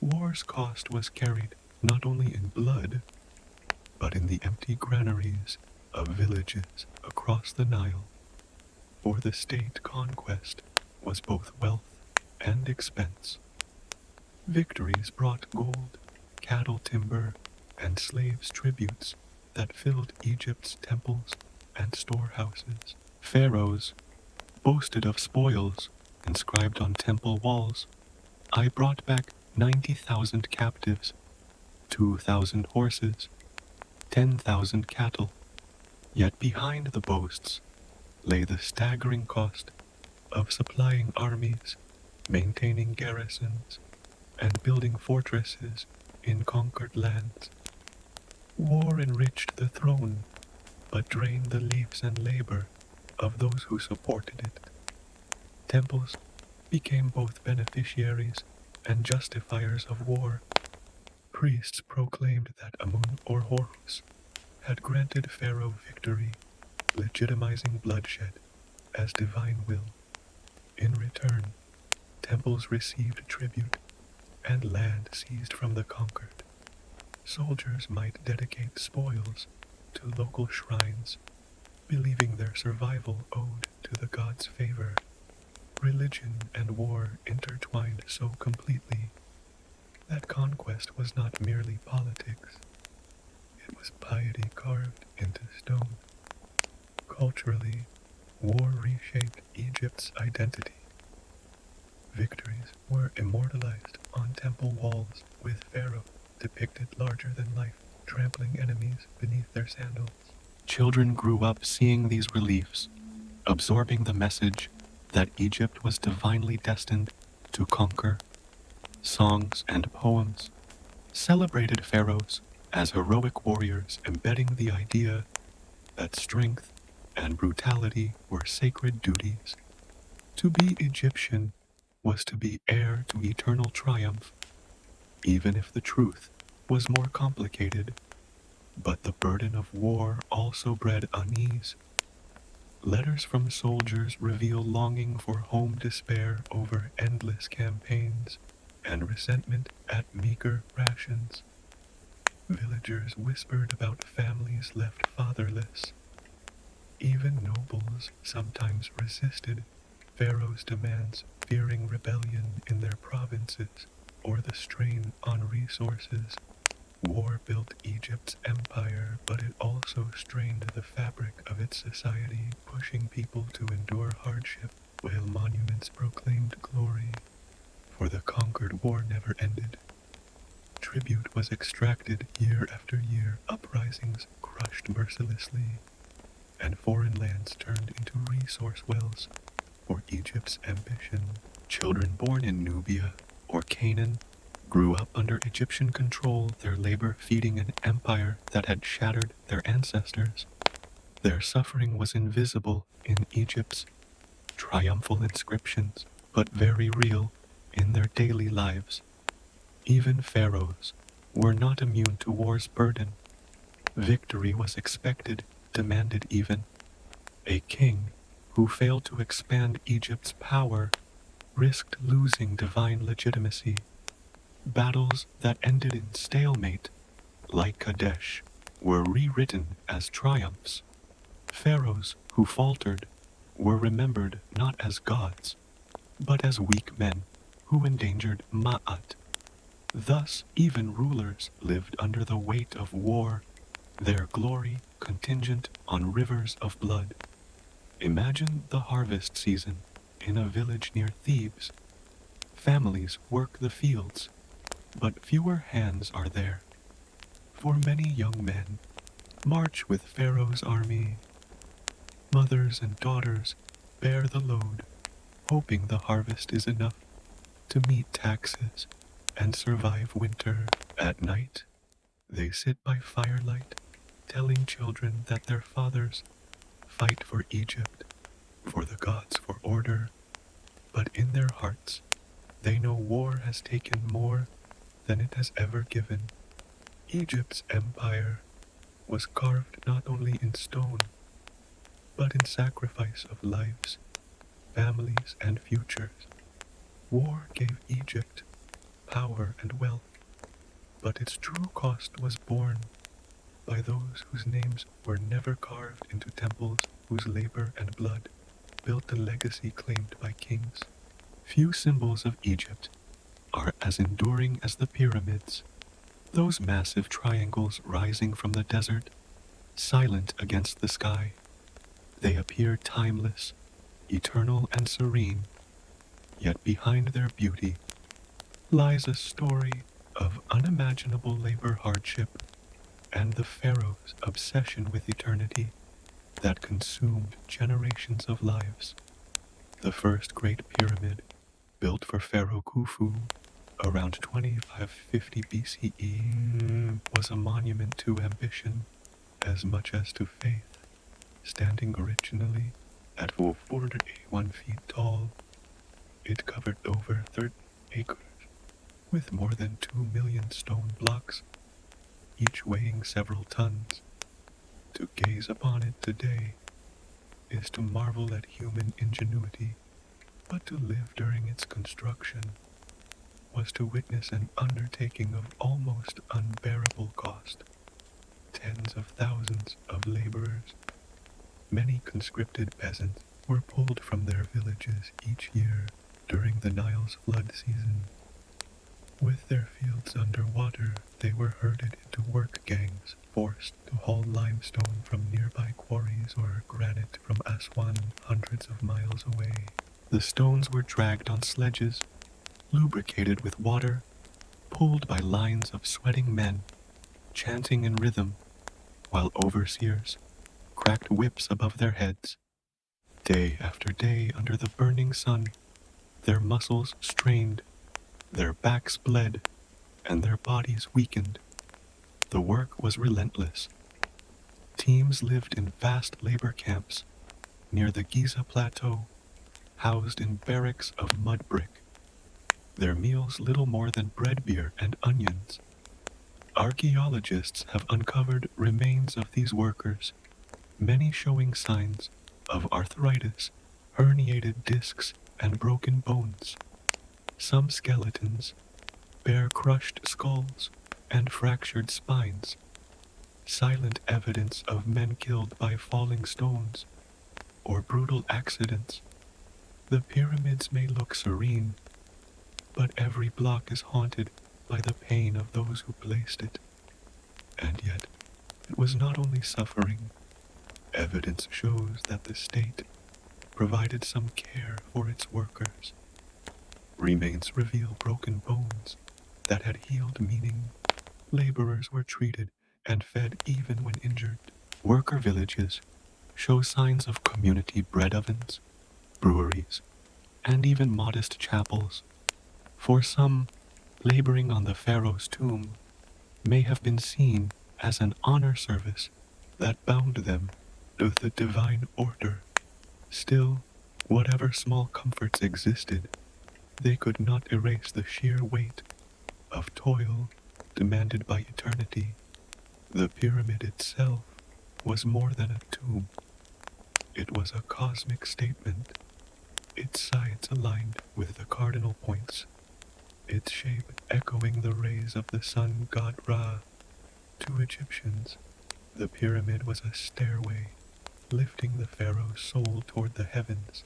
War's cost was carried not only in blood, but in the empty granaries of villages across the Nile. For the state, conquest was both wealth and expense. Victories brought gold, cattle timber, and slaves' tributes that filled Egypt's temples and storehouses. Pharaohs boasted of spoils inscribed on temple walls. I brought back 90,000 captives, 2,000 horses, 10,000 cattle. Yet behind the boasts lay the staggering cost of supplying armies, maintaining garrisons, and building fortresses in conquered lands. War enriched the throne, but drained the lives and labor of those who supported it. Temples became both beneficiaries and justifiers of war. Priests proclaimed that Amun or Horus had granted Pharaoh victory, legitimizing bloodshed as divine will. In return, temples received tribute and land seized from the conquered. Soldiers might dedicate spoils to local shrines, believing their survival owed to the gods' favor. Religion and war intertwined so completely that conquest was not merely politics, it was piety carved into stone. Culturally, war reshaped Egypt's identity. Victories were immortalized on temple walls, with Pharaoh depicted larger than life, trampling enemies beneath their sandals. Children grew up seeing these reliefs, absorbing the message that Egypt was divinely destined to conquer. Songs and poems celebrated pharaohs as heroic warriors, embedding the idea that strength and brutality were sacred duties. To be Egyptian was to be heir to eternal triumph, even if the truth was more complicated. But the burden of war also bred unease. Letters from soldiers reveal longing for home, despair over endless campaigns, and resentment at meager rations. Villagers whispered about families left fatherless. Even nobles sometimes resisted Pharaoh's demands, fearing rebellion in their provinces or the strain on resources. War built Egypt's empire, but it also strained the fabric of its society, pushing people to endure hardship while monuments proclaimed glory. For the conquered war never ended. Tribute was extracted year after year, uprisings crushed mercilessly, and foreign lands turned into resource wells for Egypt's ambition. Children born in Nubia or Canaan grew up under Egyptian control, their labor feeding an empire that had shattered their ancestors. Their suffering was invisible in Egypt's triumphal inscriptions, but very real in their daily lives. Even pharaohs were not immune to war's burden. Victory was expected, demanded even. A king who failed to expand Egypt's power risked losing divine legitimacy. Battles that ended in stalemate, like Kadesh, were rewritten as triumphs. Pharaohs who faltered were remembered not as gods, but as weak men who endangered Ma'at. Thus, even rulers lived under the weight of war, their glory contingent on rivers of blood. Imagine the harvest season in a village near Thebes. Families work the fields, but fewer hands are there. For many young men march with Pharaoh's army. Mothers and daughters bear the load, hoping the harvest is enough to meet taxes and survive winter. At night, they sit by firelight, telling children that their fathers fight for Egypt, for the gods for order, but in their hearts, they know war has taken more than it has ever given. Egypt's empire was carved not only in stone, but in sacrifice of lives, families, and futures. War gave Egypt power and wealth, but its true cost was borne by those whose names were never carved into temples, whose labor and blood built the legacy claimed by kings. Few symbols of Egypt are as enduring as the pyramids, those massive triangles rising from the desert, silent against the sky. They appear timeless, eternal and serene, yet behind their beauty lies a story of unimaginable labor hardship and the pharaoh's obsession with eternity that consumed generations of lives. The first great pyramid, built for Pharaoh Khufu around 2550 BCE, was a monument to ambition as much as to faith. Standing originally at 481 feet tall, it covered over 30 acres, with more than 2 million stone blocks, each weighing several tons. To gaze upon it today is to marvel at human ingenuity, but to live during its construction was to witness an undertaking of almost unbearable cost. Tens of thousands of laborers, many conscripted peasants, were pulled from their villages each year during the Nile's flood season. With their fields under water, they were herded into work gangs, forced to haul limestone from nearby quarries or granite from Aswan hundreds of miles away. The stones were dragged on sledges, lubricated with water, pulled by lines of sweating men, chanting in rhythm, while overseers cracked whips above their heads. Day after day under the burning sun, their muscles strained, their backs bled, and their bodies weakened. The work was relentless. Teams lived in vast labor camps near the Giza Plateau, housed in barracks of mud brick, their meals little more than bread beer and onions. Archaeologists have uncovered remains of these workers, many showing signs of arthritis, herniated discs, and broken bones. Some skeletons bear crushed skulls and fractured spines, silent evidence of men killed by falling stones or brutal accidents. The pyramids may look serene, but every block is haunted by the pain of those who placed it. And yet, it was not only suffering. Evidence shows that the state provided some care for its workers. Remains reveal broken bones that had healed, meaning laborers were treated and fed even when injured. Worker villages show signs of community bread ovens, breweries, and even modest chapels. For some, laboring on the pharaoh's tomb may have been seen as an honor service that bound them to the divine order. Still, whatever small comforts existed, they could not erase the sheer weight of toil demanded by eternity. The pyramid itself was more than a tomb. It was a cosmic statement, its sides aligned with the cardinal points, its shape echoing the rays of the sun god Ra. To Egyptians, the pyramid was a stairway, lifting the pharaoh's soul toward the heavens.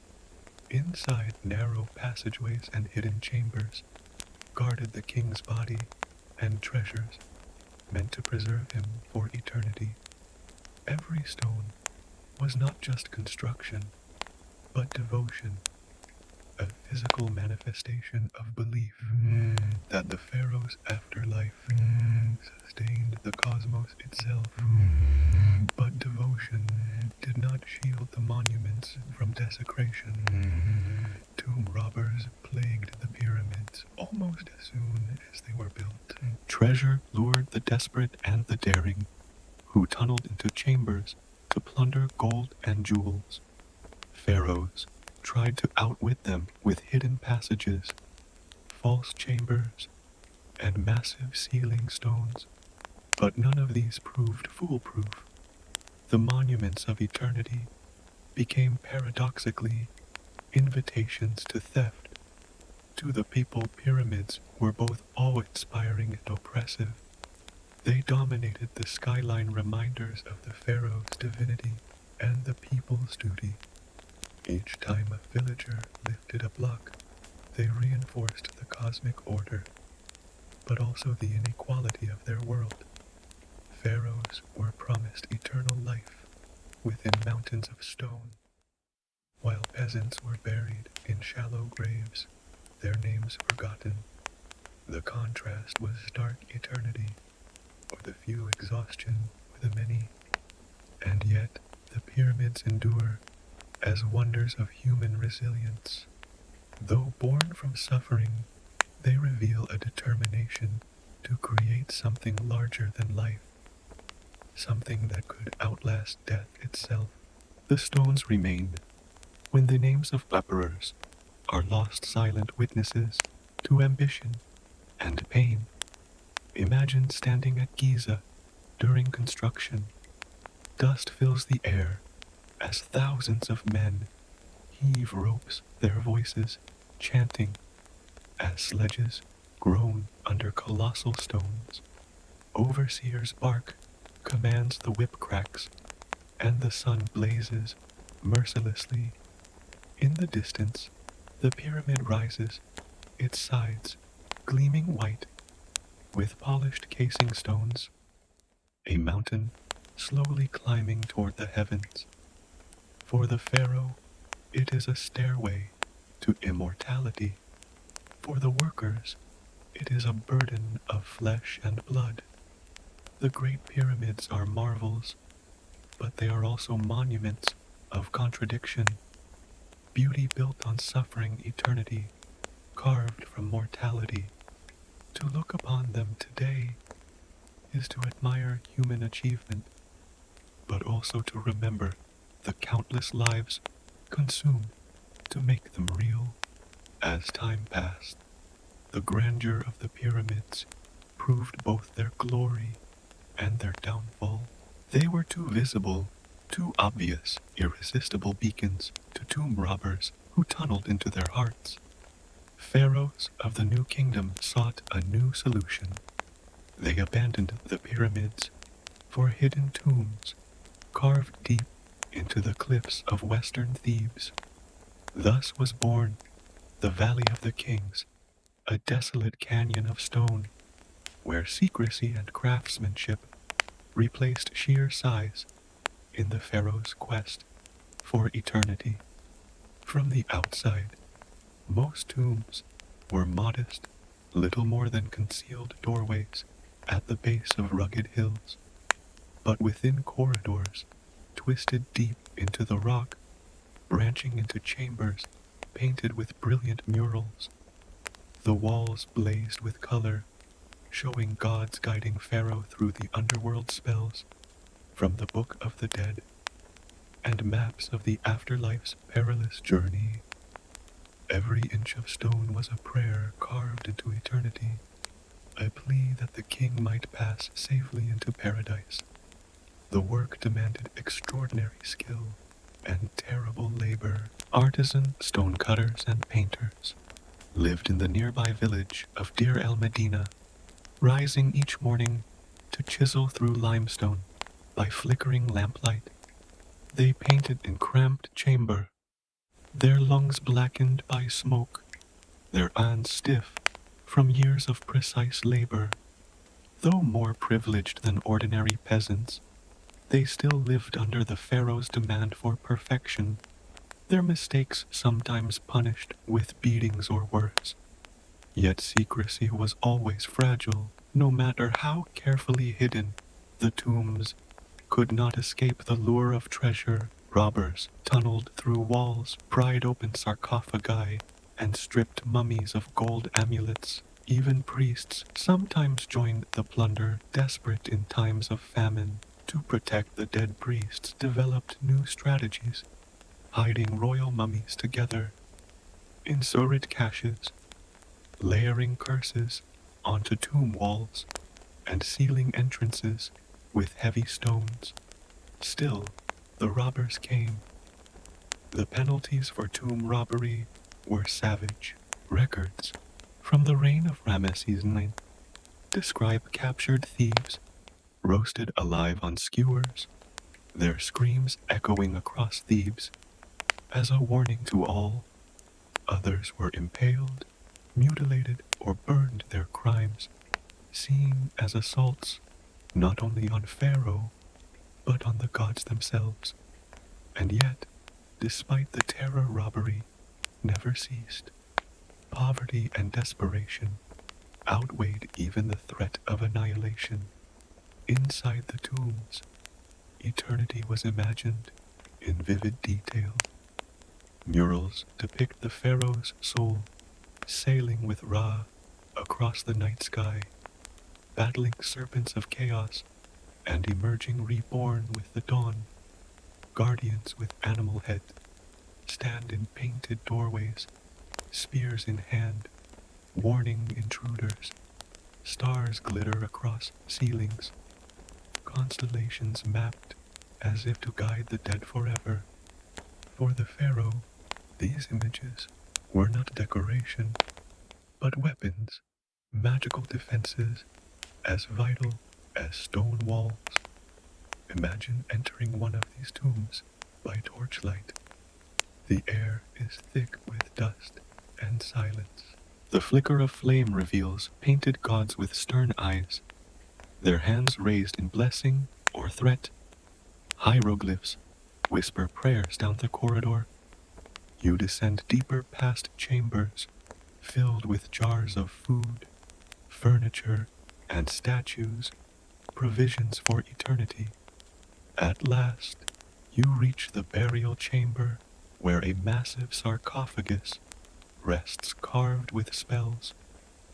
Inside, narrow passageways and hidden chambers guarded the king's body and treasures, meant to preserve him for eternity. Every stone was not just construction, but devotion, a physical manifestation of belief that the pharaoh's afterlife sustained the cosmos itself. But devotion did not shield the monuments from desecration. Tomb robbers plagued the pyramids almost as soon as they were built. Treasure lured the desperate and the daring, who tunneled into chambers to plunder gold and jewels. Pharaohs tried to outwit them with hidden passages, false chambers, and massive ceiling stones, but none of these proved foolproof. The monuments of eternity became paradoxically invitations to theft. To the people, pyramids were both awe-inspiring and oppressive. They dominated the skyline, reminders of the pharaoh's divinity and the people's duty. Each time a villager lifted a block, they reinforced the cosmic order, but also the inequality of their world. Pharaohs were promised eternal life within mountains of stone, while peasants were buried in shallow graves, their names forgotten. The contrast was stark eternity, for the few, exhaustion for the many. And yet the pyramids endure as wonders of human resilience. Though born from suffering, they reveal a determination to create something larger than life, something that could outlast death itself. The stones remained, when the names of laborers are lost, silent witnesses to ambition and pain. Imagine standing at Giza during construction. Dust fills the air as thousands of men heave ropes, their voices chanting as sledges groan under colossal stones. Overseers bark, commands the whip cracks, and the sun blazes mercilessly. In the distance, the pyramid rises, its sides gleaming white with polished casing stones, a mountain slowly climbing toward the heavens. For the pharaoh, it is a stairway to immortality. For the workers, it is a burden of flesh and blood. The great pyramids are marvels, but they are also monuments of contradiction. Beauty built on suffering, eternity carved from mortality. To look upon them today is to admire human achievement, but also to remember the countless lives consumed to make them real. As time passed, the grandeur of the pyramids proved both their glory and their downfall. They were too visible, too obvious, irresistible beacons to tomb robbers who tunneled into their hearts. Pharaohs of the new kingdom sought a new solution. They abandoned the pyramids for hidden tombs carved deep into the cliffs of western Thebes. Thus was born the Valley of the Kings, a desolate canyon of stone, where secrecy and craftsmanship replaced sheer size in the pharaoh's quest for eternity. From the outside, most tombs were modest, little more than concealed doorways at the base of rugged hills, but within corridors twisted deep into the rock, branching into chambers painted with brilliant murals. The walls blazed with color, showing gods guiding Pharaoh through the underworld spells from the Book of the Dead, and maps of the afterlife's perilous journey. Every inch of stone was a prayer carved into eternity, a plea that the king might pass safely into paradise. The work demanded extraordinary skill and terrible labor. Artisan stonecutters and painters lived in the nearby village of Deir el Medina, rising each morning to chisel through limestone by flickering lamplight. They painted in cramped chamber, their lungs blackened by smoke, their hands stiff from years of precise labor. Though more privileged than ordinary peasants, they still lived under the pharaoh's demand for perfection, their mistakes sometimes punished with beatings or worse. Yet secrecy was always fragile, no matter how carefully hidden. The tombs could not escape the lure of treasure. Robbers tunneled through walls, pried open sarcophagi, and stripped mummies of gold amulets. Even priests sometimes joined the plunder, desperate in times of famine. To protect the dead, priests developed new strategies, hiding royal mummies together in surit caches, layering curses onto tomb walls, and sealing entrances with heavy stones. Still, the robbers came. The penalties for tomb robbery were savage. Records from the reign of Ramesses IX describe captured thieves roasted alive on skewers, their screams echoing across Thebes as a warning to all. Others were impaled, mutilated, or burned their crimes, seen as assaults not only on Pharaoh, but on the gods themselves. And yet, despite the terror, robbery never ceased. Poverty and desperation outweighed even the threat of annihilation. Inside the tombs, eternity was imagined in vivid detail. Murals depict the pharaoh's soul sailing with Ra across the night sky, battling serpents of chaos and emerging reborn with the dawn. Guardians with animal heads stand in painted doorways, spears in hand, warning intruders. Stars glitter across ceilings, constellations mapped as if to guide the dead forever. For the pharaoh, these images were not decoration, but weapons, magical defenses as vital as stone walls. Imagine entering one of these tombs by torchlight. The air is thick with dust and silence. The flicker of flame reveals painted gods with stern eyes, their hands raised in blessing or threat. Hieroglyphs whisper prayers down the corridor. You descend deeper past chambers filled with jars of food, furniture, and statues, provisions for eternity. At last, you reach the burial chamber where a massive sarcophagus rests carved with spells,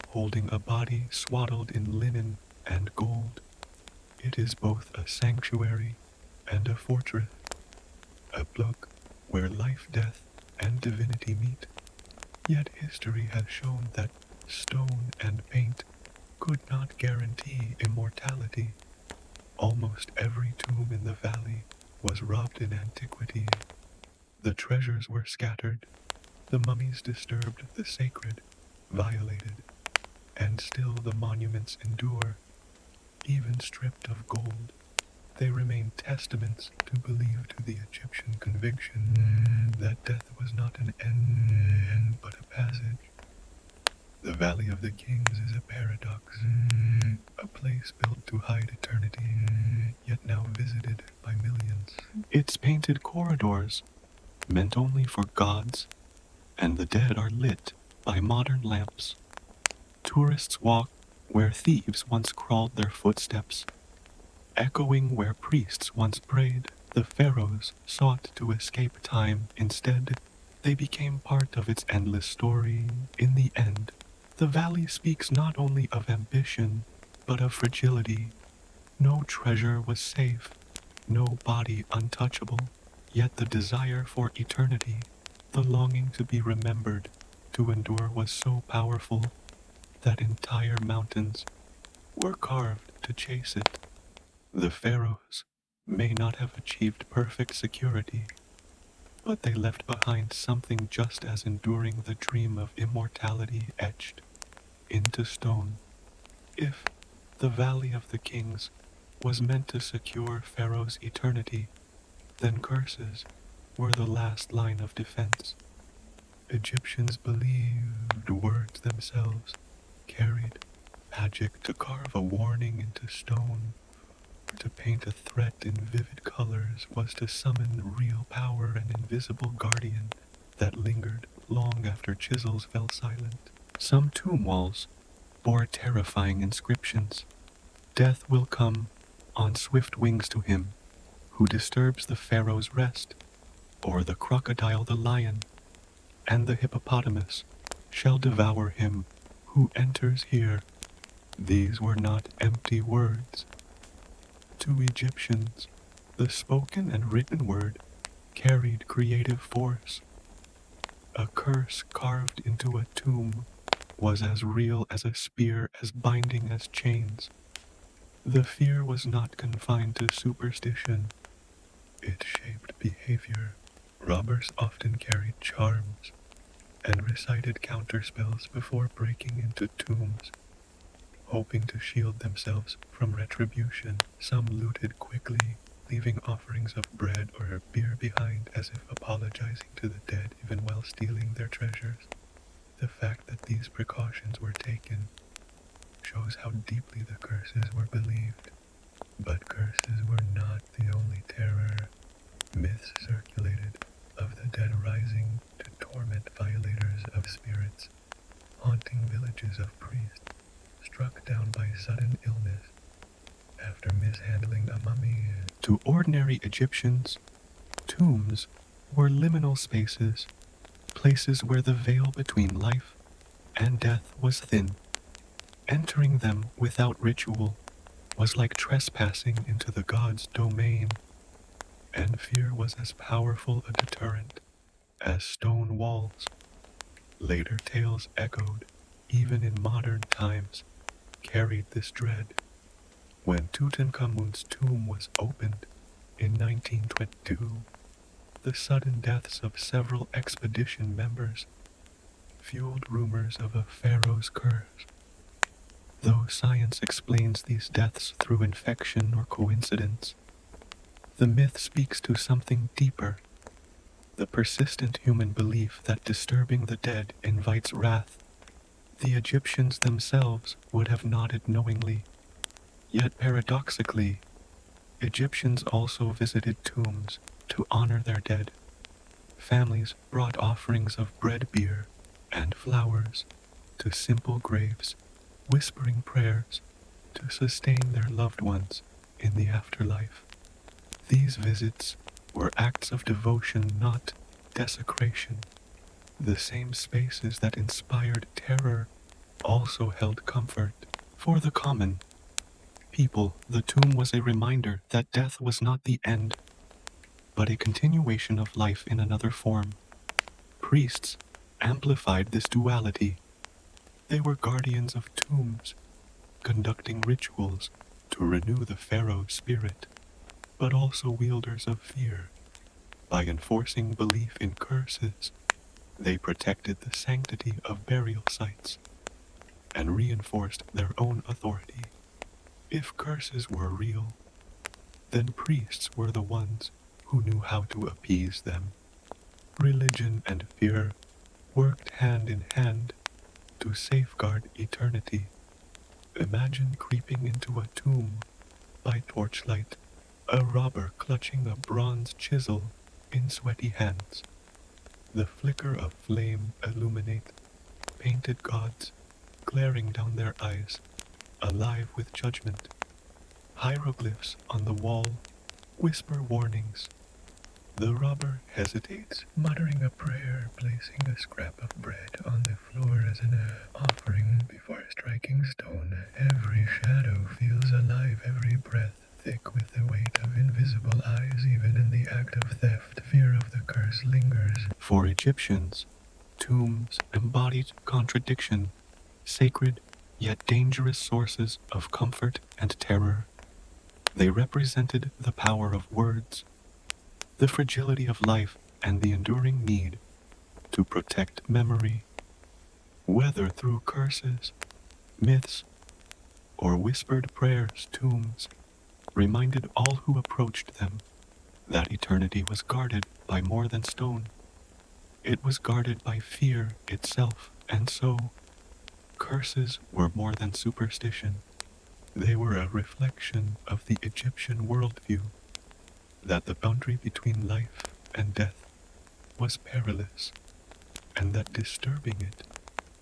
holding a body swaddled in linen and gold. It is both a sanctuary and a fortress, a book where life, death, and divinity meet. Yet history has shown that stone and paint could not guarantee immortality. Almost every tomb in the valley was robbed in antiquity. The treasures were scattered, the mummies disturbed, the sacred violated, and still the monuments endure. Even stripped of gold, they remain testaments to believe to the Egyptian conviction that death was not an end, but a passage. The Valley of the Kings is a paradox, a place built to hide eternity, yet now visited by millions. Its painted corridors, meant only for gods, and the dead are lit by modern lamps. Tourists walk where thieves once crawled their footsteps, echoing where priests once prayed. The pharaohs sought to escape time. Instead, they became part of its endless story. In the end, the valley speaks not only of ambition, but of fragility. No treasure was safe, no body untouchable, yet the desire for eternity, the longing to be remembered, to endure was so powerful. that entire mountains were carved to chase it. The pharaohs may not have achieved perfect security, but they left behind something just as enduring, the dream of immortality etched into stone. If the Valley of the Kings was meant to secure Pharaoh's eternity, then curses were the last line of defense. Egyptians believed words themselves carried magic. To carve a warning into stone, to paint a threat in vivid colors, was to summon real power, an invisible guardian that lingered long after chisels fell silent. Some tomb walls bore terrifying inscriptions. Death will come on swift wings to him who disturbs the pharaoh's rest, or the crocodile, the lion, and the hippopotamus shall devour him who enters here. These were not empty words. To Egyptians, the spoken and written word carried creative force. A curse carved into a tomb was as real as a spear, as binding as chains. The fear was not confined to superstition. It shaped behavior. Robbers often carried charms and recited counterspells before breaking into tombs, hoping to shield themselves from retribution. Some looted quickly, leaving offerings of bread or beer behind, as if apologizing to the dead even while stealing their treasures. The fact that these precautions were taken shows how deeply the curses were believed. But curses were not the only terror. Myths circulated of the dead rising to torment violators of spirits, haunting villages of priests struck down by sudden illness after mishandling a mummy. To ordinary Egyptians, tombs were liminal spaces, places where the veil between life and death was thin. Entering them without ritual was like trespassing into the gods' domain, and fear was as powerful a deterrent as stone walls. Later tales echoed, even in modern times, carried this dread. When Tutankhamun's tomb was opened in 1922, the sudden deaths of several expedition members fueled rumors of a pharaoh's curse. Though science explains these deaths through infection or coincidence, the myth speaks to something deeper: the persistent human belief that disturbing the dead invites wrath. The Egyptians themselves would have nodded knowingly. Yet paradoxically, Egyptians also visited tombs to honor their dead. Families brought offerings of bread, beer, and flowers to simple graves, whispering prayers to sustain their loved ones in the afterlife. These visits were acts of devotion, not desecration. The same spaces that inspired terror also held comfort. For the common people, the tomb was a reminder that death was not the end, but a continuation of life in another form. Priests amplified this duality. They were guardians of tombs, conducting rituals to renew the pharaoh's spirit, but also wielders of fear. By enforcing belief in curses, they protected the sanctity of burial sites and reinforced their own authority. If curses were real, then priests were the ones who knew how to appease them. Religion and fear worked hand in hand to safeguard eternity. Imagine creeping into a tomb by torchlight, a robber clutching a bronze chisel in sweaty hands. The flicker of flame illuminate painted gods glaring down their eyes, alive with judgment. Hieroglyphs on the wall whisper warnings. The robber hesitates, muttering a prayer, placing a scrap of bread on the floor as an offering before striking stone. Every shadow feels alive, every breath thick with the weight of invisible eyes. Even in the act of theft, fear of the curse lingers. For Egyptians, tombs embodied contradiction, sacred yet dangerous sources of comfort and terror. They represented the power of words, the fragility of life, and the enduring need to protect memory, whether through curses, myths, or whispered prayers. Tombs reminded all who approached them that eternity was guarded by more than stone. It was guarded by fear itself, and so curses were more than superstition. They were a reflection of the Egyptian worldview that the boundary between life and death was perilous, and that disturbing it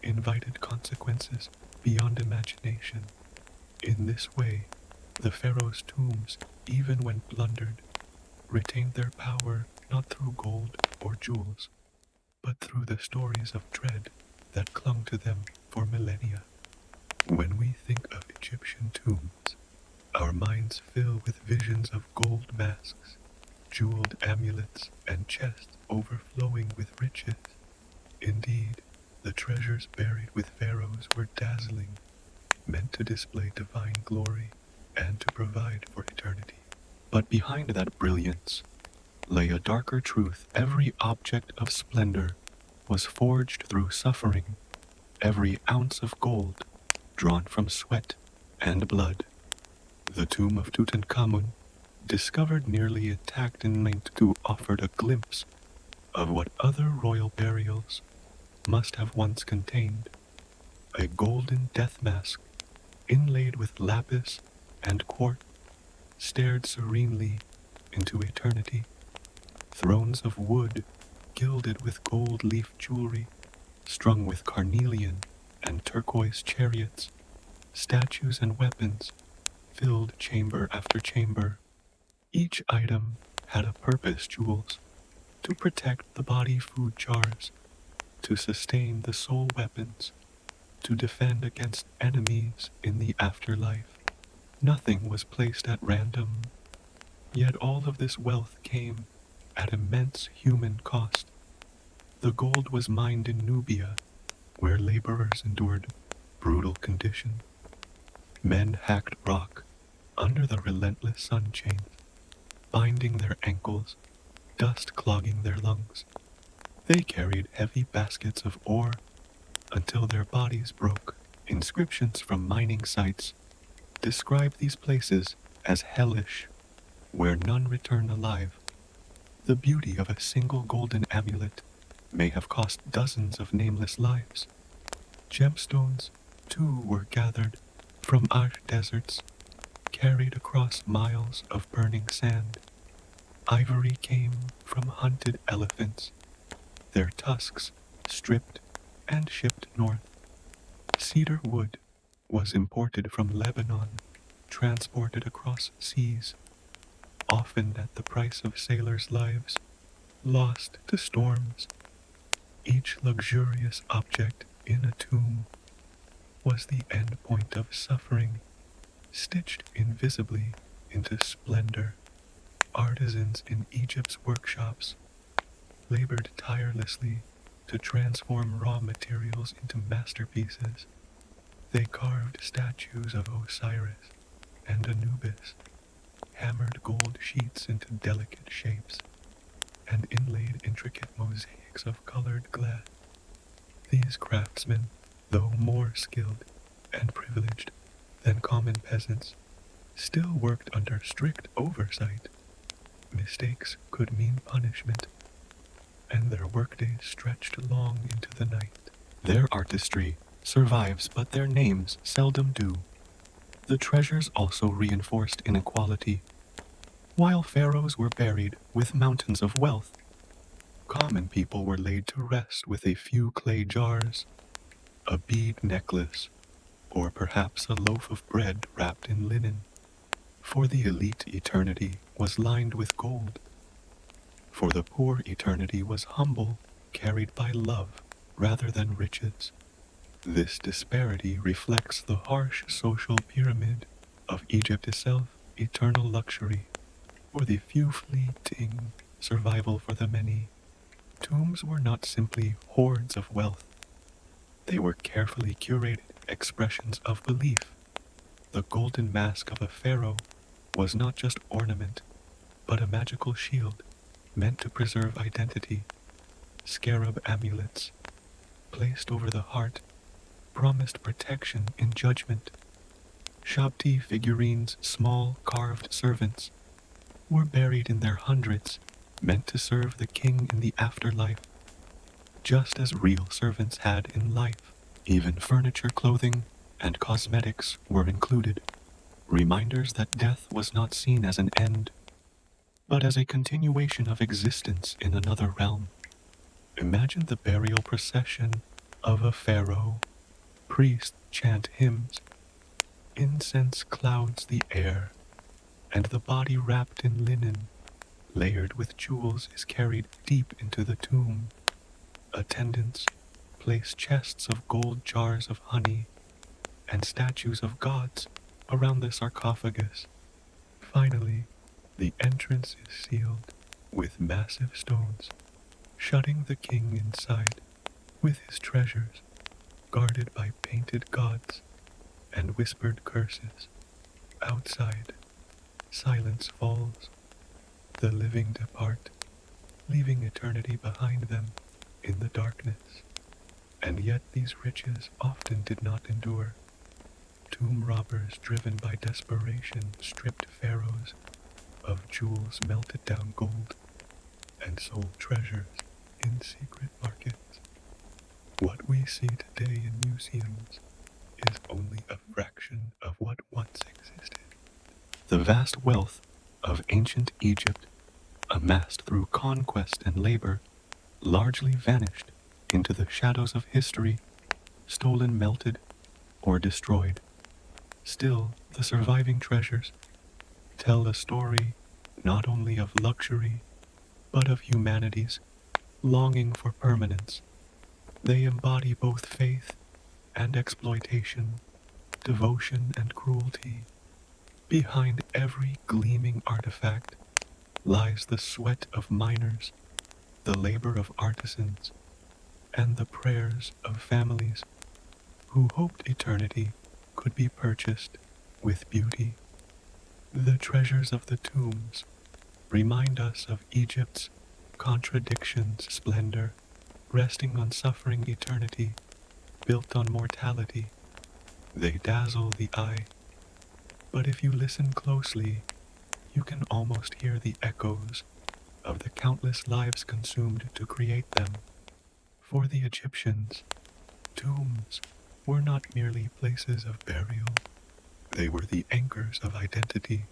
invited consequences beyond imagination. In this way, the pharaoh's tombs, even when plundered, retained their power not through gold or jewels, but through the stories of dread that clung to them for millennia. When we think of Egyptian tombs, our minds fill with visions of gold masks, jeweled amulets, and chests overflowing with riches. Indeed, the treasures buried with pharaohs were dazzling, meant to display divine glory and to provide for eternity. But behind that brilliance lay a darker truth. Every object of splendor was forged through suffering, every ounce of gold drawn from sweat and blood. The tomb of Tutankhamun, discovered nearly intact in 1992, offered a glimpse of what other royal burials must have once contained: a golden death mask inlaid with lapis and quartz stared serenely into eternity. Thrones of wood, gilded with gold leaf jewelry, strung with carnelian and turquoise chariots, statues and weapons, filled chamber after chamber. Each item had a purpose: jewels, to protect the body; food jars, to sustain the soul; weapons, to defend against enemies in the afterlife. Nothing was placed at random, yet all of this wealth came at immense human cost. The gold was mined in Nubia, where laborers endured brutal conditions. Men hacked rock under the relentless sun chains, binding their ankles, dust clogging their lungs. They carried heavy baskets of ore until their bodies broke. Inscriptions from mining sites describe these places as hellish, where none return alive. The beauty of a single golden amulet may have cost dozens of nameless lives. Gemstones, too, were gathered from ash deserts, carried across miles of burning sand. Ivory came from hunted elephants, their tusks stripped and shipped north. Cedar wood was imported from Lebanon, transported across seas, often at the price of sailors' lives, lost to storms. Each luxurious object in a tomb was the end point of suffering, stitched invisibly into splendor. Artisans in Egypt's workshops labored tirelessly to transform raw materials into masterpieces. They carved statues of Osiris and Anubis, hammered gold sheets into delicate shapes, and inlaid intricate mosaics of colored glass. These craftsmen, though more skilled and privileged than common peasants, still worked under strict oversight. Mistakes could mean punishment, and their workdays stretched long into the night. Their artistry survives, but their names seldom do. The treasures also reinforced inequality. While pharaohs were buried with mountains of wealth, common people were laid to rest with a few clay jars, a bead necklace, or perhaps a loaf of bread wrapped in linen. For the elite, eternity was lined with gold. For the poor, eternity was humble, carried by love rather than riches. This disparity reflects the harsh social pyramid of Egypt itself: eternal luxury for the few, fleeting survival for the many. Tombs were not simply hoards of wealth. They were carefully curated expressions of belief. The golden mask of a pharaoh was not just ornament, but a magical shield meant to preserve identity. Scarab amulets, placed over the heart, promised protection in judgment. Shabti figurines, small carved servants, were buried in their hundreds, meant to serve the king in the afterlife, just as real servants had in life. Even furniture, clothing, and cosmetics were included, reminders that death was not seen as an end, but as a continuation of existence in another realm. Imagine the burial procession of a pharaoh. Priests chant hymns, incense clouds the air, and the body wrapped in linen, layered with jewels, is carried deep into the tomb. Attendants place chests of gold jars of honey and statues of gods around the sarcophagus. Finally, the entrance is sealed with massive stones, shutting the king inside with his treasures, guarded by painted gods and whispered curses. Outside, silence falls. The living depart, leaving eternity behind them in the darkness. And yet these riches often did not endure. Tomb robbers, driven by desperation, stripped pharaohs of jewels, melted down gold, and sold treasures in secret markets. What we see today in museums is only a fraction of what once existed. The vast wealth of ancient Egypt, amassed through conquest and labor, largely vanished into the shadows of history, stolen, melted, or destroyed. Still, the surviving treasures tell a story not only of luxury, but of humanity's longing for permanence. They embody both faith and exploitation, devotion and cruelty. Behind every gleaming artifact lies the sweat of miners, the labor of artisans, and the prayers of families who hoped eternity could be purchased with beauty. The treasures of the tombs remind us of Egypt's contradictions, splendor, resting on suffering, eternity, built on mortality. They dazzle the eye, but if you listen closely, you can almost hear the echoes of the countless lives consumed to create them. For the Egyptians, tombs were not merely places of burial. They were the anchors of identity,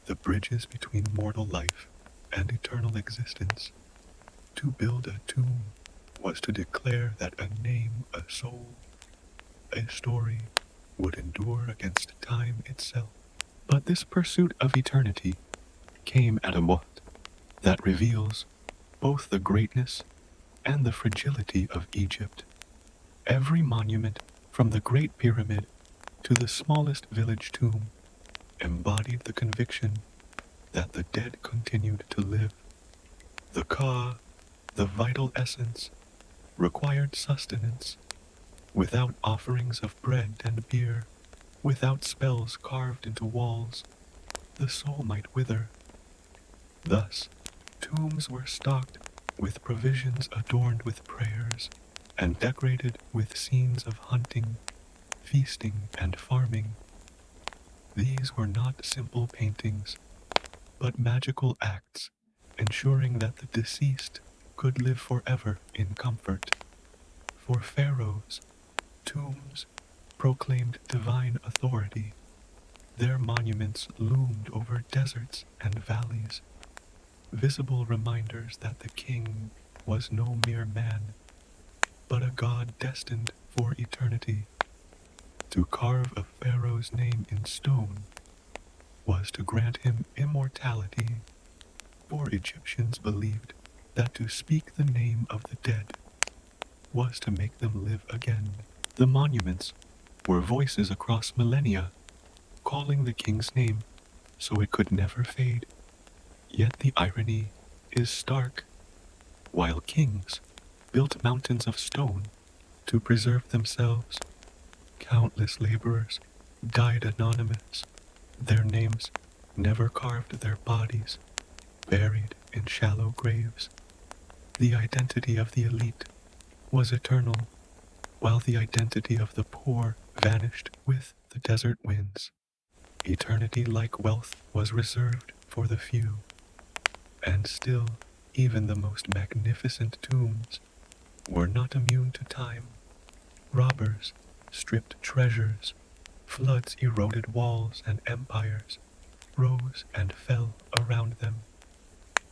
the bridges between mortal life and eternal existence. To build a tomb was to declare that a name, a soul, a story would endure against time itself. But this pursuit of eternity came at a what that reveals both the greatness and the fragility of Egypt. Every monument, from the Great Pyramid to the smallest village tomb, embodied the conviction that the dead continued to live. The Ka, the vital essence, required sustenance. Without offerings of bread and beer, without spells carved into walls, the soul might wither. Thus, tombs were stocked with provisions adorned with prayers, and decorated with scenes of hunting, feasting, and farming. These were not simple paintings, but magical acts, ensuring that the deceased could live forever in comfort. For pharaohs, tombs proclaimed divine authority. Their monuments loomed over deserts and valleys, visible reminders that the king was no mere man, but a god destined for eternity. To carve a pharaoh's name in stone was to grant him immortality, for Egyptians believed that to speak the name of the dead was to make them live again. The monuments were voices across millennia, calling the king's name so it could never fade. Yet the irony is stark. While kings built mountains of stone to preserve themselves, Countless laborers died anonymous, their names never carved, their bodies buried in shallow graves. The identity of the elite was eternal, while the identity of the poor vanished with the desert winds. Eternity, like wealth, was reserved for the few, and still, even the most magnificent tombs were not immune to time. Robbers stripped treasures, floods eroded walls, and empires rose and fell around them.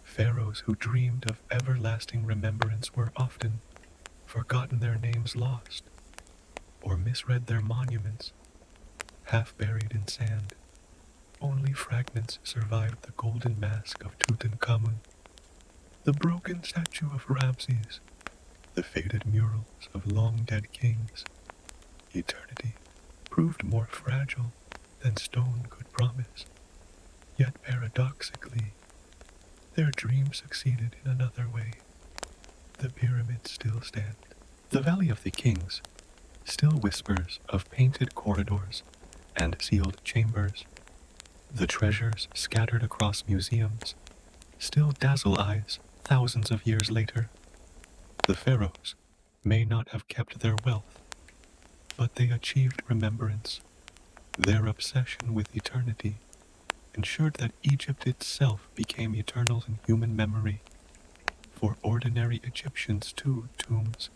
Pharaohs who dreamed of everlasting remembrance were often forgotten, their names lost, or misread, their monuments half buried in sand. Only fragments survived: the golden mask of Tutankhamun, the broken statue of Ramses, the faded murals of long-dead kings. Eternity proved more fragile than stone could promise. Yet paradoxically, their dream succeeded in another way. The pyramids still stand. The Valley of the Kings still whispers of painted corridors and sealed chambers. The treasures scattered across museums still dazzle eyes thousands of years later. The pharaohs may not have kept their wealth, but they achieved remembrance. Their obsession with eternity ensured that Egypt itself became eternal in human memory. For ordinary Egyptians too, tombs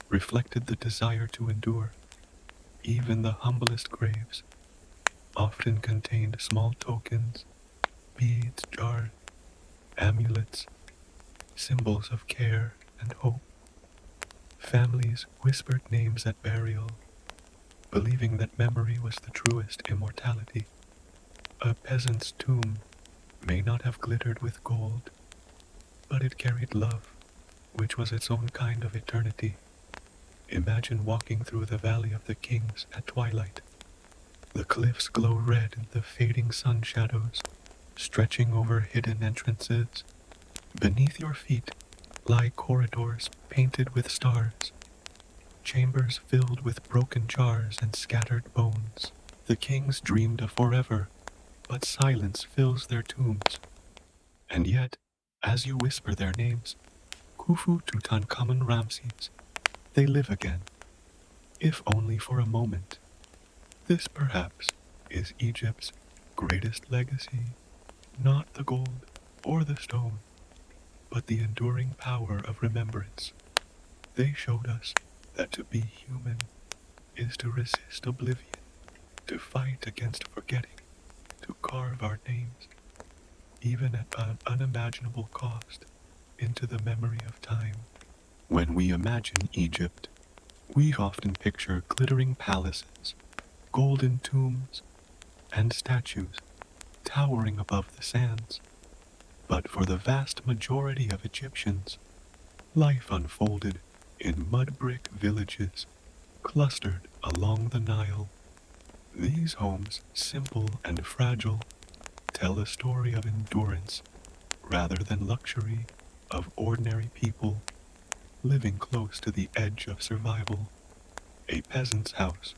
reflected the desire to endure. Even the humblest graves often contained small tokens, beads, jars, amulets, symbols of care and hope. Families whispered names at burial, believing that memory was the truest immortality. A peasant's tomb may not have glittered with gold, but it carried love, which was its own kind of eternity. Imagine walking through the Valley of the Kings at twilight. The cliffs glow red in the fading sun shadows, stretching over hidden entrances. Beneath your feet lie corridors painted with stars, chambers filled with broken jars and scattered bones. The kings dreamed of forever, but silence fills their tombs. And yet, as you whisper their names, Khufu, Tutankhamun, Ramses, they live again, if only for a moment. This, perhaps, is Egypt's greatest legacy, not the gold or the stone, but the enduring power of remembrance. They showed us that to be human is to resist oblivion, to fight against forgetting, to carve our names, even at an unimaginable cost, into the memory of time. When we imagine Egypt, we often picture glittering palaces, golden tombs, and statues towering above the sands. But for the vast majority of Egyptians, life unfolded in mud brick villages clustered along the Nile. These homes, simple and fragile, tell a story of endurance rather than luxury, of ordinary people living close to the edge of survival. A peasant's house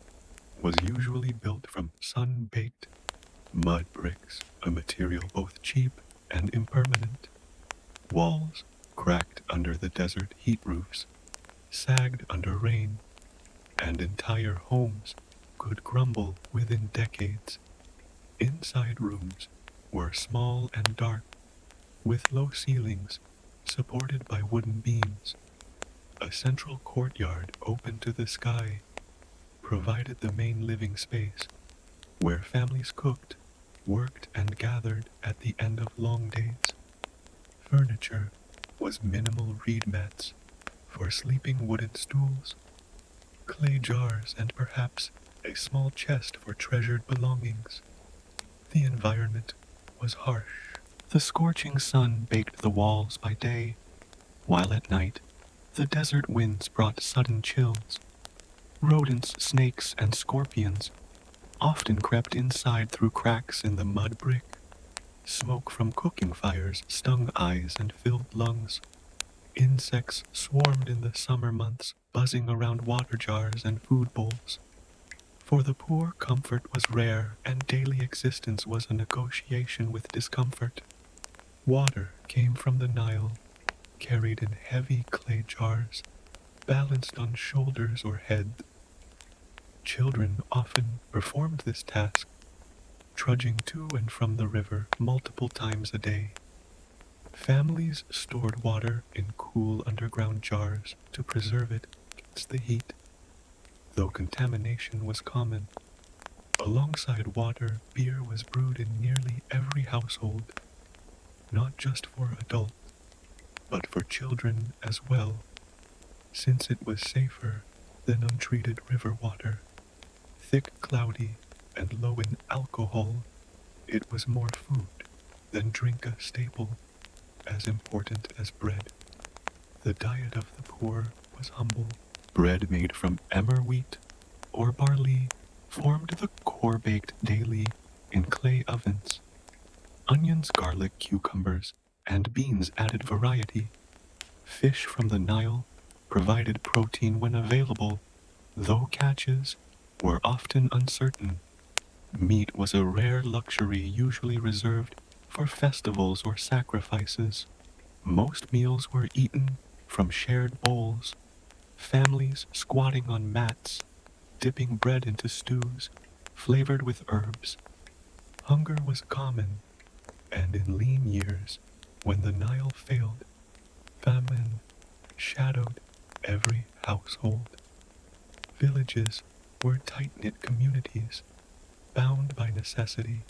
was usually built from sun-baked mud bricks, a material both cheap and impermanent. Walls cracked under the desert heat roofs, sagged under rain, and entire homes could crumble within decades. Inside rooms were small and dark, with low ceilings supported by wooden beams. A central courtyard open to the sky provided the main living space, where families cooked, worked, and gathered at the end of long days. Furniture was minimal reed mats for sleeping, wooden stools, clay jars, and perhaps a small chest for treasured belongings. The environment was harsh. The scorching sun baked the walls by day, while at night the desert winds brought sudden chills. Rodents, snakes, and scorpions often crept inside through cracks in the mud brick. Smoke from cooking fires stung eyes and filled lungs. Insects swarmed in the summer months, buzzing around water jars and food bowls. For the poor, comfort was rare, and daily existence was a negotiation with discomfort. Water came from the Nile, carried in heavy clay jars, balanced on shoulders or head. Children often performed this task, trudging to and from the river multiple times a day. Families stored water in cool underground jars to preserve it against the heat, though contamination was common. Alongside water, beer was brewed in nearly every household, not just for adults, but for children as well, since it was safer than untreated river water. Thick, cloudy, and low in alcohol, it was more food than drink, a staple as important as bread. The diet of the poor was humble. Bread made from emmer wheat or barley formed the core, baked daily in clay ovens. Onions, garlic, cucumbers, and beans added variety. Fish from the Nile provided protein when available, though catches were often uncertain. Meat was a rare luxury usually reserved for festivals or sacrifices. Most meals were eaten from shared bowls, families squatting on mats, dipping bread into stews flavored with herbs. Hunger was common, and in lean years, when the Nile failed, famine shadowed every household. Villages were tight-knit communities, bound by necessity.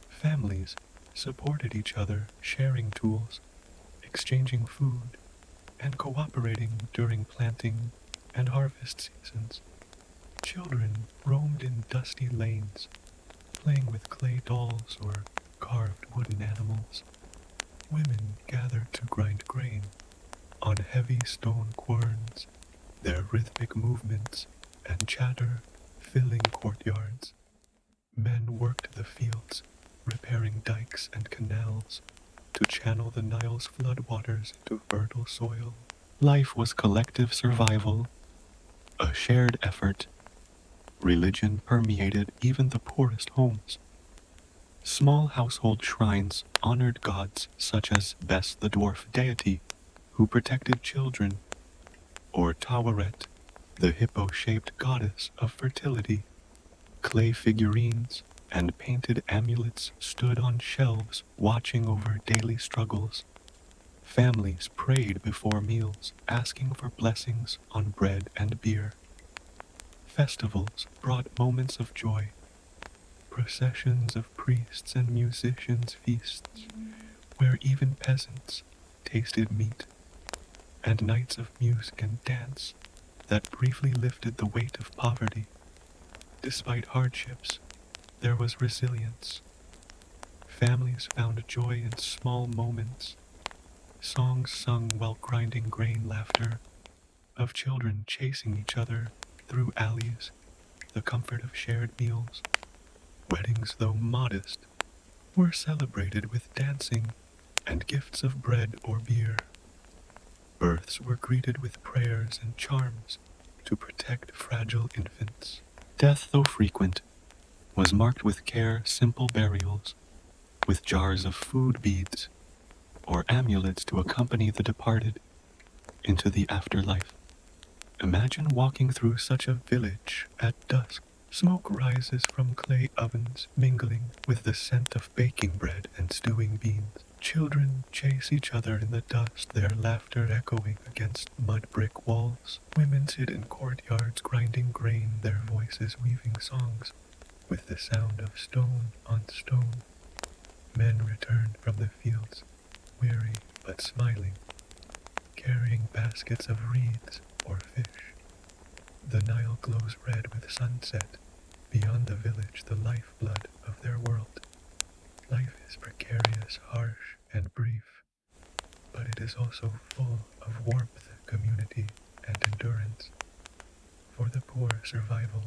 Families supported each other, sharing tools, exchanging food, and cooperating during planting and harvest seasons. Children roamed in dusty lanes, playing with clay dolls or carved wooden animals. Women gathered to grind grain on heavy stone querns, their rhythmic movements and chatter filling courtyards. Men worked the fields, repairing dikes and canals to channel the Nile's floodwaters into fertile soil. Life was collective survival, a shared effort. Religion permeated even the poorest homes. Small household shrines honored gods such as Bes, the dwarf deity, who protected children, or Taweret, the hippo-shaped goddess of fertility. Clay figurines and painted amulets stood on shelves watching over daily struggles. Families prayed before meals, asking for blessings on bread and beer. Festivals brought moments of joy, processions of priests and musicians, feasts where even peasants tasted meat, and nights of music and dance that briefly lifted the weight of poverty. Despite hardships, there was resilience. Families found joy in small moments, songs sung while grinding grain, laughter of children chasing each other through alleys, the comfort of shared meals. Weddings, though modest, were celebrated with dancing and gifts of bread or beer. Births were greeted with prayers and charms to protect fragile infants. Death, though frequent, was marked with care, simple burials, with jars of food, beads, or amulets to accompany the departed into the afterlife. Imagine walking through such a village at dusk. Smoke rises from clay ovens, mingling with the scent of baking bread and stewing beans. Children chase each other in the dust, their laughter echoing against mud brick walls. Women sit in courtyards grinding grain, their voices weaving songs with the sound of stone on stone. Men returned from the fields, weary but smiling, carrying baskets of reeds or fish. The Nile glows red with sunset. Beyond the village, the lifeblood of their world. Life is precarious, harsh, and brief, but it is also full of warmth, community, and endurance. For the poor, survival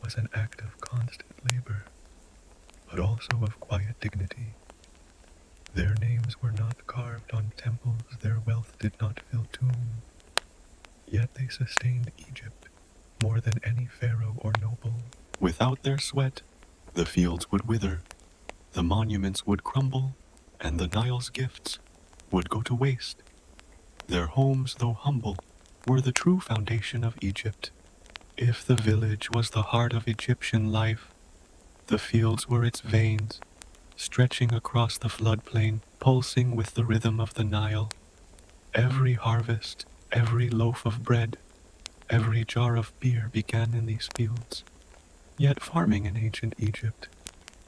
was an act of constant labor, but also of quiet dignity. Their names were not carved on temples, their wealth did not fill tombs, yet they sustained Egypt more than any pharaoh or noble. Without their sweat, the fields would wither, the monuments would crumble, and the Nile's gifts would go to waste. Their homes, though humble, were the true foundation of Egypt. If the village was the heart of Egyptian life, the fields were its veins, stretching across the floodplain, pulsing with the rhythm of the Nile. Every harvest, every loaf of bread, every jar of beer began in these fields. Yet farming in ancient Egypt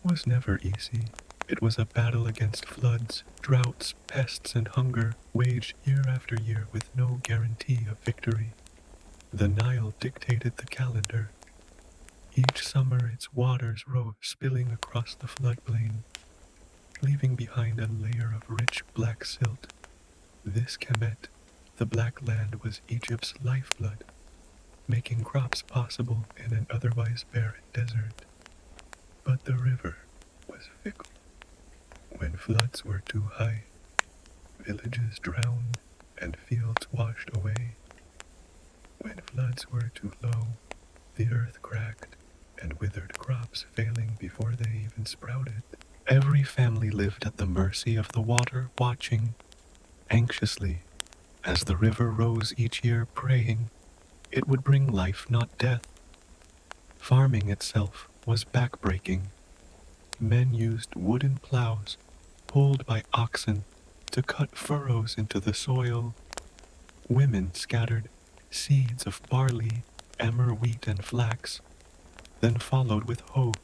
was never easy. It was a battle against floods, droughts, pests, and hunger, waged year after year with no guarantee of victory. The Nile dictated the calendar. Each summer its waters rose, spilling across the floodplain, leaving behind a layer of rich black silt. This Kemet, the black land, was Egypt's lifeblood, making crops possible in an otherwise barren desert. But the river was fickle. When floods were too high, villages drowned and fields washed away. When floods were too low, the earth cracked and withered crops failing before they even sprouted. Every family lived at the mercy of the water, watching anxiously as the river rose each year, praying it would bring life, not death. Farming itself was backbreaking. Men used wooden plows, pulled by oxen, to cut furrows into the soil. Women scattered seeds of barley, emmer, wheat, and flax, then followed with hoes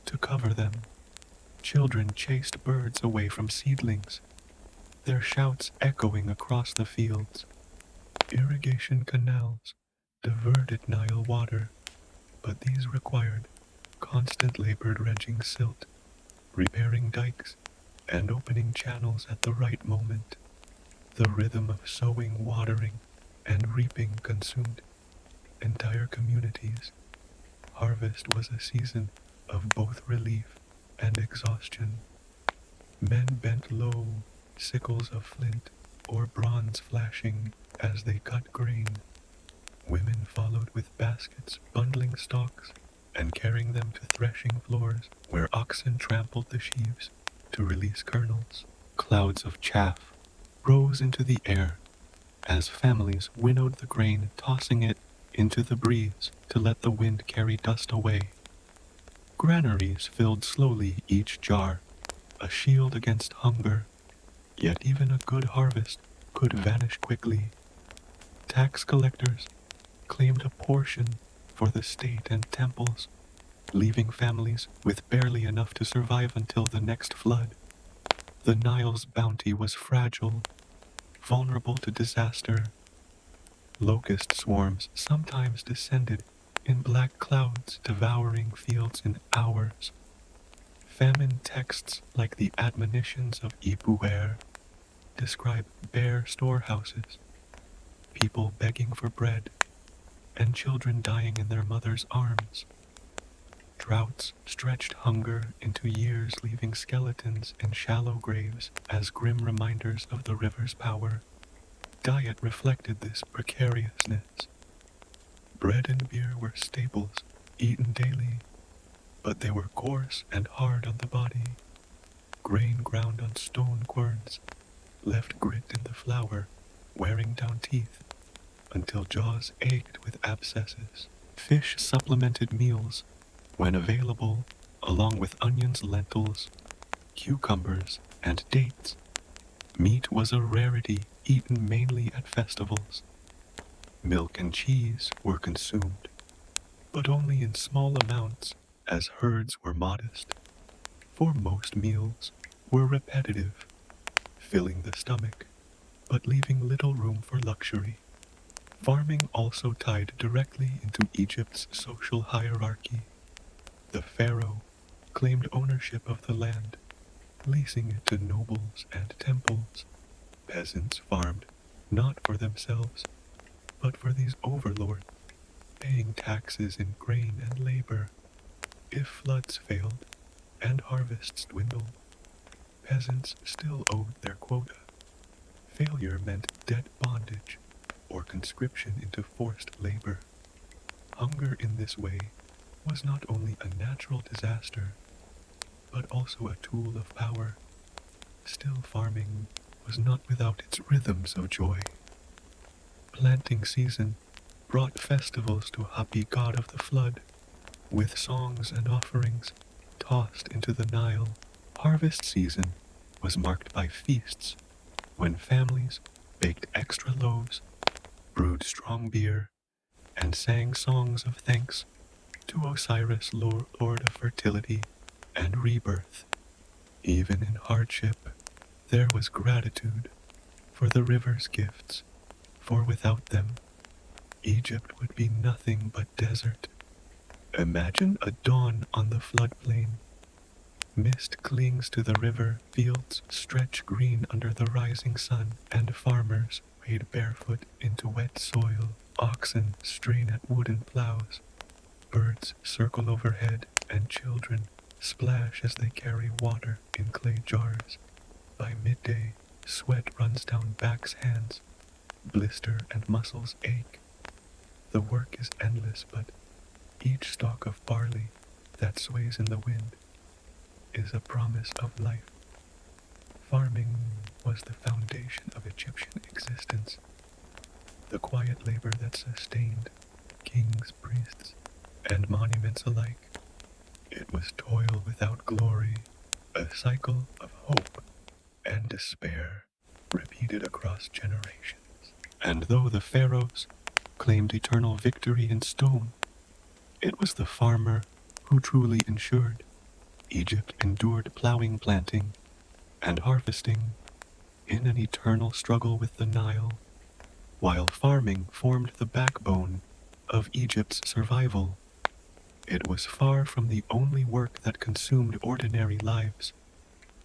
to cover them. Children chased birds away from seedlings, their shouts echoing across the fields. Irrigation canals diverted Nile water, but these required constant labor dredging silt, repairing dikes, and opening channels at the right moment. The rhythm of sowing, watering, and reaping consumed entire communities. Harvest was a season of both relief and exhaustion. Men bent low, sickles of flint or bronze flashing as they cut grain. Women followed with baskets, bundling stalks and carrying them to threshing floors where oxen trampled the sheaves to release kernels. Clouds of chaff rose into the air as families winnowed the grain, tossing it into the breeze to let the wind carry dust away. Granaries filled slowly, each jar a shield against hunger, yet even a good harvest could vanish quickly. Tax collectors claimed a portion for the state and temples, leaving families with barely enough to survive until the next flood. The Nile's bounty was fragile, vulnerable to disaster. Locust swarms sometimes descended in black clouds, devouring fields in hours. Famine texts like the admonitions of Ipuwer describe bare storehouses, people begging for bread, and children dying in their mother's arms. Droughts stretched hunger into years, leaving skeletons in shallow graves as grim reminders of the river's power. Diet reflected this precariousness. Bread and beer were staples, eaten daily, but they were coarse and hard on the body. Grain ground on stone querns left grit in the flour, wearing down teeth until jaws ached with abscesses. Fish supplemented meals when available, along with onions, lentils, cucumbers, and dates. Meat was a rarity, eaten mainly at festivals. Milk and cheese were consumed, but only in small amounts, as herds were modest. For most meals were repetitive, filling the stomach, but leaving little room for luxury. Farming also tied directly into Egypt's social hierarchy. The pharaoh claimed ownership of the land, leasing it to nobles and temples. Peasants farmed, not for themselves, but for these overlords, paying taxes in grain and labor. If floods failed and harvests dwindled, peasants still owed their quota. Failure meant debt bondage or conscription into forced labor. Hunger in this way was not only a natural disaster, but also a tool of power. Still, farming was not without its rhythms of joy. Planting season brought festivals to Hapi, god of the flood, with songs and offerings tossed into the Nile. Harvest season was marked by feasts, when families baked extra loaves, brewed strong beer, and sang songs of thanks to Osiris, Lord of fertility and rebirth. Even in hardship, there was gratitude for the river's gifts, for without them, Egypt would be nothing but desert. Imagine a dawn on the floodplain. Mist clings to the river, fields stretch green under the rising sun, and farmers wade barefoot into wet soil. Oxen strain at wooden plows. Birds circle overhead, and children splash as they carry water in clay jars. By midday, sweat runs down backs, hands, blister and muscles ache. The work is endless, but each stalk of barley that sways in the wind is a promise of life. Farming was the foundation of Egyptian existence, the quiet labor that sustained kings, priests, and monuments alike. It was toil without glory, a cycle of hope and despair, repeated across generations. And though the pharaohs claimed eternal victory in stone, it was the farmer who truly ensured. Egypt endured plowing, planting, and harvesting in an eternal struggle with the Nile, while farming formed the backbone of Egypt's survival. It was far from the only work that consumed ordinary lives.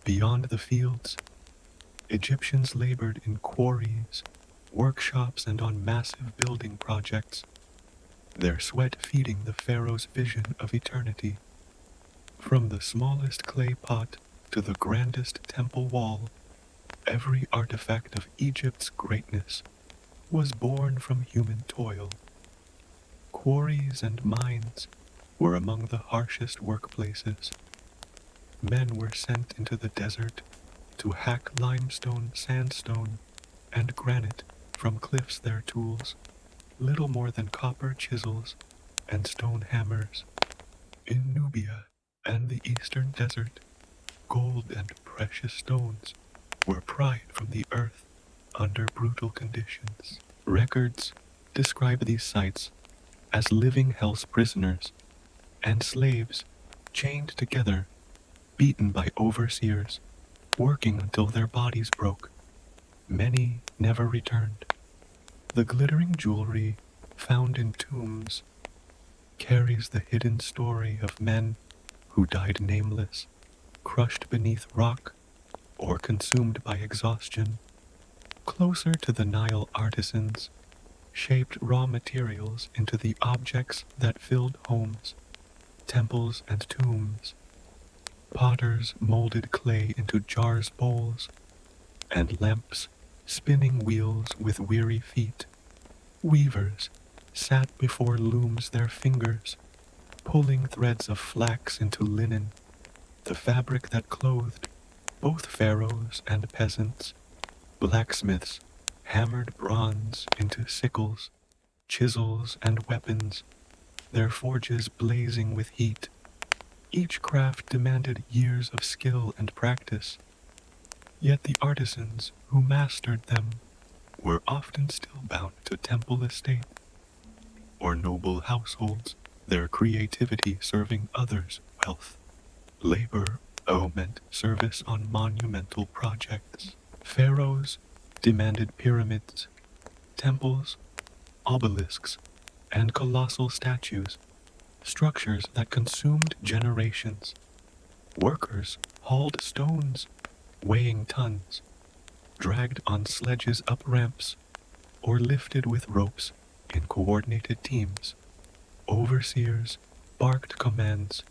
Beyond the fields, Egyptians labored in quarries, workshops, and on massive building projects, their sweat feeding the pharaoh's vision of eternity. From the smallest clay pot to the grandest temple wall, every artifact of Egypt's greatness was born from human toil. Quarries and mines were among the harshest workplaces. Men were sent into the desert to hack limestone, sandstone, and granite from cliffs, their tools, little more than copper chisels and stone hammers. In Nubia and the eastern desert, gold and precious stones were pried from the earth under brutal conditions. Records describe these sites as living hell's prisoners and slaves chained together, beaten by overseers, working until their bodies broke. Many never returned. The glittering jewelry found in tombs carries the hidden story of men who died nameless, crushed beneath rock, or consumed by exhaustion. Closer to the Nile, artisans shaped raw materials into the objects that filled homes, temples, and tombs. Potters molded clay into jars, bowls, and lamps, spinning wheels with weary feet. Weavers sat before looms, their fingers pulling threads of flax into linen, the fabric that clothed both pharaohs and peasants. Blacksmiths hammered bronze into sickles, chisels, and weapons, their forges blazing with heat. Each craft demanded years of skill and practice, yet the artisans who mastered them were often still bound to temple estate or noble households, their creativity serving others' wealth. Labor meant service on monumental projects. Pharaohs demanded pyramids, temples, obelisks, and colossal statues, structures that consumed generations. Workers hauled stones, weighing tons, dragged on sledges up ramps, or lifted with ropes in coordinated teams. Overseers barked commands,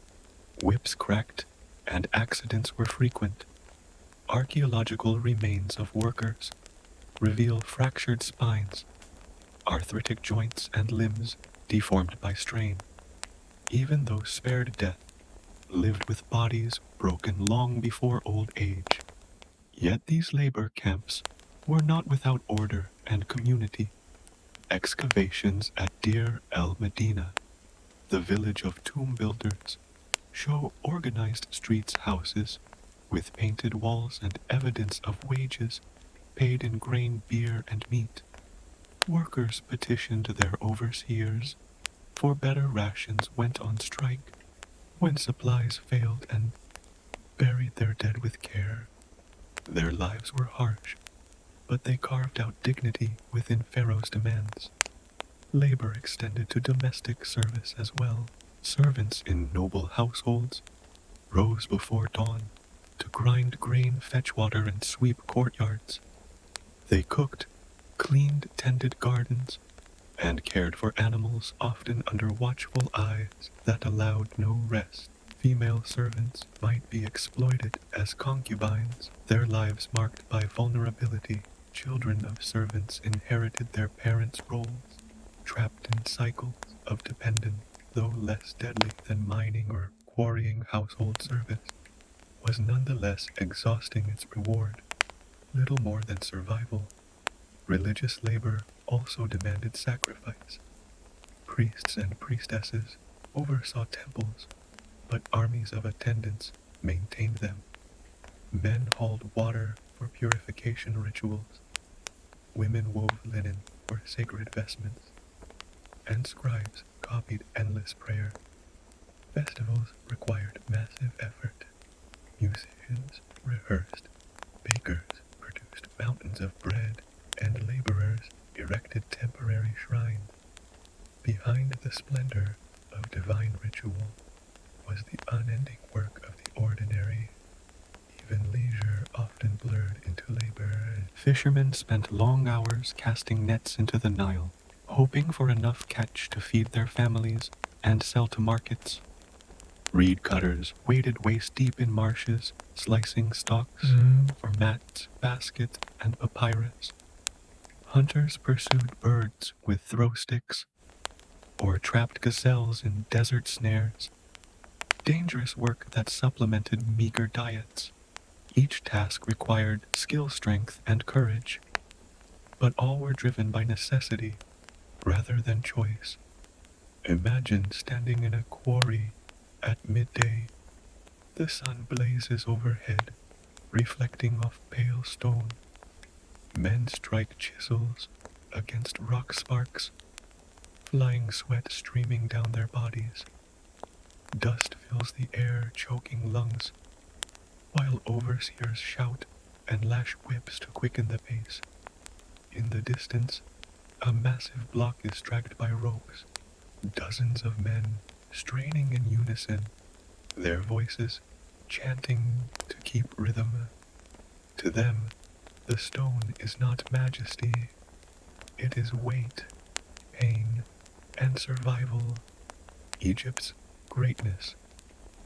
whips cracked, and accidents were frequent. Archaeological remains of workers reveal fractured spines, arthritic joints, and limbs deformed by strain. Even those spared death lived with bodies broken long before old age. Yet these labor camps were not without order and community. Excavations at Deir el Medina, the village of tomb builders, show organized streets houses with painted walls and evidence of wages paid in grain, beer, and meat. Workers petitioned their overseers for better rations, went on strike when supplies failed, and buried their dead with care. Their lives were harsh, but they carved out dignity within Pharaoh's demands. Labor extended to domestic service as well. Servants in noble households rose before dawn to grind grain, fetch water, and sweep courtyards. They cooked, cleaned, tended gardens, and cared for animals, often under watchful eyes that allowed no rest. Female servants might be exploited as concubines, their lives marked by vulnerability. Children of servants inherited their parents' roles, trapped in cycles of dependence, though less deadly than mining or quarrying. Household service was nonetheless exhausting. Its reward little more than survival. Religious labor also demanded sacrifice. Priests and priestesses oversaw temples, but armies of attendants maintained them. Men hauled water for purification rituals. Women wove linen for sacred vestments, and scribes copied endless prayer. Festivals required massive effort. Musicians rehearsed, bakers produced mountains of bread, and laborers erected temporary shrines. Behind the splendor of divine ritual was the unending work of the ordinary. Even leisure often blurred into labor. Fishermen spent long hours casting nets into the Nile, hoping for enough catch to feed their families and sell to markets. Reed cutters waded waist deep in marshes, slicing stalks for mats, baskets, and papyrus. Hunters pursued birds with throw sticks, or trapped gazelles in desert snares. Dangerous work that supplemented meager diets. Each task required skill, strength, and courage, but all were driven by necessity rather than choice. Imagine standing in a quarry at midday. The sun blazes overhead, reflecting off pale stone. Men strike chisels against rock sparks, flying sweat streaming down their bodies. Dust fills the air, choking lungs, while overseers shout and lash whips to quicken the pace. In the distance, a massive block is dragged by ropes. Dozens of men straining in unison, their voices chanting to keep rhythm. To them, the stone is not majesty, it is weight, pain, and survival. Egypt's greatness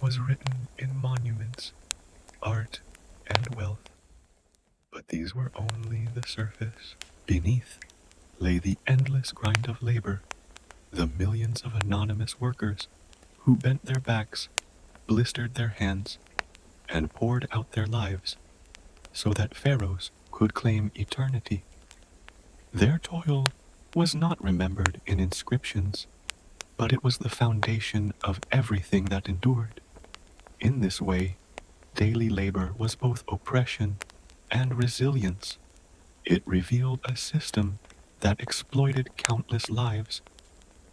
was written in monuments, art, and wealth, but these were only the surface. Beneath lay the endless grind of labor, the millions of anonymous workers who bent their backs, blistered their hands, and poured out their lives so that pharaohs could claim eternity. Their toil was not remembered in inscriptions, but it was the foundation of everything that endured. In this way, daily labor was both oppression and resilience. It revealed a system that exploited countless lives,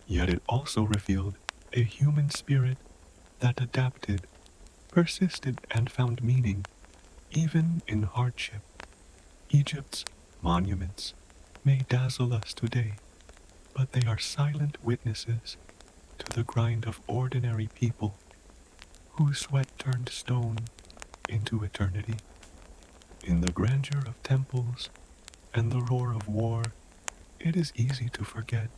yet it also revealed a human spirit that adapted, persisted, and found meaning, even in hardship. Egypt's monuments may dazzle us today, but they are silent witnesses to the grind of ordinary people whose sweat turned stone into eternity. In the grandeur of temples and the roar of war, it is easy to forget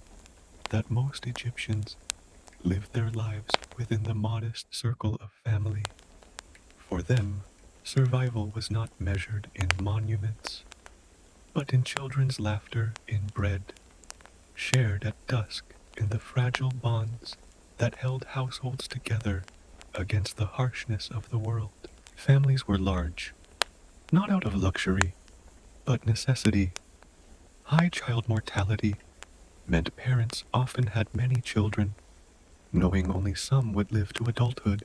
that most Egyptians lived their lives within the modest circle of family. For them, survival was not measured in monuments, but in children's laughter, in bread, shared at dusk in the fragile bonds that held households together against the harshness of the world. Families were large, not out of luxury, but necessity. High child mortality meant parents often had many children, knowing only some would live to adulthood.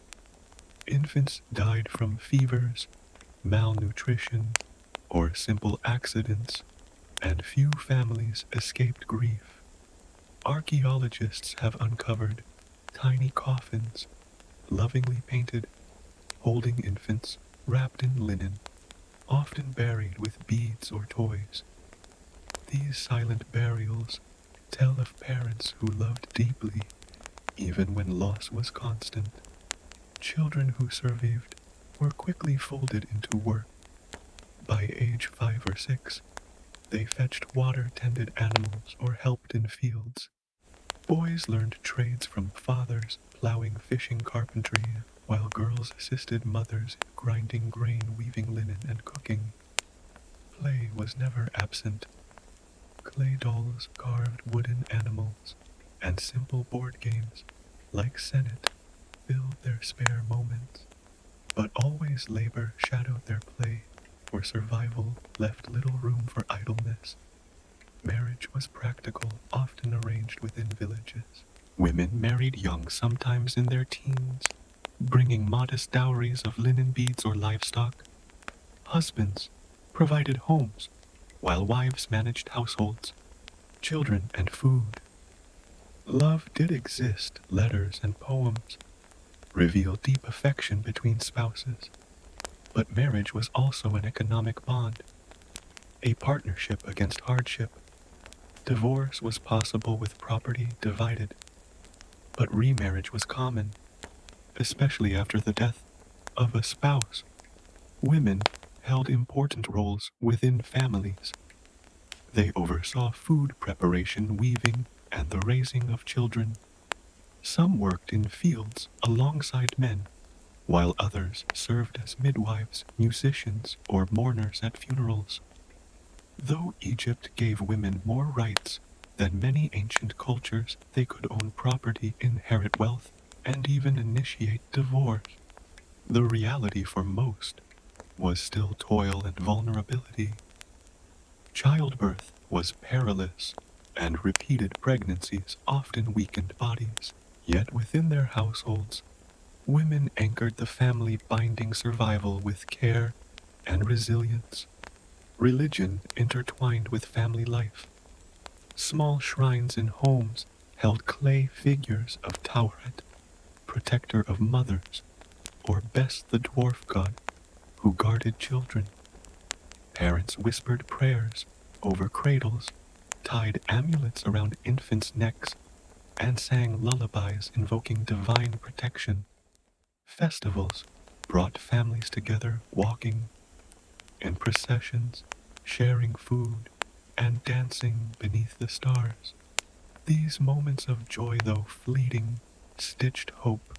Infants died from fevers, malnutrition, or simple accidents, and few families escaped grief. Archaeologists have uncovered tiny coffins, lovingly painted, holding infants wrapped in linen, often buried with beads or toys. These silent burials tell of parents who loved deeply, even when loss was constant. Children who survived were quickly folded into work. By age 5 or 6, they fetched water, tended animals, or helped in fields. Boys learned trades from fathers, plowing, fishing, carpentry, while girls assisted mothers in grinding grain, weaving linen, and cooking. Play was never absent. Clay dolls, carved wooden animals, and simple board games, like Senet, filled their spare moments. But always labor shadowed their play, for survival left little room for idleness. Marriage was practical, often arranged within villages. Women married young, sometimes in their teens, bringing modest dowries of linen, beads, or livestock. Husbands provided homes, while wives managed households, children, and food. Love did exist. Letters and poems reveal deep affection between spouses. But marriage was also an economic bond, a partnership against hardship. Divorce was possible with property divided, but remarriage was common, especially after the death of a spouse. Women held important roles within families. They oversaw food preparation, weaving, and the raising of children. Some worked in fields alongside men, while others served as midwives, musicians, or mourners at funerals. Though Egypt gave women more rights than many ancient cultures, they could own property, inherit wealth, and even initiate divorce. The reality for most was still toil and vulnerability. Childbirth was perilous, and repeated pregnancies often weakened bodies. Yet within their households, women anchored the family, binding survival with care and resilience. Religion intertwined with family life. Small shrines in homes held clay figures of Tauret, protector of mothers, or Bes, the dwarf god, who guarded children. Parents whispered prayers over cradles, tied amulets around infants' necks, and sang lullabies invoking divine protection. Festivals brought families together, walking in processions, sharing food, and dancing beneath the stars. These moments of joy, though fleeting, stitched hope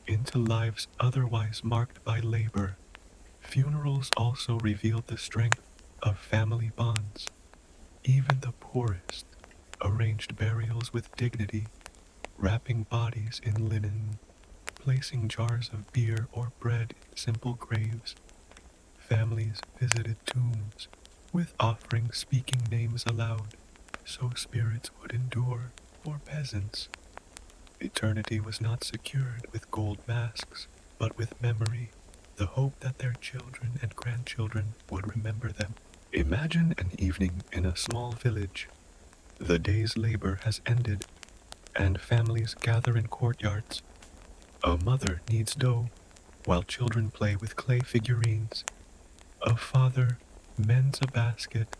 into lives otherwise marked by labor. Funerals also revealed the strength of family bonds. Even the poorest arranged burials with dignity, wrapping bodies in linen, placing jars of beer or bread in simple graves. Families visited tombs with offerings, speaking names aloud, so spirits would endure. For peasants, eternity was not secured with gold masks, but with memory, the hope that their children and grandchildren would remember them. Imagine an evening in a small village. The day's labor has ended, and families gather in courtyards. A mother kneads dough, while children play with clay figurines. A father mends a basket,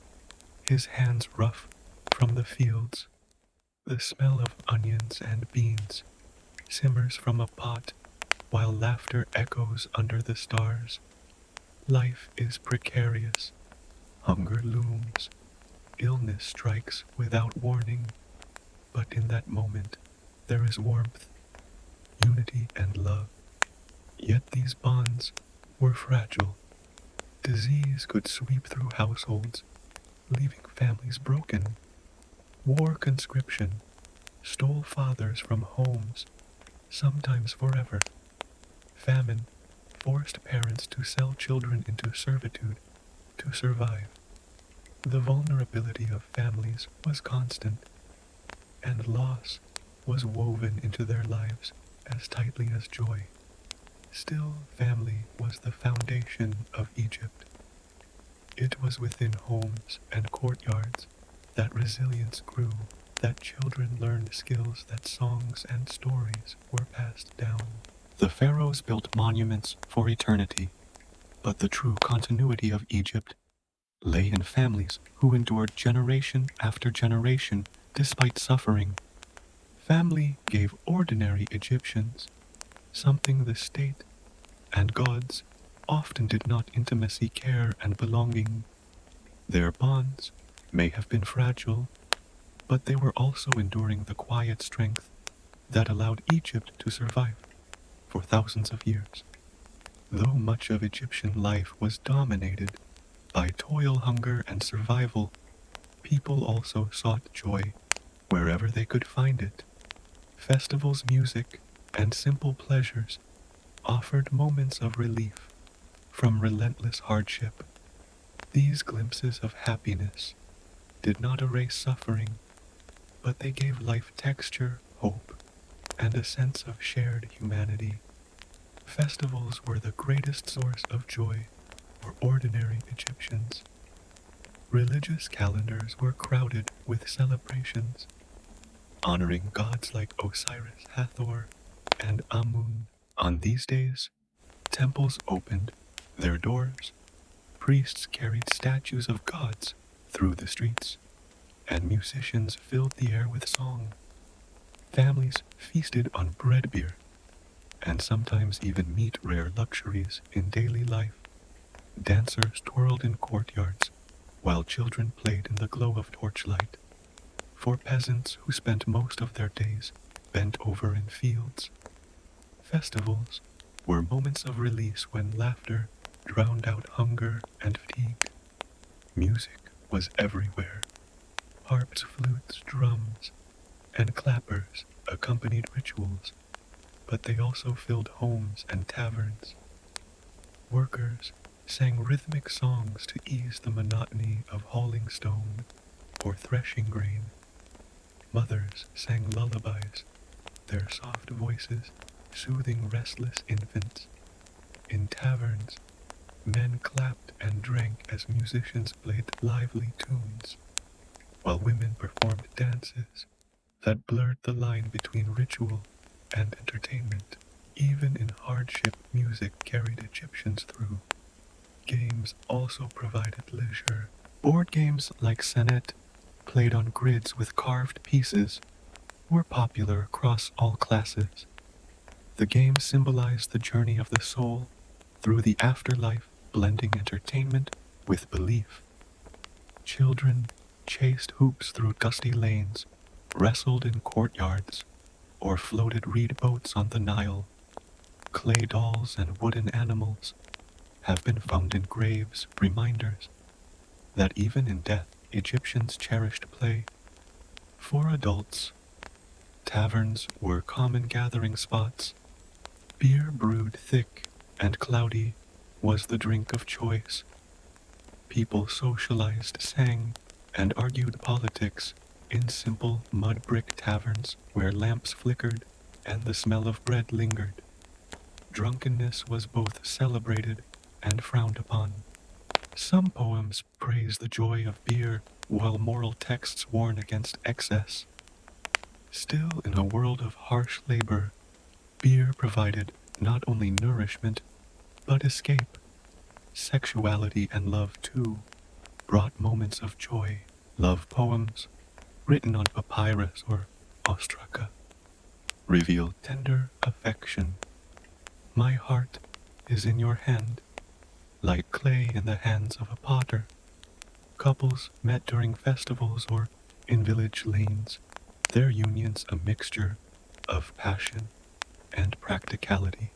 his hands rough from the fields. The smell of onions and beans simmers from a pot, while laughter echoes under the stars. Life is precarious. Hunger looms. Illness strikes without warning. But in that moment, there is warmth, unity, and love. Yet these bonds were fragile. Disease could sweep through households, leaving families broken. War conscription stole fathers from homes, sometimes forever. Famine forced parents to sell children into servitude to survive. The vulnerability of families was constant, and loss was woven into their lives as tightly as joy. Still, family was the foundation of Egypt. It was within homes and courtyards that resilience grew, that children learned skills, that songs and stories were passed down. The pharaohs built monuments for eternity, but the true continuity of Egypt lay in families who endured generation after generation despite suffering. Family gave ordinary Egyptians something the state and gods often did not: intimacy, care, and belonging. Their bonds may have been fragile, but they were also enduring the quiet strength that allowed Egypt to survive for thousands of years. Though much of Egyptian life was dominated by toil, hunger, and survival, people also sought joy wherever they could find it. Festivals, music, and simple pleasures offered moments of relief from relentless hardship. These glimpses of happiness did not erase suffering, but they gave life texture, hope, and a sense of shared humanity. Festivals were the greatest source of joy for ordinary Egyptians. Religious calendars were crowded with celebrations, honoring gods like Osiris, Hathor, and Amun. On these days, temples opened their doors, priests carried statues of gods through the streets, and musicians filled the air with song. Families feasted on bread beer, and sometimes even meat, rare luxuries in daily life. Dancers twirled in courtyards, while children played in the glow of torchlight. For peasants who spent most of their days bent over in fields, festivals were moments of release when laughter drowned out hunger and fatigue. Music was everywhere. Harps, flutes, drums, and clappers accompanied rituals, but they also filled homes and taverns. Workers sang rhythmic songs to ease the monotony of hauling stone or threshing grain. Mothers sang lullabies, their soft voices soothing restless infants. In taverns, men clapped and drank as musicians played lively tunes, while women performed dances that blurred the line between ritual and entertainment. Even in hardship, music carried Egyptians through. Games also provided leisure. Board games like Senet, played on grids with carved pieces, were popular across all classes. The game symbolized the journey of the soul through the afterlife, blending entertainment with belief. Children chased hoops through dusty lanes, wrestled in courtyards, or floated reed boats on the Nile. Clay dolls and wooden animals have been found in graves, reminders that even in death, Egyptians cherished play. For adults, taverns were common gathering spots. Beer brewed thick and cloudy was the drink of choice. People socialized, sang, and argued politics in simple mud brick taverns where lamps flickered and the smell of bread lingered. Drunkenness was both celebrated and frowned upon. Some poems praise the joy of beer, while moral texts warn against excess. Still, in a world of harsh labor, beer provided not only nourishment, but escape. Sexuality and love, too, brought moments of joy. Love poems, written on papyrus or ostraca, reveal tender affection. My heart is in your hand, like clay in the hands of a potter. Couples met during festivals or in village lanes, their unions a mixture of passion and practicality.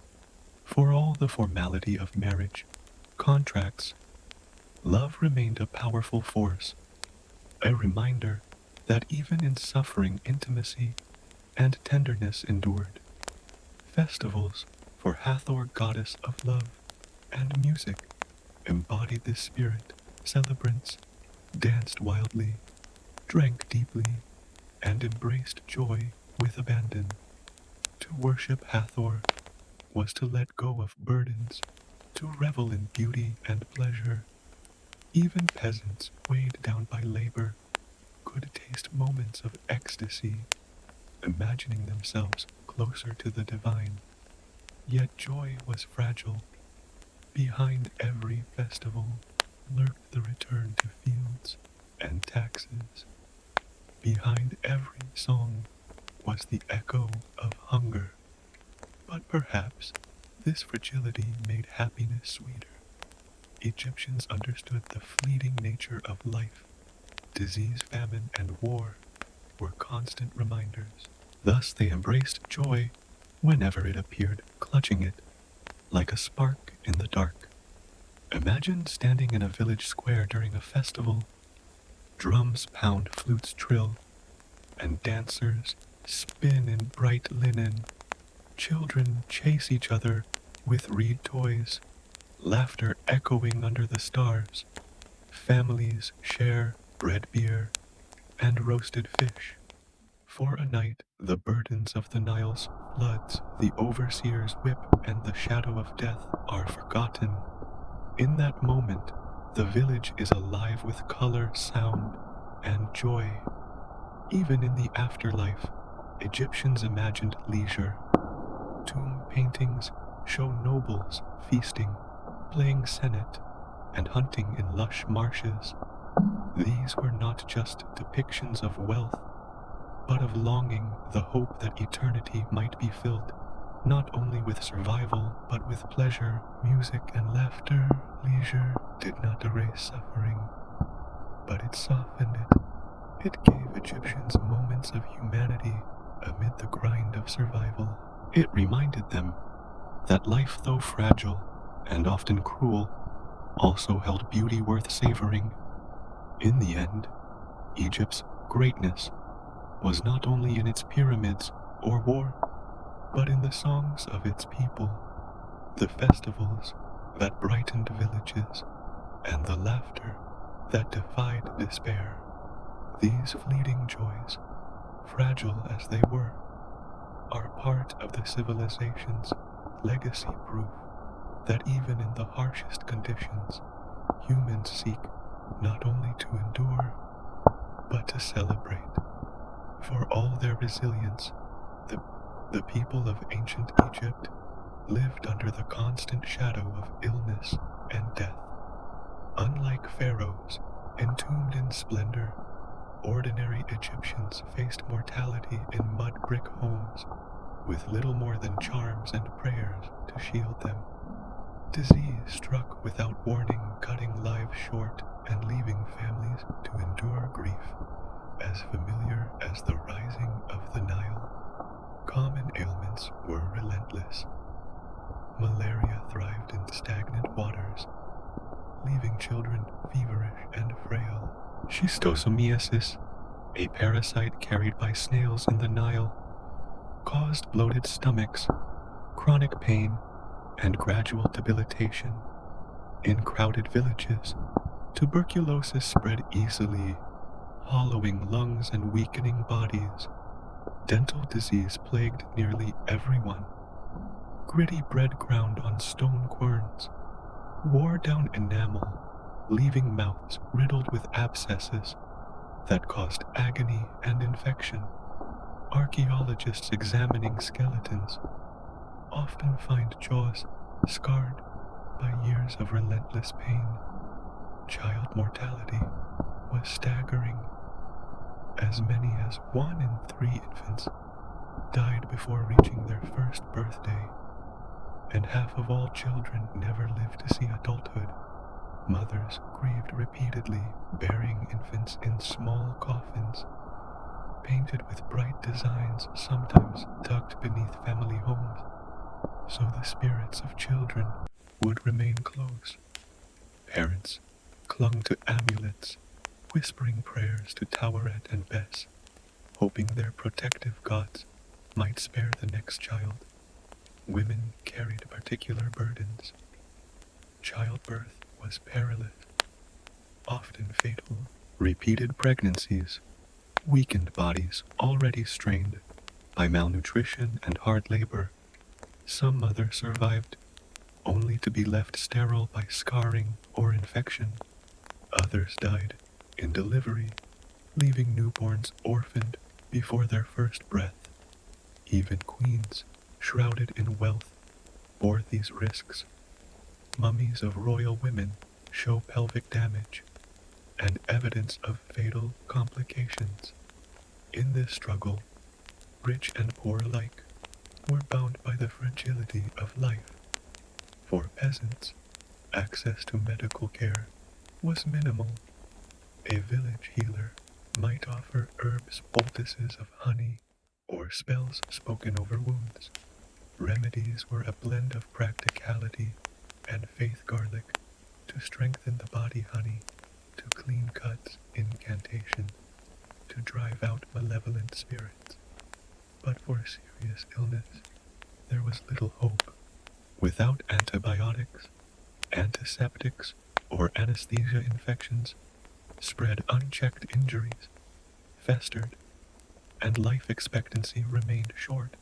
For all the formality of marriage, contracts, love remained a powerful force, a reminder that even in suffering, intimacy and tenderness endured. Festivals for Hathor, goddess of love and music, embodied this spirit. Celebrants danced wildly, drank deeply, and embraced joy with abandon. To worship Hathor was to let go of burdens, to revel in beauty and pleasure. Even peasants, weighed down by labor, could taste moments of ecstasy, imagining themselves closer to the divine. Yet joy was fragile. Behind every festival lurked the return to fields and taxes. Behind every song was the echo of hunger. But perhaps this fragility made happiness sweeter. Egyptians understood the fleeting nature of life. Disease, famine, and war were constant reminders. Thus they embraced joy whenever it appeared, clutching it like a spark in the dark. Imagine standing in a village square during a festival. Drums pound, flutes trill, and dancers spin in bright linen. Children chase each other with reed toys, laughter echoing under the stars. Families share bread, beer, and roasted fish. For a night, the burdens of the Nile's floods, the overseer's whip, and the shadow of death are forgotten. In that moment, the village is alive with color, sound, and joy. Even in the afterlife, Egyptians imagined leisure. Tomb paintings show nobles feasting, playing senet, and hunting in lush marshes. These were not just depictions of wealth, but of longing, the hope that eternity might be filled, not only with survival, but with pleasure, music, and laughter. Leisure did not erase suffering, but it softened it. It gave Egyptians moments of humanity amid the grind of survival. It reminded them that life, though fragile and often cruel, also held beauty worth savoring. In the end, Egypt's greatness was not only in its pyramids or war, but in the songs of its people, the festivals that brightened villages, and the laughter that defied despair. These fleeting joys, fragile as they were, are part of the civilization's legacy, proof that even in the harshest conditions, humans seek not only to endure, but to celebrate. For all their resilience, the people of ancient Egypt lived under the constant shadow of illness and death. Unlike pharaohs, entombed in splendor, ordinary Egyptians faced mortality in mud brick homes, with little more than charms and prayers to shield them. Disease struck without warning, cutting lives short and leaving families to endure grief as familiar as the rising of the Nile. Common ailments were relentless. Malaria thrived in stagnant waters, leaving children feverish and frail. Schistosomiasis, a parasite carried by snails in the Nile, caused bloated stomachs, chronic pain, and gradual debilitation. In crowded villages, tuberculosis spread easily, hollowing lungs and weakening bodies. Dental disease plagued nearly everyone. Gritty bread ground on stone querns wore down enamel, leaving mouths riddled with abscesses that caused agony and infection. Archaeologists examining skeletons often find jaws scarred by years of relentless pain. Child mortality was staggering. As many as 1 in 3 infants died before reaching their first birthday, and half of all children never lived to see adulthood. Mothers grieved repeatedly, burying infants in small coffins, painted with bright designs, sometimes tucked beneath family homes, so the spirits of children would remain close. Parents clung to amulets, whispering prayers to Taweret and Bes, hoping their protective gods might spare the next child. Women carried particular burdens. Childbirth was perilous, often fatal. Repeated pregnancies weakened bodies already strained by malnutrition and hard labor. Some mothers survived only to be left sterile by scarring or infection. Others died in delivery, leaving newborns orphaned before their first breath. Even queens, shrouded in wealth, bore these risks. Mummies of royal women show pelvic damage and evidence of fatal complications. In this struggle, rich and poor alike were bound by the fragility of life. For peasants, access to medical care was minimal. A village healer might offer herbs, poultices of honey, or spells spoken over wounds. Remedies were a blend of practicality and faith garlic to strengthen the body, honey to clean cuts, incantation to drive out malevolent spirits. But for serious illness, there was little hope. Without antibiotics, antiseptics, or anesthesia, infections spread unchecked, injuries festered, and life expectancy remained short.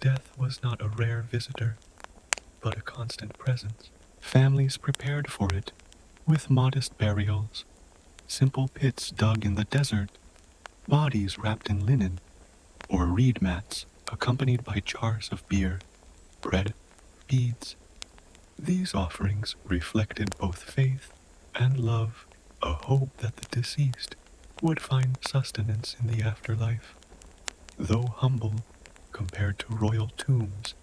Death was not a rare visitor, but a constant presence. Families prepared for it with modest burials, simple pits dug in the desert, bodies wrapped in linen, or reed mats accompanied by jars of beer, bread, beads. These offerings reflected both faith and love, a hope that the deceased would find sustenance in the afterlife. Though humble compared to royal tombs,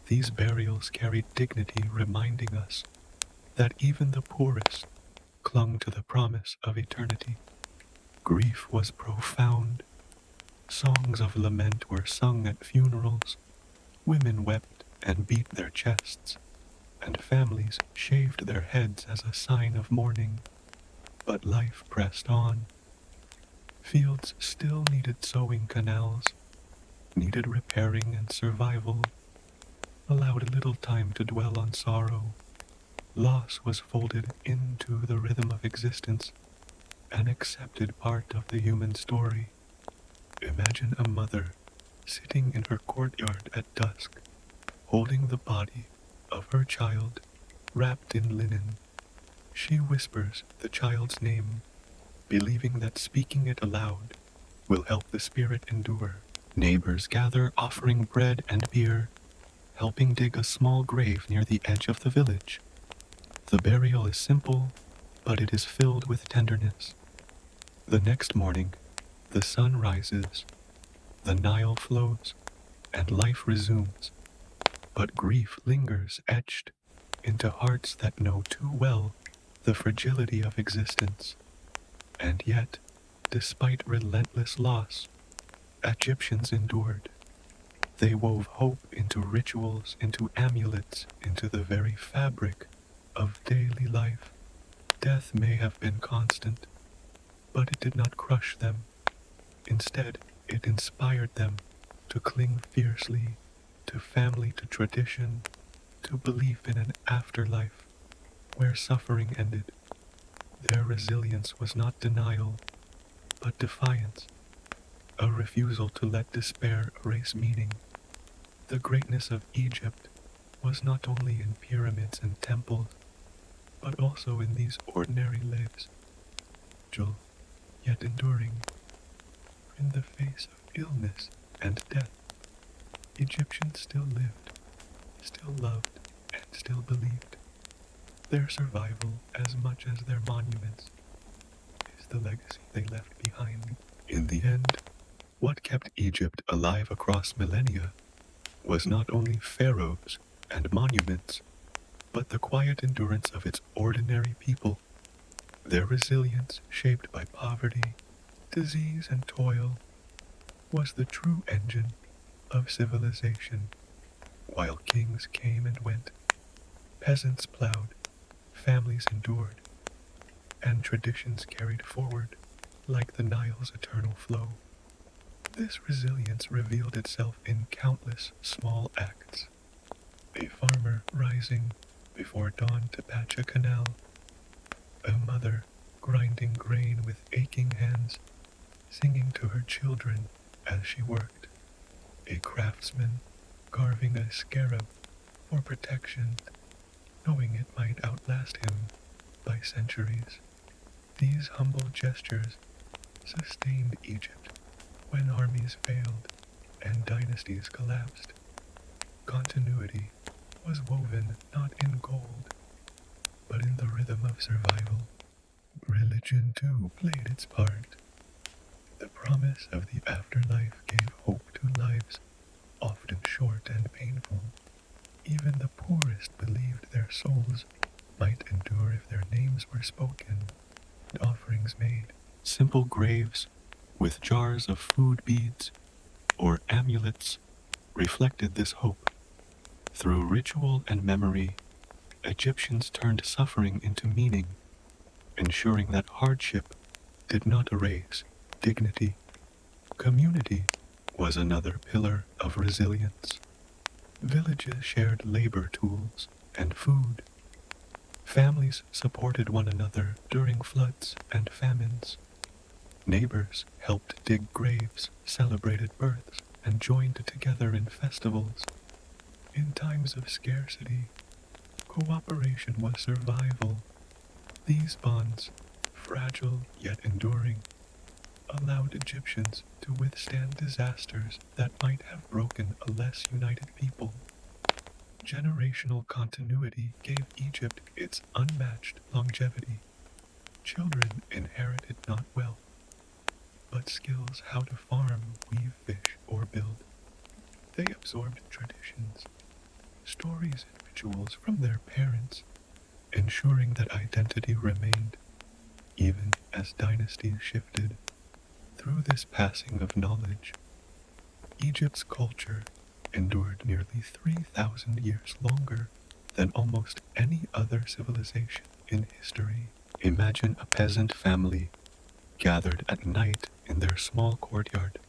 these burials carried dignity, reminding us that even the poorest clung to the promise of eternity. Grief was profound. Songs of lament were sung at funerals. Women wept and beat their chests, and families shaved their heads as a sign of mourning. But life pressed on. Fields still needed sowing, canals needed repairing, and survival allowed little time to dwell on sorrow. Loss was folded into the rhythm of existence, an accepted part of the human story. Imagine a mother sitting in her courtyard at dusk, holding the body of her child wrapped in linen. She whispers the child's name, believing that speaking it aloud will help the spirit endure. Neighbors gather, offering bread and beer, helping dig a small grave near the edge of the village. The burial is simple, but it is filled with tenderness. The next morning, the sun rises, the Nile flows, and life resumes. But grief lingers, etched into hearts that know too well the fragility of existence. And yet, despite relentless loss, Egyptians endured. They wove hope into rituals, into amulets, into the very fabric of daily life. Death may have been constant, but it did not crush them. Instead, it inspired them to cling fiercely to family, to tradition, to belief in an afterlife where suffering ended. Their resilience was not denial, but defiance, a refusal to let despair erase meaning. The greatness of Egypt was not only in pyramids and temples, but also in these ordinary lives, fragile yet enduring. In the face of illness and death, Egyptians still lived, still loved, and still believed. Their survival, as much as their monuments, is the legacy they left behind. In the end, what kept Egypt alive across millennia was not only pharaohs and monuments, but the quiet endurance of its ordinary people. Their resilience, shaped by poverty, disease, and toil, was the true engine of civilization. While kings came and went, peasants plowed, families endured, and traditions carried forward like the Nile's eternal flow. This resilience revealed itself in countless small acts. A farmer rising before dawn to patch a canal, a mother grinding grain with aching hands, singing to her children as she worked, a craftsman carving a scarab for protection, knowing it might outlast him by centuries. These humble gestures sustained Egypt when armies failed and dynasties collapsed. Continuity was woven not in gold, but in the rhythm of survival. Religion too played its part. The promise of the afterlife gave hope to lives often short and painful. Even the poorest believed their souls might endure if their names were spoken and offerings made. Simple graves with jars of food beads or amulets reflected this hope. Through ritual and memory, Egyptians turned suffering into meaning, ensuring that hardship did not erase dignity. Community was another pillar of resilience. Villages shared labor tools and food. Families supported one another during floods and famines. Neighbors helped dig graves, celebrated births, and joined together in festivals. In times of scarcity, cooperation was survival. These bonds, fragile yet enduring, allowed Egyptians to withstand disasters that might have broken a less united people. Generational continuity gave Egypt its unmatched longevity. Children inherited not wealth, but skills how to farm, weave, fish, or build. They absorbed traditions, stories, and rituals from their parents, ensuring that identity remained even as dynasties shifted. Through this passing of knowledge, Egypt's culture endured nearly 3,000 years longer than almost any other civilization in history. Imagine a peasant family gathered at night in their small courtyard.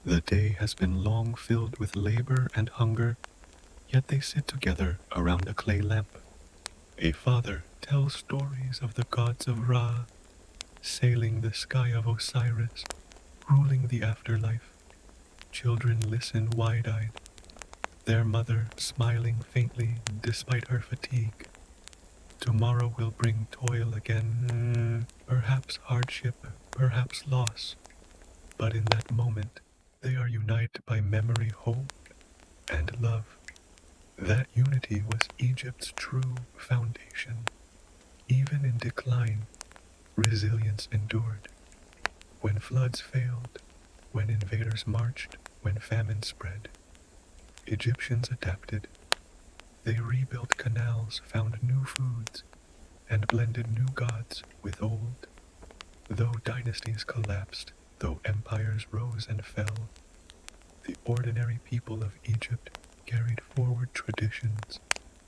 The day has been long filled with labor and hunger, yet they sit together around a clay lamp. A father tells stories of the gods of Ra, sailing the sky of Osiris, ruling the afterlife. Children listen wide-eyed, their mother smiling faintly despite her fatigue. Tomorrow will bring toil again, perhaps hardship, perhaps loss. But in that moment, they are united by memory, hope, and love. That unity was Egypt's true foundation. Even in decline, resilience endured. When floods failed, when invaders marched, when famine spread, Egyptians adapted. They rebuilt canals, found new foods, and blended new gods with old. Though dynasties collapsed, though empires rose and fell, the ordinary people of Egypt carried forward traditions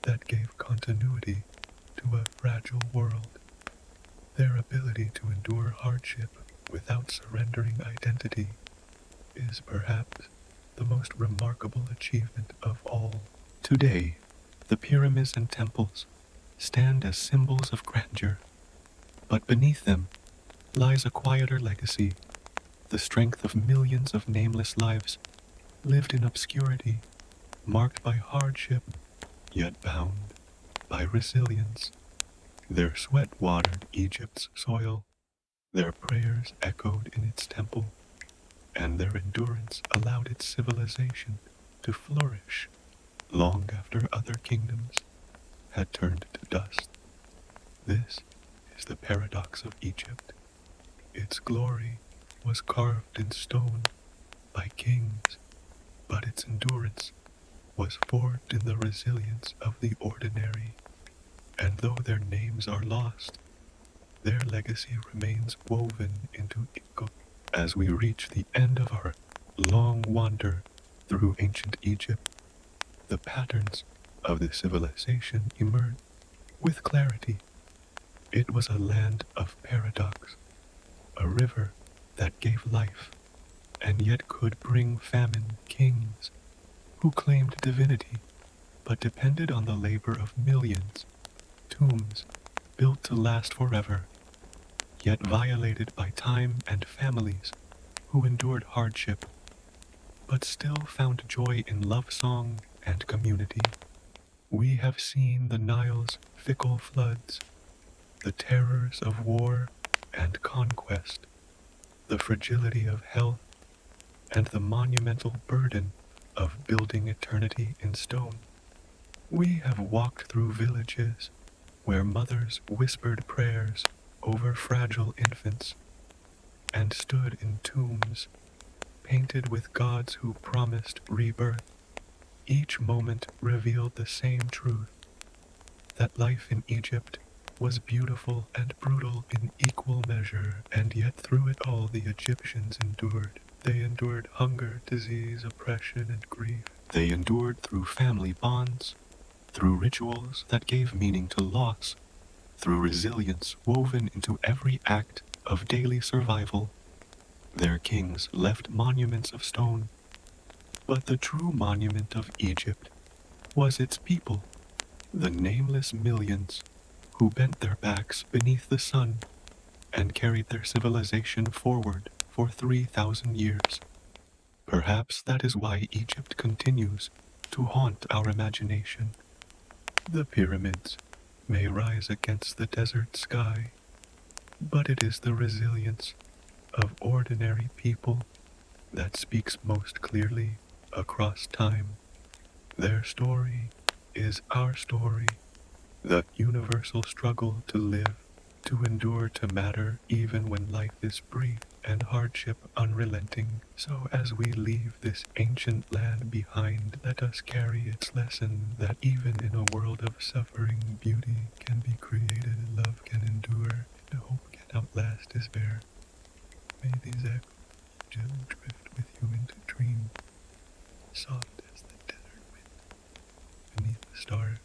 that gave continuity to a fragile world. Their ability to endure hardship without surrendering identity is perhaps the most remarkable achievement of all. Today, the pyramids and temples stand as symbols of grandeur, but beneath them lies a quieter legacy, the strength of millions of nameless lives lived in obscurity, marked by hardship, yet bound by resilience. Their sweat watered Egypt's soil, their prayers echoed in its temple, and their endurance allowed its civilization to flourish long after other kingdoms had turned to dust. This is the paradox of Egypt. Its glory was carved in stone by kings, but its endurance was forged in the resilience of the ordinary. And though their names are lost, their legacy remains woven into Egypt. As we reach the end of our long wander through ancient Egypt, the patterns of the civilization emerge with clarity. It was a land of paradox, a river that gave life, and yet could bring famine, kings who claimed divinity but depended on the labor of millions, tombs built to last forever, yet violated by time and families who endured hardship but still found joy in love song and community. We have seen the Nile's fickle floods, the terrors of war and conquest, the fragility of health, and the monumental burden of building eternity in stone. We have walked through villages where mothers whispered prayers over fragile infants and stood in tombs painted with gods who promised rebirth. Each moment revealed the same truth, that life in Egypt was beautiful and brutal in equal measure, and yet through it all the Egyptians endured. They endured hunger, disease, oppression, and grief. They endured through family bonds, through rituals that gave meaning to loss, through resilience woven into every act of daily survival. Their kings left monuments of stone, but the true monument of Egypt was its people, the nameless millions who bent their backs beneath the sun and carried their civilization forward for 3,000 years. Perhaps that is why Egypt continues to haunt our imagination. The pyramids may rise against the desert sky, but it is the resilience of ordinary people that speaks most clearly across time. Their story is our story, the universal struggle to live, to endure, to matter, even when life is brief and hardship unrelenting. So as we leave this ancient land behind, let us carry its lesson that even in a world of suffering, beauty can be created, love can endure, and hope can outlast despair. May these echoes gently drift with you into dreams, soft as the desert wind beneath the stars.